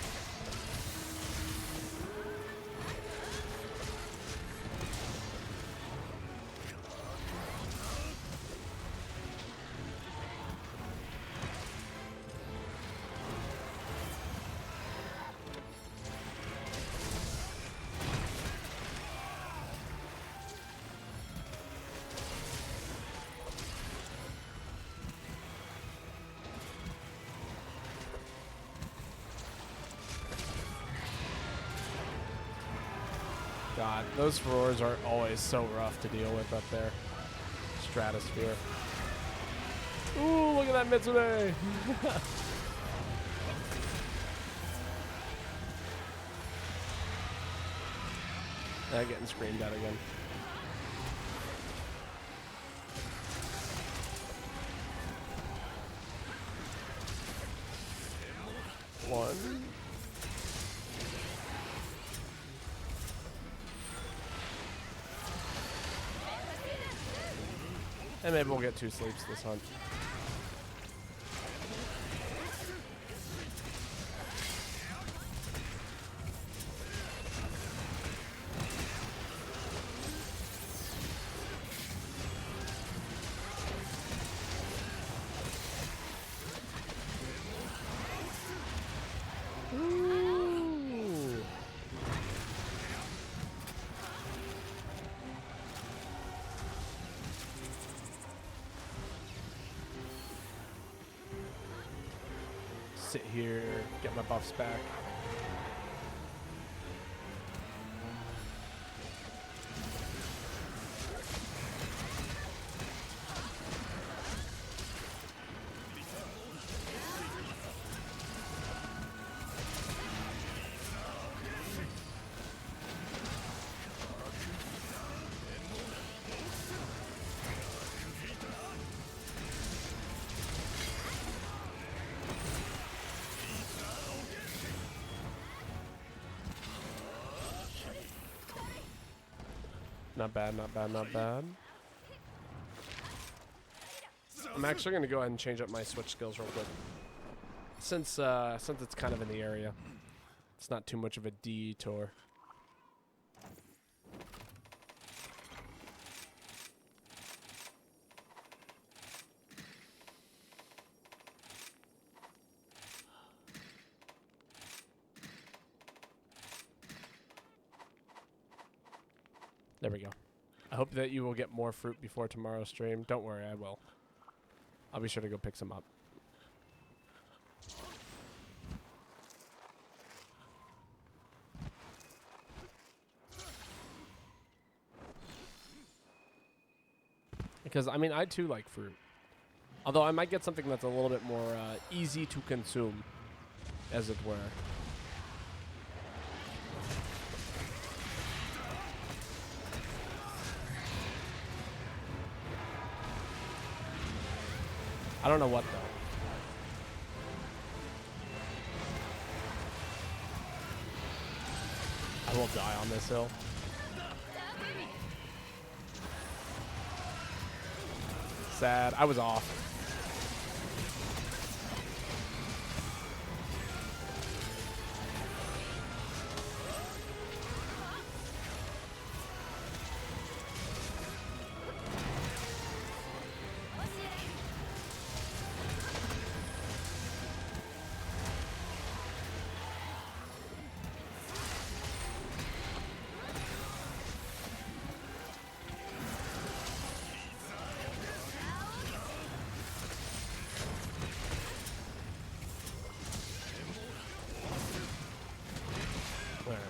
God, those roars are always so rough to deal with up there. Stratosphere. Ooh, look at that Mitsune! Getting screamed at again. One. And maybe we'll get 2 sleeps this hunt. Ooh. Sit here, get my buffs back. Not bad, not bad, not bad. I'm actually going to go ahead and change up my switch skills real quick. Since it's kind of in the area. It's not too much of a detour. There we go. I hope that you will get more fruit before tomorrow's stream. Don't worry, I will. I'll be sure to go pick some up. Because, I mean, I too like fruit. Although I might get something that's a little bit more easy to consume, as it were. I don't know what, though. I will die on this hill. Sad. I was off.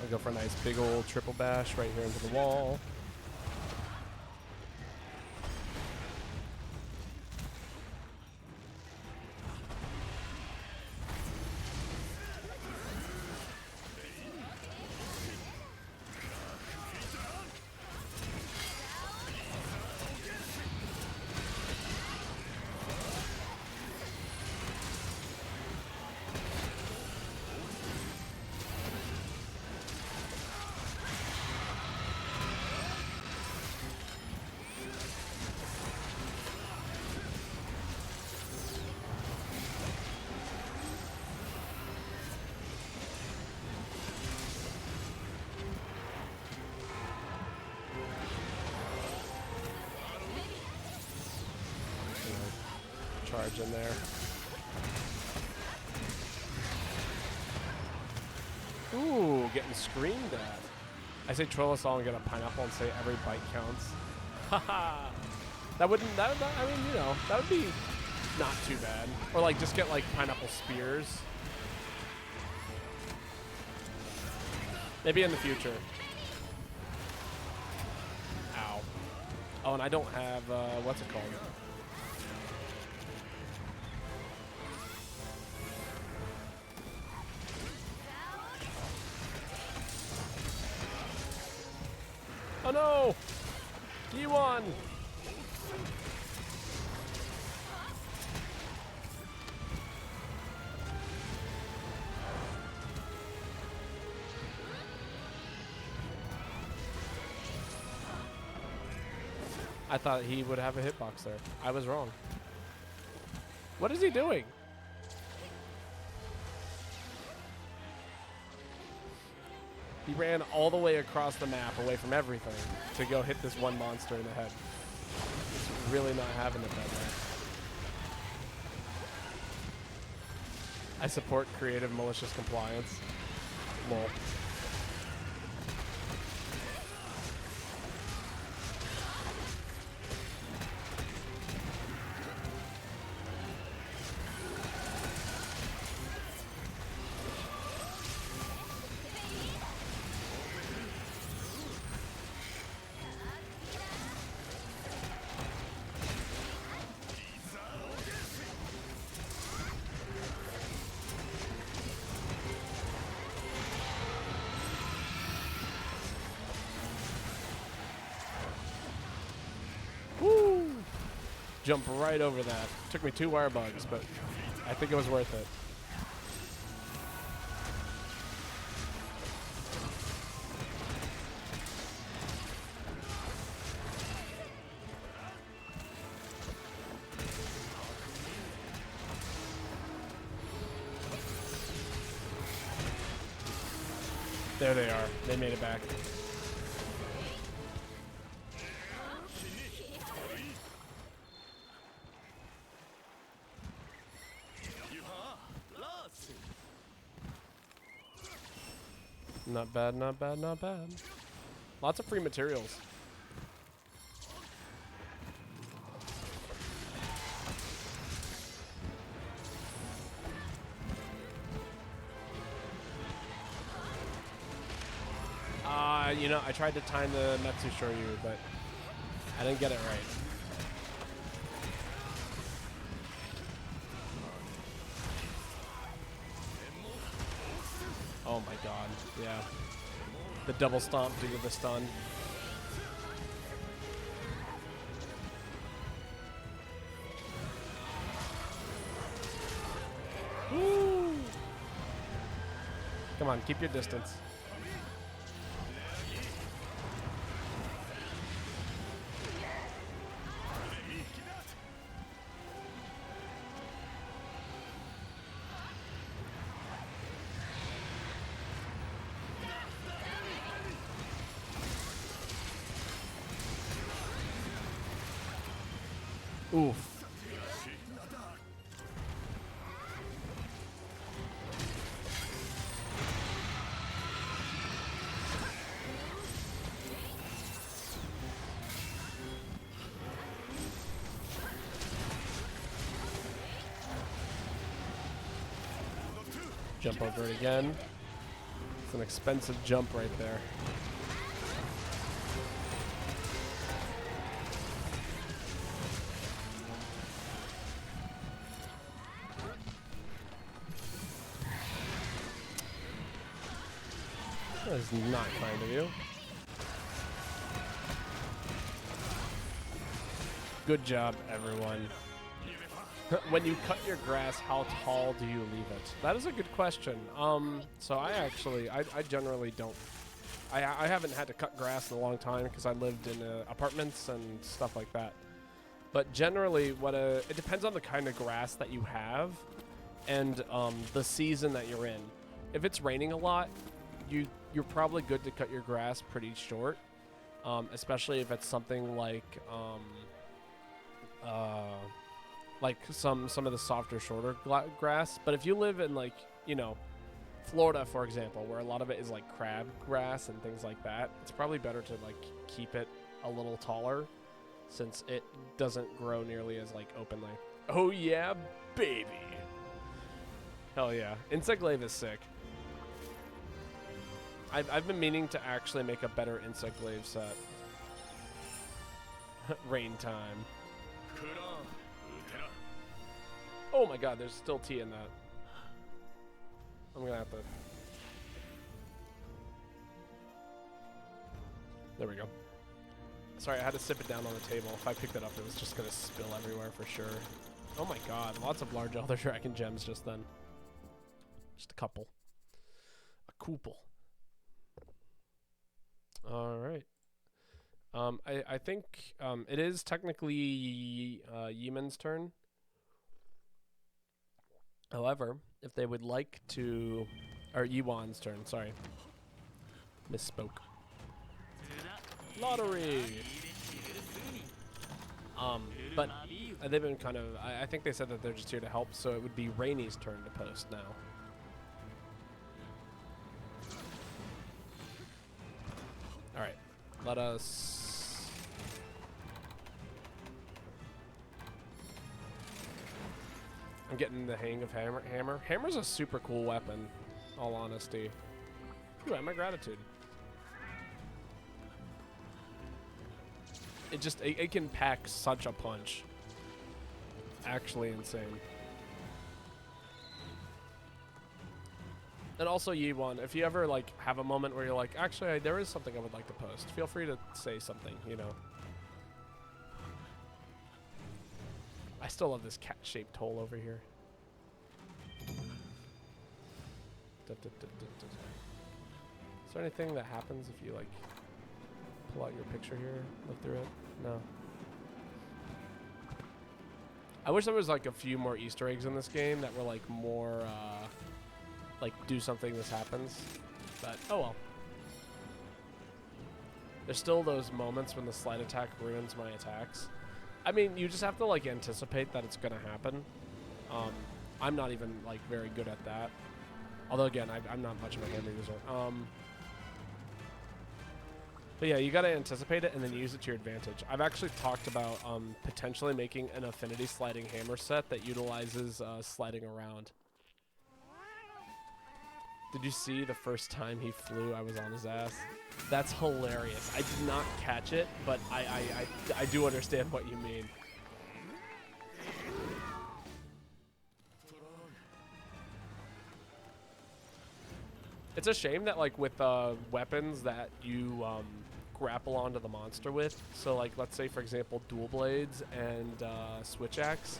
Go for a nice big old triple bash right here into the wall. Charge in there. Ooh, getting screamed at. I say troll us all and get a pineapple and say every bite counts. Haha. That wouldn't, I mean, you know, that would be not too bad. Or like just get like pineapple spears. Maybe in the future. Ow. Oh, and I don't have, what's it called? Oh no! You won! I thought he would have a hitbox there. I was wrong. What is he doing? He ran all the way across the map away from everything to go hit this one monster in the head. He's really not having it that way. I support creative malicious compliance. Lol. Jump right over that. Took me 2 wire bugs, but I think it was worth it. There they are. They made it back. Not bad, not bad, not bad. Lots of free materials. You know, I tried to time the Metsu Shoryu, but I didn't get it right. god, yeah. The double stomp due to the stun. Woo! Come on, keep your distance. Oof. Jump over it again. It's an expensive jump right there. That is not kind of you. Good job, everyone. When you cut your grass, how tall do you leave it? That is a good question. So I generally don't. I haven't had to cut grass in a long time because I lived in apartments and stuff like that. But generally, it depends on the kind of grass that you have and the season that you're in. If it's raining a lot, you're probably good to cut your grass pretty short, especially if it's something like some of the softer, shorter grass. But if you live in, like, you know, Florida, for example, where a lot of it is like crab grass and things like that, it's probably better to like keep it a little taller since it doesn't grow nearly as like openly. Oh yeah, baby. Hell yeah. Insect glaive is sick. I've been meaning to actually make a better insect glaive set. Rain time. Oh my god, there's still tea in that. I'm gonna have to... There we go. Sorry, I had to sip it down on the table. If I picked it up, it was just gonna spill everywhere for sure. Oh my god, lots of large Elder Dragon gems just then. Just a couple. A couple. Alright. I think it is technically Yemen's turn. However, if they would like to... Or Yuan's turn, sorry. Misspoke. Lottery! But they've been kind of... I think they said that they're just here to help, so it would be Rainy's turn to post now. Alright, let us... I'm getting the hang of hammer. Hammer's a super cool weapon, all honesty. Ooh, I have my gratitude. It just, it can pack such a punch. Actually insane. And also, Yiwan, if you ever like have a moment where you're like, actually, there is something I would like to post, feel free to say something, you know. I still love this cat-shaped hole over here. Is there anything that happens if you like pull out your picture here, look through it? No. I wish there was like a few more Easter eggs in this game that were like more, like do something this happens, but oh well. There's still those moments when the slide attack ruins my attacks. I mean, you just have to like anticipate that it's gonna happen. I'm not even like very good at that. Although again, I'm not much of a hammer user. But yeah, you gotta anticipate it and then use it to your advantage. I've actually talked about potentially making an affinity sliding hammer set that utilizes sliding around. Did you see the first time he flew, I was on his ass? That's hilarious. I did not catch it, but I do understand what you mean. It's a shame that like with weapons that you grapple onto the monster with, so like let's say for example dual blades and switch axe,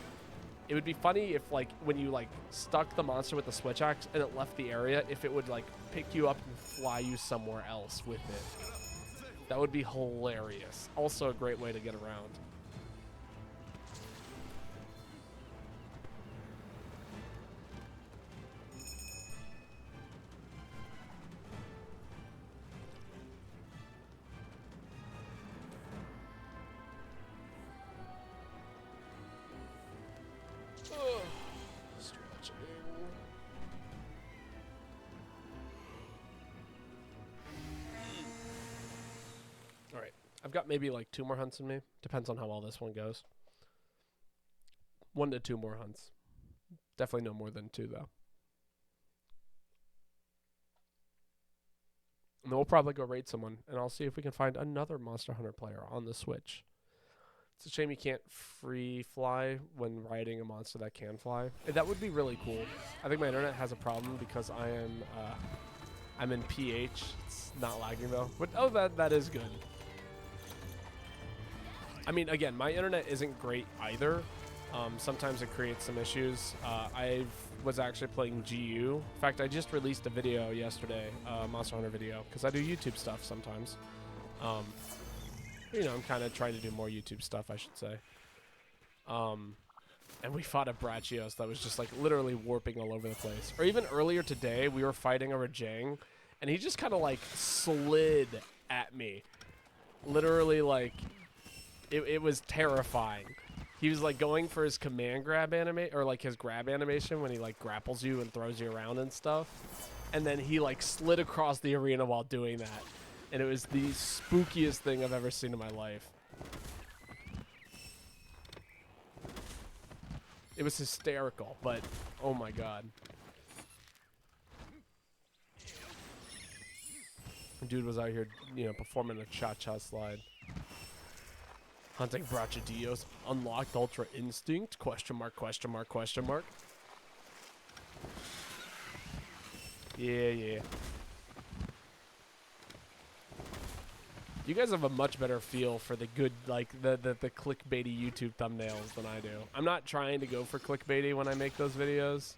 it would be funny if like when you like stuck the monster with the switch axe and it left the area, if it would like pick you up and fly you somewhere else with it. That would be hilarious. Also a great way to get around. Alright, I've got maybe like 2 more hunts in me. Depends on how well this one goes. 1 to 2 more hunts. Definitely no more than 2 though. And then we'll probably go raid someone, and I'll see if we can find another Monster Hunter player on the Switch. It's a shame you can't free fly when riding a monster that can fly. That would be really cool. I think my internet has a problem because I'm in PH. It's not lagging though. But oh, that is good. I mean, again, my internet isn't great either. Sometimes it creates some issues. I was actually playing GU. In fact, I just released a video yesterday, Monster Hunter video, because I do YouTube stuff sometimes. You know, I'm kind of trying to do more YouTube stuff, I should say. And we fought a Brachios that was just like literally warping all over the place. Or even earlier today, we were fighting a Rajang, and he just kind of like slid at me. Literally, like, it was terrifying. He was like going for his command grab anime, or like his grab animation when he like grapples you and throws you around and stuff. And then he like slid across the arena while doing that. And it was the spookiest thing I've ever seen in my life. It was hysterical, but oh my god. Dude was out here, you know, performing a cha-cha slide. Hunting Brachadios. Unlocked Ultra Instinct? Question mark, question mark, question mark. Yeah. You guys have a much better feel for the good, like, the clickbaity YouTube thumbnails than I do. I'm not trying to go for clickbaity when I make those videos,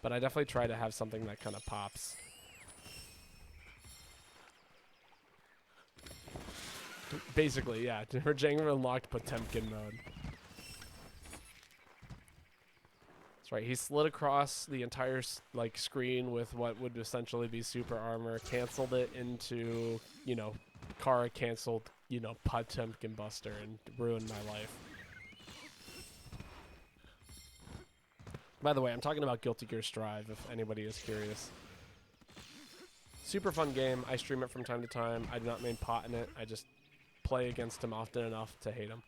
but I definitely try to have something that kind of pops. Basically, yeah. Rajang unlocked Potemkin mode. That's right. He slid across the entire like screen with what would essentially be super armor, canceled it into, you know, Kara canceled, you know, Potemkin Buster, and ruined my life. By the way, I'm talking about Guilty Gear Strive, if anybody is curious. Super fun game. I stream it from time to time. I do not main pot in it. I just play against him often enough to hate him.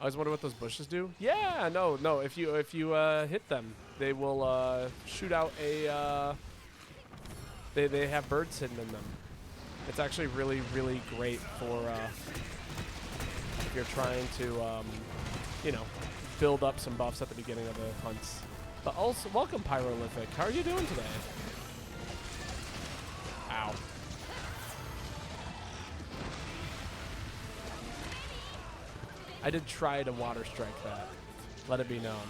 I always wonder what those bushes do. Yeah, no. If you hit them, they will shoot out a. They have birds hidden in them. It's actually really great for if you're trying to you know, build up some buffs at the beginning of the hunts. But also, welcome Pyrolithic. How are you doing today? Ow. I did try to water strike that. Let it be known.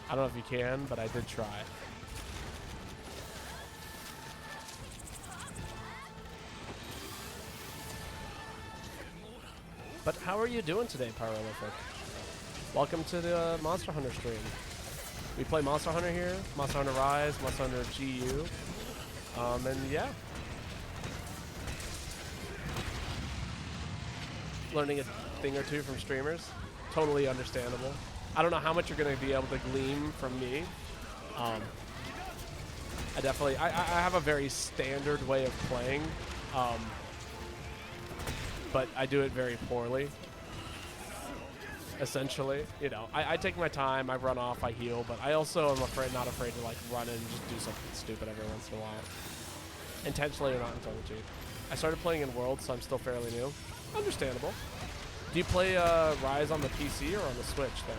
I don't know if you can, but I did try. But how are you doing today, Pyrolithic? Welcome to the Monster Hunter stream. We play Monster Hunter here, Monster Hunter Rise, Monster Hunter GU, and yeah. Learning a thing or two from streamers, totally understandable. I don't know how much you're going to be able to glean from me. I have a very standard way of playing, but I do it very poorly. Essentially, you know, I take my time, I run off, I heal, but I also am not afraid to like run in and just do something stupid every once in a while. Intentionally or not intentionally. I started playing in Worlds, so I'm still fairly new. Understandable. Do you play Rise on the PC or on the Switch then?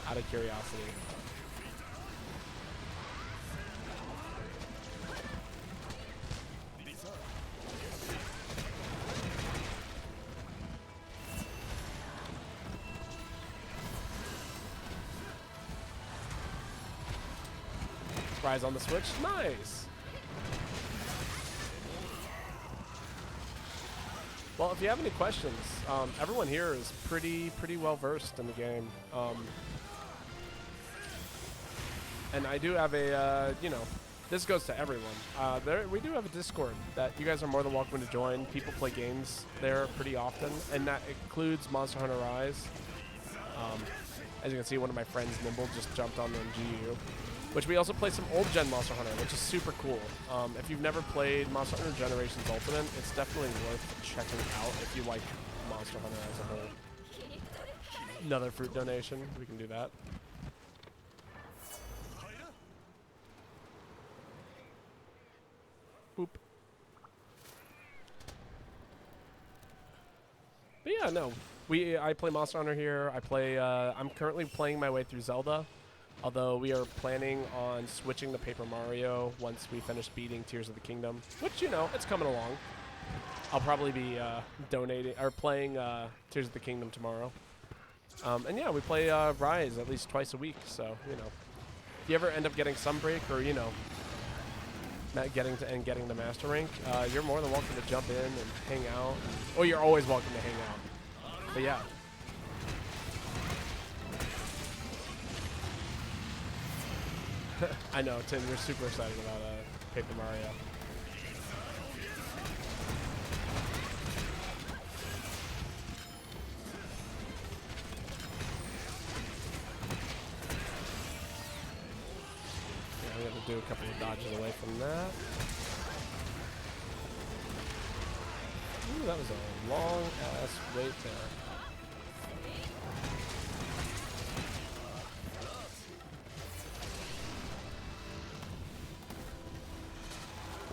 Out of curiosity. Rise on the Switch? Nice! Well, if you have any questions, everyone here is pretty well versed in the game. And I do have a, you know, this goes to everyone. We do have a Discord that you guys are more than welcome to join. People play games there pretty often, and that includes Monster Hunter Rise. As you can see, one of my friends, Nimble, just jumped on the GU. Which we also play some old gen Monster Hunter, which is super cool. If you've never played Monster Hunter Generations Ultimate, it's definitely worth checking out if you like Monster Hunter as a whole. Another fruit donation, we can do that. Boop. But yeah, no. I play Monster Hunter here. I'm currently playing my way through Zelda. Although we are planning on switching to Paper Mario once we finish beating Tears of the Kingdom, which, you know, it's coming along. I'll probably be playing Tears of the Kingdom tomorrow. And yeah, we play Rise at least twice a week, so, you know. If you ever end up getting Sunbreak or, you know, not getting to Master Rank, you're more than welcome to jump in and hang out. Or you're always welcome to hang out. But yeah. I know, Tim, you're super excited about Paper Mario. Yeah, I'm going to do a couple of dodges away from that. Ooh, that was a long-ass wait there.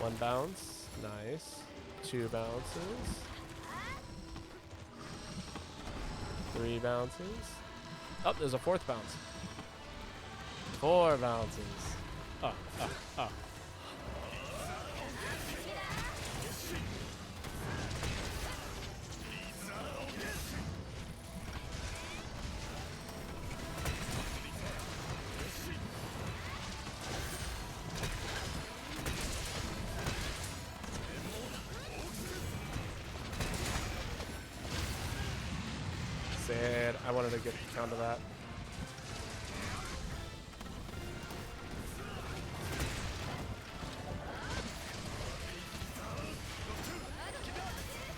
One bounce, nice. 2 bounces. 3 bounces. Oh, there's a 4th bounce. 4 bounces. Oh. Sad. I wanted to get the count of that.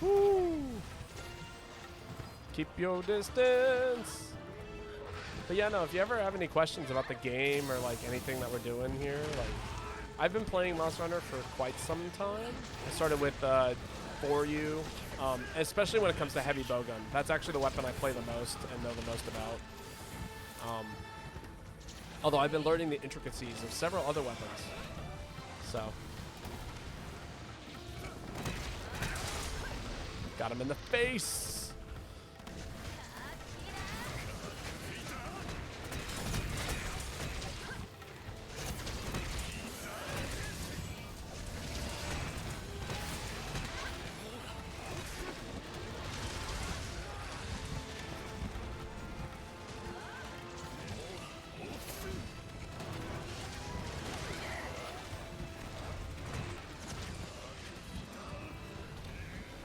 Woo! Keep your distance. But yeah, no, if you ever have any questions about the game or like anything that we're doing here, like I've been playing Monster Hunter for quite some time. I started with 4U, especially when it comes to heavy bowgun. That's actually the weapon I play the most and know the most about. Although I've been learning the intricacies of several other weapons. So. Got him in the face.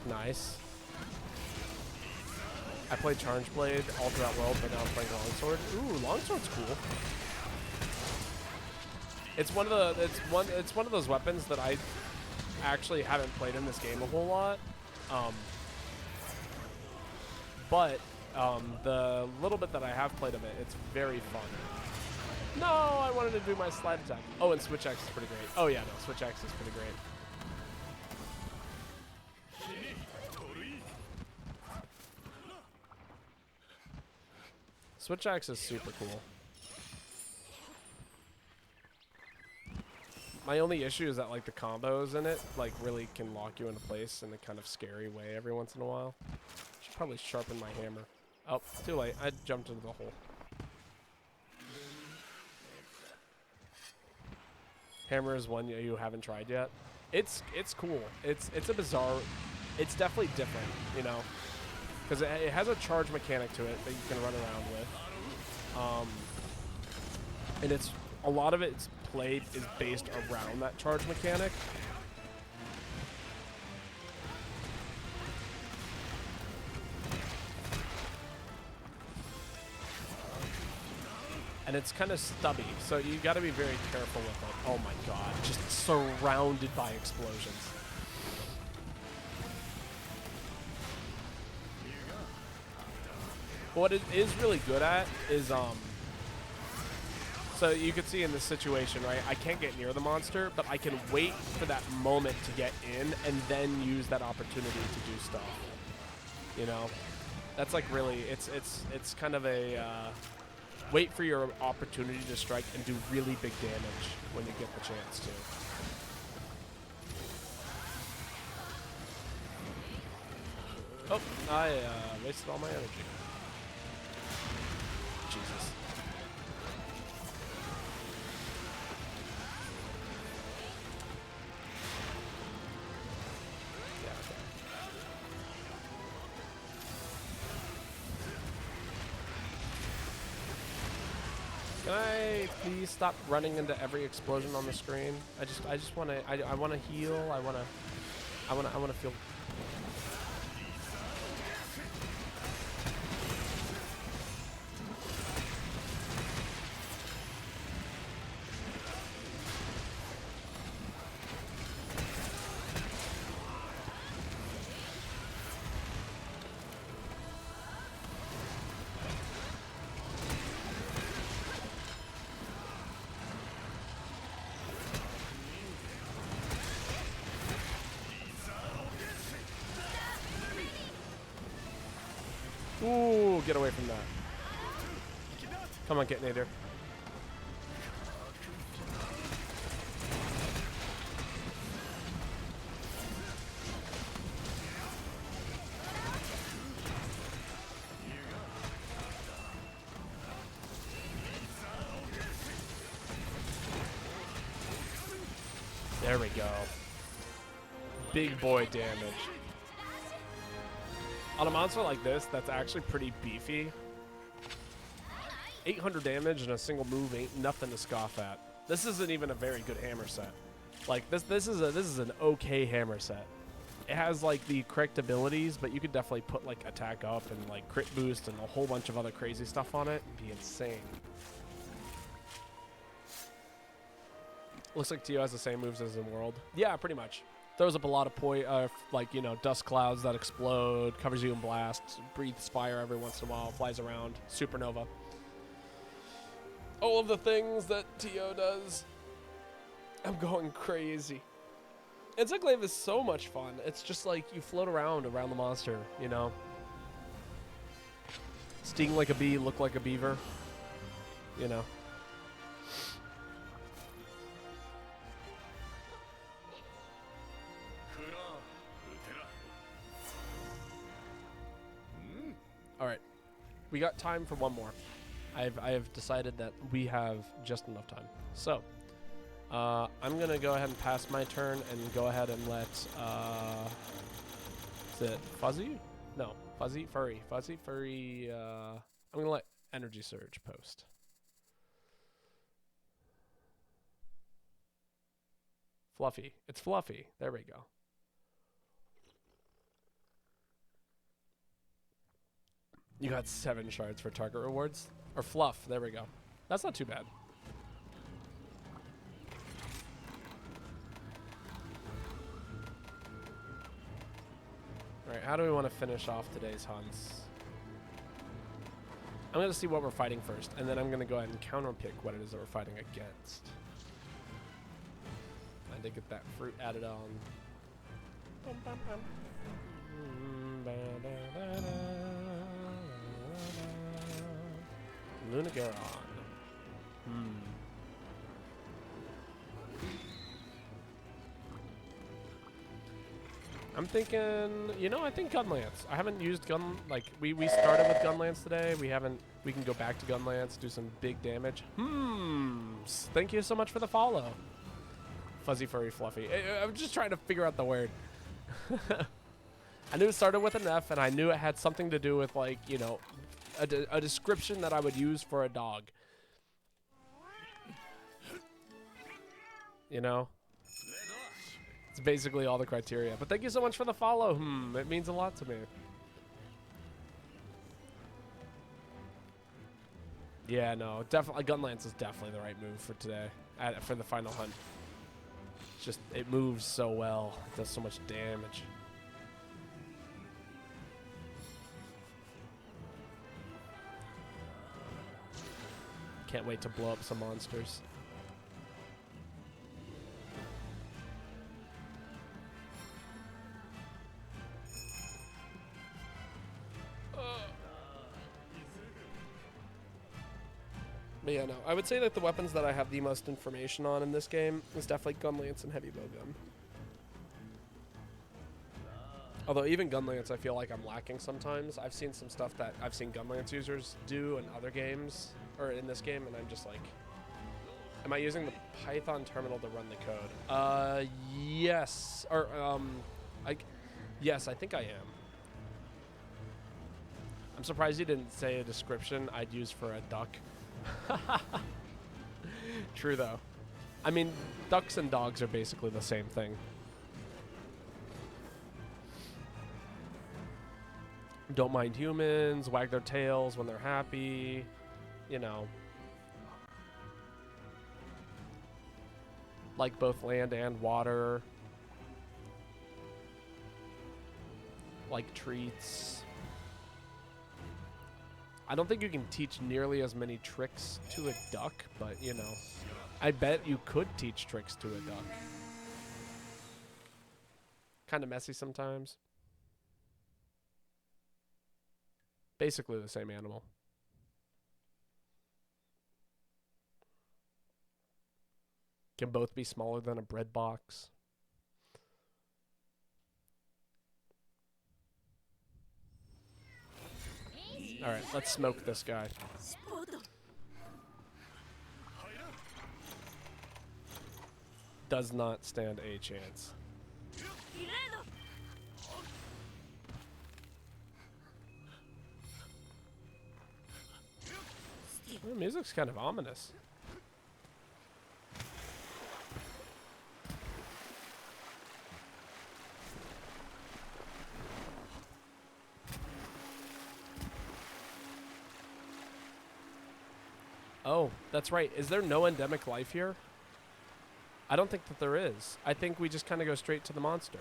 Nice. I played Charge Blade all throughout World, but now I'm playing Longsword. Ooh, Longsword's cool. It's one of those weapons that I actually haven't played in this game a whole lot. But the little bit that I have played of it, it's very fun. No, I wanted to do my slide attack. Oh, and Switch X is pretty great. Oh yeah, no, Switch X is pretty great. Switch Axe is super cool. My only issue is that like the combos in it like really can lock you into place in a kind of scary way every once in a while. Should probably sharpen my hammer. Oh, too late. I jumped into the hole. Hammer is one you haven't tried yet. It's cool. It's a bizarre. It's definitely different, you know, because it has a charge mechanic to it that you can run around with. And it's a lot of its play is based around that charge mechanic. And it's kind of stubby, so you got to be very careful with it. Oh my god, just surrounded by explosions. What it is really good at is, so you can see in this situation, right, I can't get near the monster, but I can wait for that moment to get in and then use that opportunity to do stuff. You know? That's like really, it's kind of a, wait for your opportunity to strike and do really big damage when you get the chance to. Oh, I wasted all my energy. Jesus. Yeah, okay. Can I please stop running into every explosion on the screen? I just want to I want to heal. I want to feel. Ooh, get away from that. Come on, get Nader. There we go. Big boy damage. On a monster like this, that's actually pretty beefy. 800 damage in a single move ain't nothing to scoff at. This isn't even a very good hammer set. Like this is an okay hammer set. It has like the correct abilities, but you could definitely put like attack up and like crit boost and a whole bunch of other crazy stuff on it. It'd be insane. Looks like Tio has the same moves as in World. Yeah, pretty much. Throws up a lot of like, you know, dust clouds that explode, covers you in blasts, breathes fire every once in a while, flies around, supernova. All of the things that Tio does. I'm going crazy. Encyclave is so much fun. It's just like you float around the monster, you know. Sting like a bee, look like a beaver, you know. All right, we got time for one more. I have decided that we have just enough time. So, I'm gonna go ahead and pass my turn and go ahead and let, is it Fuzzy? No, Fuzzy Furry. I'm gonna let Energy Surge post. Fluffy. It's Fluffy. There we go. You got 7 shards for target rewards. Or fluff. There we go. That's not too bad. Alright, how do we want to finish off today's hunts? I'm going to see what we're fighting first, and then I'm going to go ahead and counterpick what it is that we're fighting against. I did get that fruit added on. Lunagaron. I'm thinking, you know, I think Gunlance. I haven't used gun, like, we started with Gunlance today. We can go back to Gunlance, do some big damage. Thank you so much for the follow. Fuzzy, furry, fluffy. I'm just trying to figure out the word. I knew it started with an F, and I knew it had something to do with, like, you know, a description that I would use for a dog. You know? It's basically all the criteria. But thank you so much for the follow. It means a lot to me. Yeah, no, definitely. Gunlance is definitely the right move for today, for the final hunt. It's just, it moves so well. It does so much damage. Can't wait to blow up some monsters. But yeah, no, I would say that the weapons that I have the most information on in this game is definitely Gunlance and Heavy Bowgun. Although even Gunlance, I feel like I'm lacking sometimes. I've seen some stuff that I've seen Gunlance users do in other games, or in this game, and I'm just like, am I using the Python terminal to run the code? Yes. Or, yes, I think I am. I'm surprised you didn't say a description I'd use for a duck. True, though. I mean, ducks and dogs are basically the same thing. Don't mind humans, wag their tails when they're happy, you know. Like both land and water. Like treats. I don't think you can teach nearly as many tricks to a duck, but, you know, I bet you could teach tricks to a duck. Kind of messy sometimes. Basically the same animal. Can both be smaller than a bread box. All right, let's smoke this guy. Does not stand a chance. The music's kind of ominous. Oh, that's right. Is there no endemic life here? I don't think that there is. I think we just kind of go straight to the monster.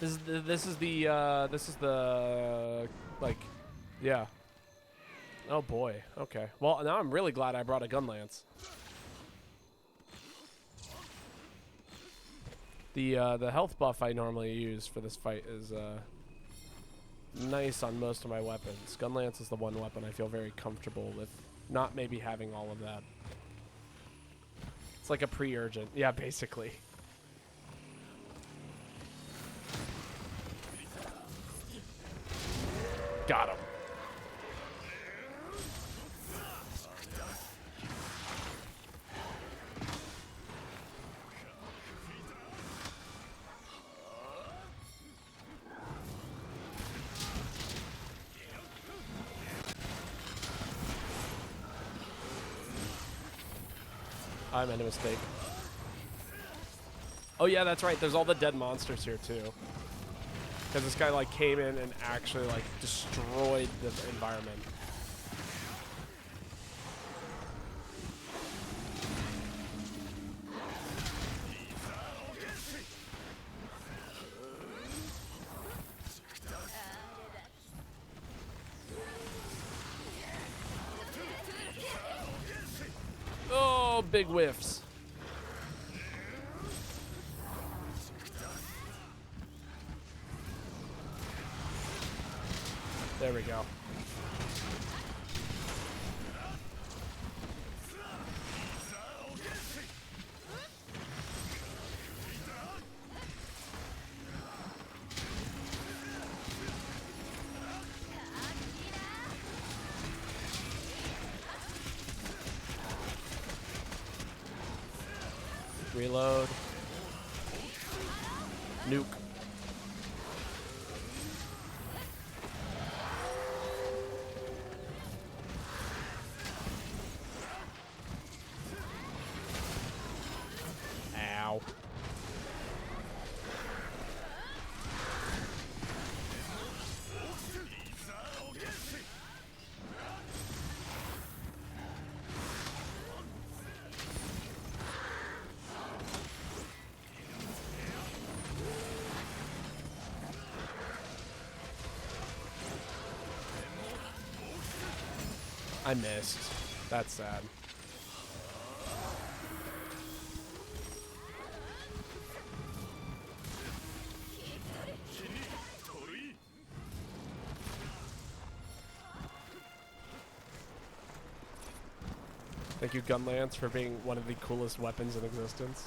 This is the like, yeah. Oh boy. Okay. Well, now I'm really glad I brought a Gunlance. The health buff I normally use for this fight is nice on most of my weapons. Gunlance is the one weapon I feel very comfortable with not maybe having all of that. It's like a pre-urgent. Yeah, basically. Got him. I made a mistake. Oh yeah, that's right. There's all the dead monsters here too. Because this guy like came in and actually like destroyed the environment. Oh, big whiffs. There we go. Reload. Nuke. Ow. I missed. That's sad. Thank you, Gunlance, for being one of the coolest weapons in existence.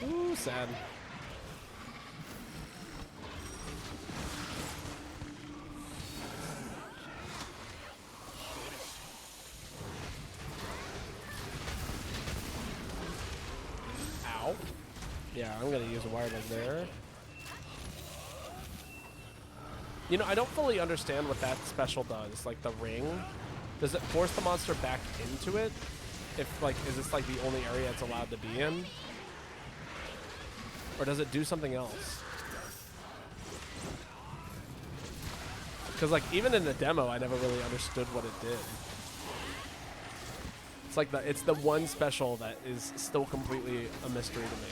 Ooh, sad. Ow. Yeah, I'm gonna use a wireless there. You know, I don't fully understand what that special does. Like the ring, does it force the monster back into it? If like, is this like the only area it's allowed to be in? Or does it do something else? Because like even in the demo, I never really understood what it did. It's like it's the one special that is still completely a mystery to me.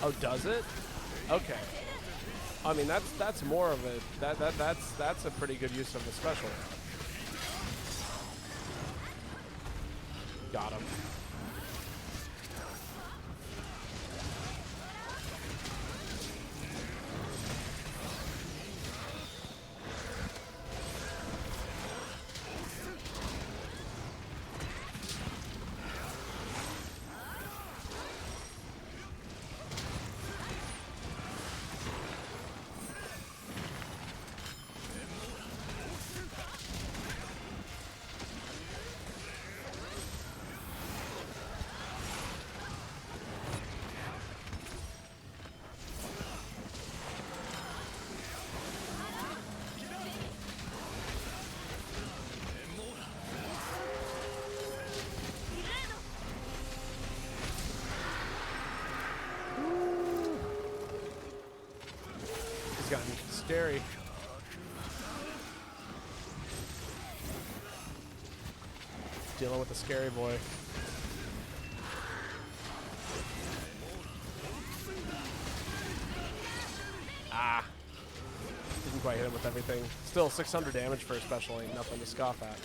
Oh, does it? Okay. I mean, that's more of a that's a pretty good use of the special. Got him. Gotten scary. Dealing with the scary boy. Ah. Didn't quite hit him with everything. Still 600 damage for a special ain't nothing to scoff at.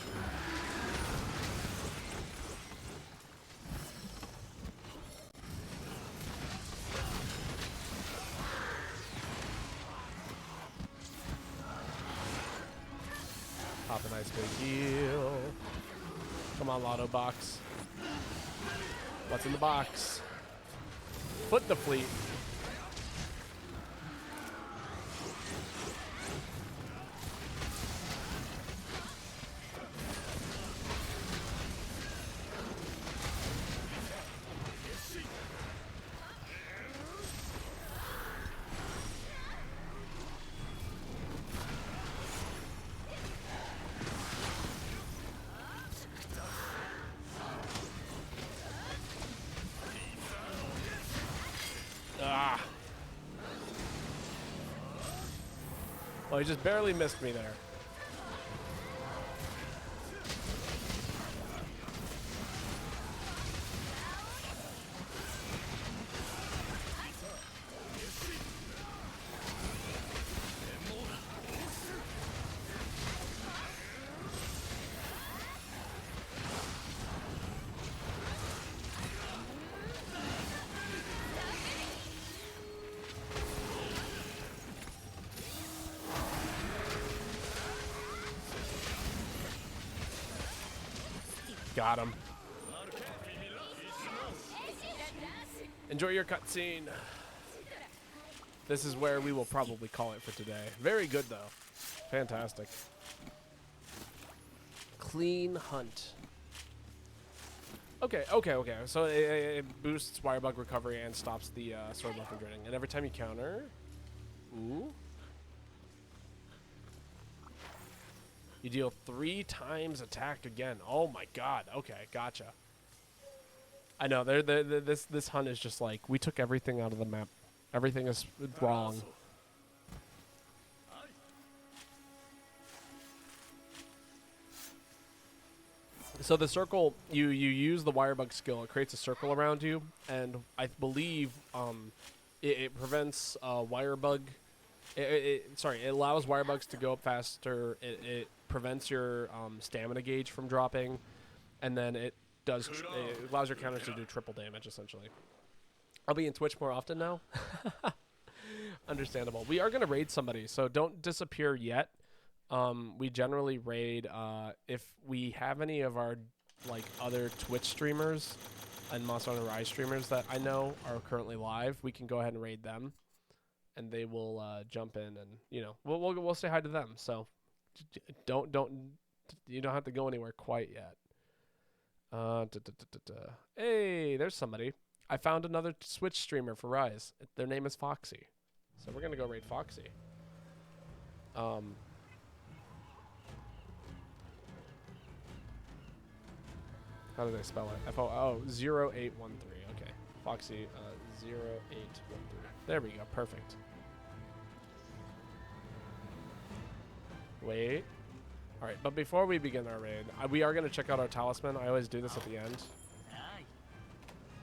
Pop a nice big heal. Come on, Lotto box. What's in the box? Foot defleet. Ah. Well, he just barely missed me there. Got him. Enjoy your cutscene. This is where we will probably call it for today. Very good, though. Fantastic. Clean hunt. Okay. So it boosts wire bug recovery and stops the sword weapon draining. And every time you counter... Ooh. You deal 3 times attack again. Oh my god. Okay, gotcha. I know. This hunt is just like, we took everything out of the map. Everything is wrong. So the circle, you use the wire bug skill. It creates a circle around you, and I believe it prevents wire bug. Sorry, it allows wire bugs to go up faster. It prevents your stamina gauge from dropping, and then it allows your counters to do triple damage essentially. I'll be in Twitch more often now. Understandable. We are gonna raid somebody, so don't disappear yet. We generally raid if we have any of our like other Twitch streamers and Monster Hunter Rise streamers that I know are currently live. We can go ahead and raid them, and they will jump in, and you know we'll say hi to them. So you don't have to go anywhere quite yet. Hey, there's somebody. I found another Switch streamer for Rise. Their name is Foxy, so we're gonna go raid Foxy. How do they spell it? Oh, 0813. Okay. Foxy, 0813. There we go. Perfect. Wait. All right, but before we begin our raid, we are going to check out our talisman. I always do this at the end.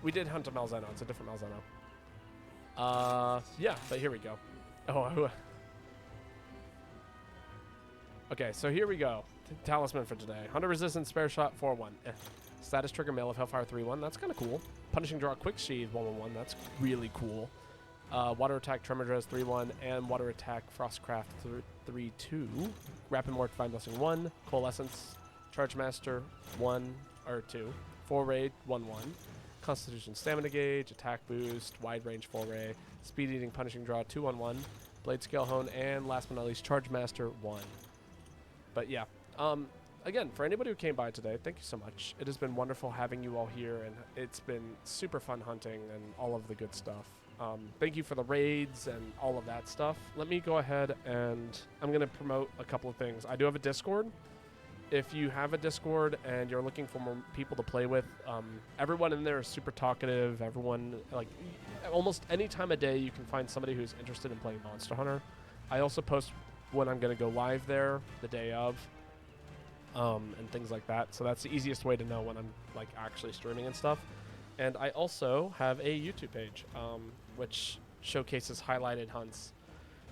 We did hunt a Malzeno. It's a different Malzeno. Yeah, but here we go. Oh, okay, so here we go. Talisman for today. Hunter resistance, spare shot, 4-1. Status trigger, mail of Hellfire, 3-1. That's kind of cool. Punishing draw, quick sheath, 1-1. That's really cool. Water attack, tremor dress, 3-1. And water attack, frostcraft, 3-2. Rapid more, divine blessing, 1. Coalescence, charge master, 1 or 2. Foray, 1-1. Constitution, stamina gauge, attack boost, wide range foray, speed eating, punishing draw, 2-1. Blade scale hone, and last but not least, charge master, 1. But yeah. Again, for anybody who came by today, thank you so much. It has been wonderful having you all here, and it's been super fun hunting and all of the good stuff. Thank you for the raids and all of that stuff. Let me go ahead and I'm going to promote a couple of things. I do have a Discord. If you have a Discord and you're looking for more people to play with, everyone in there is super talkative. Everyone, like, almost any time of day you can find somebody who's interested in playing Monster Hunter. I also post when I'm going to go live there the day of. And things like that. So that's the easiest way to know when I'm like actually streaming and stuff. And I also have a YouTube page, which showcases highlighted hunts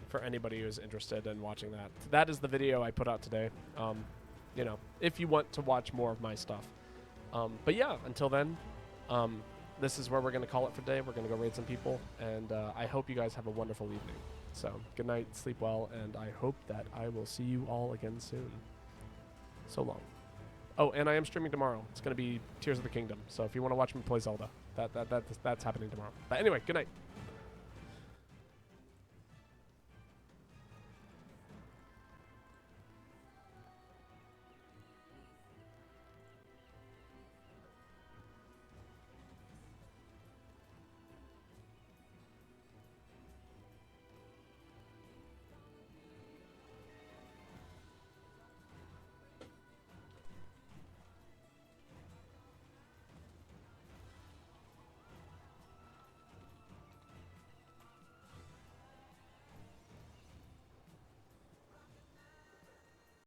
for anybody who's interested in watching that. That is the video I put out today. You know, if you want to watch more of my stuff. But yeah, until then, this is where we're going to call it for today. We're going to go raid some people, and I hope you guys have a wonderful evening. So good night, sleep well, and I hope that I will see you all again soon. So long. Oh, and I am streaming tomorrow. It's going to be Tears of the Kingdom. So if you want to watch me play Zelda, that's happening tomorrow. But anyway, good night.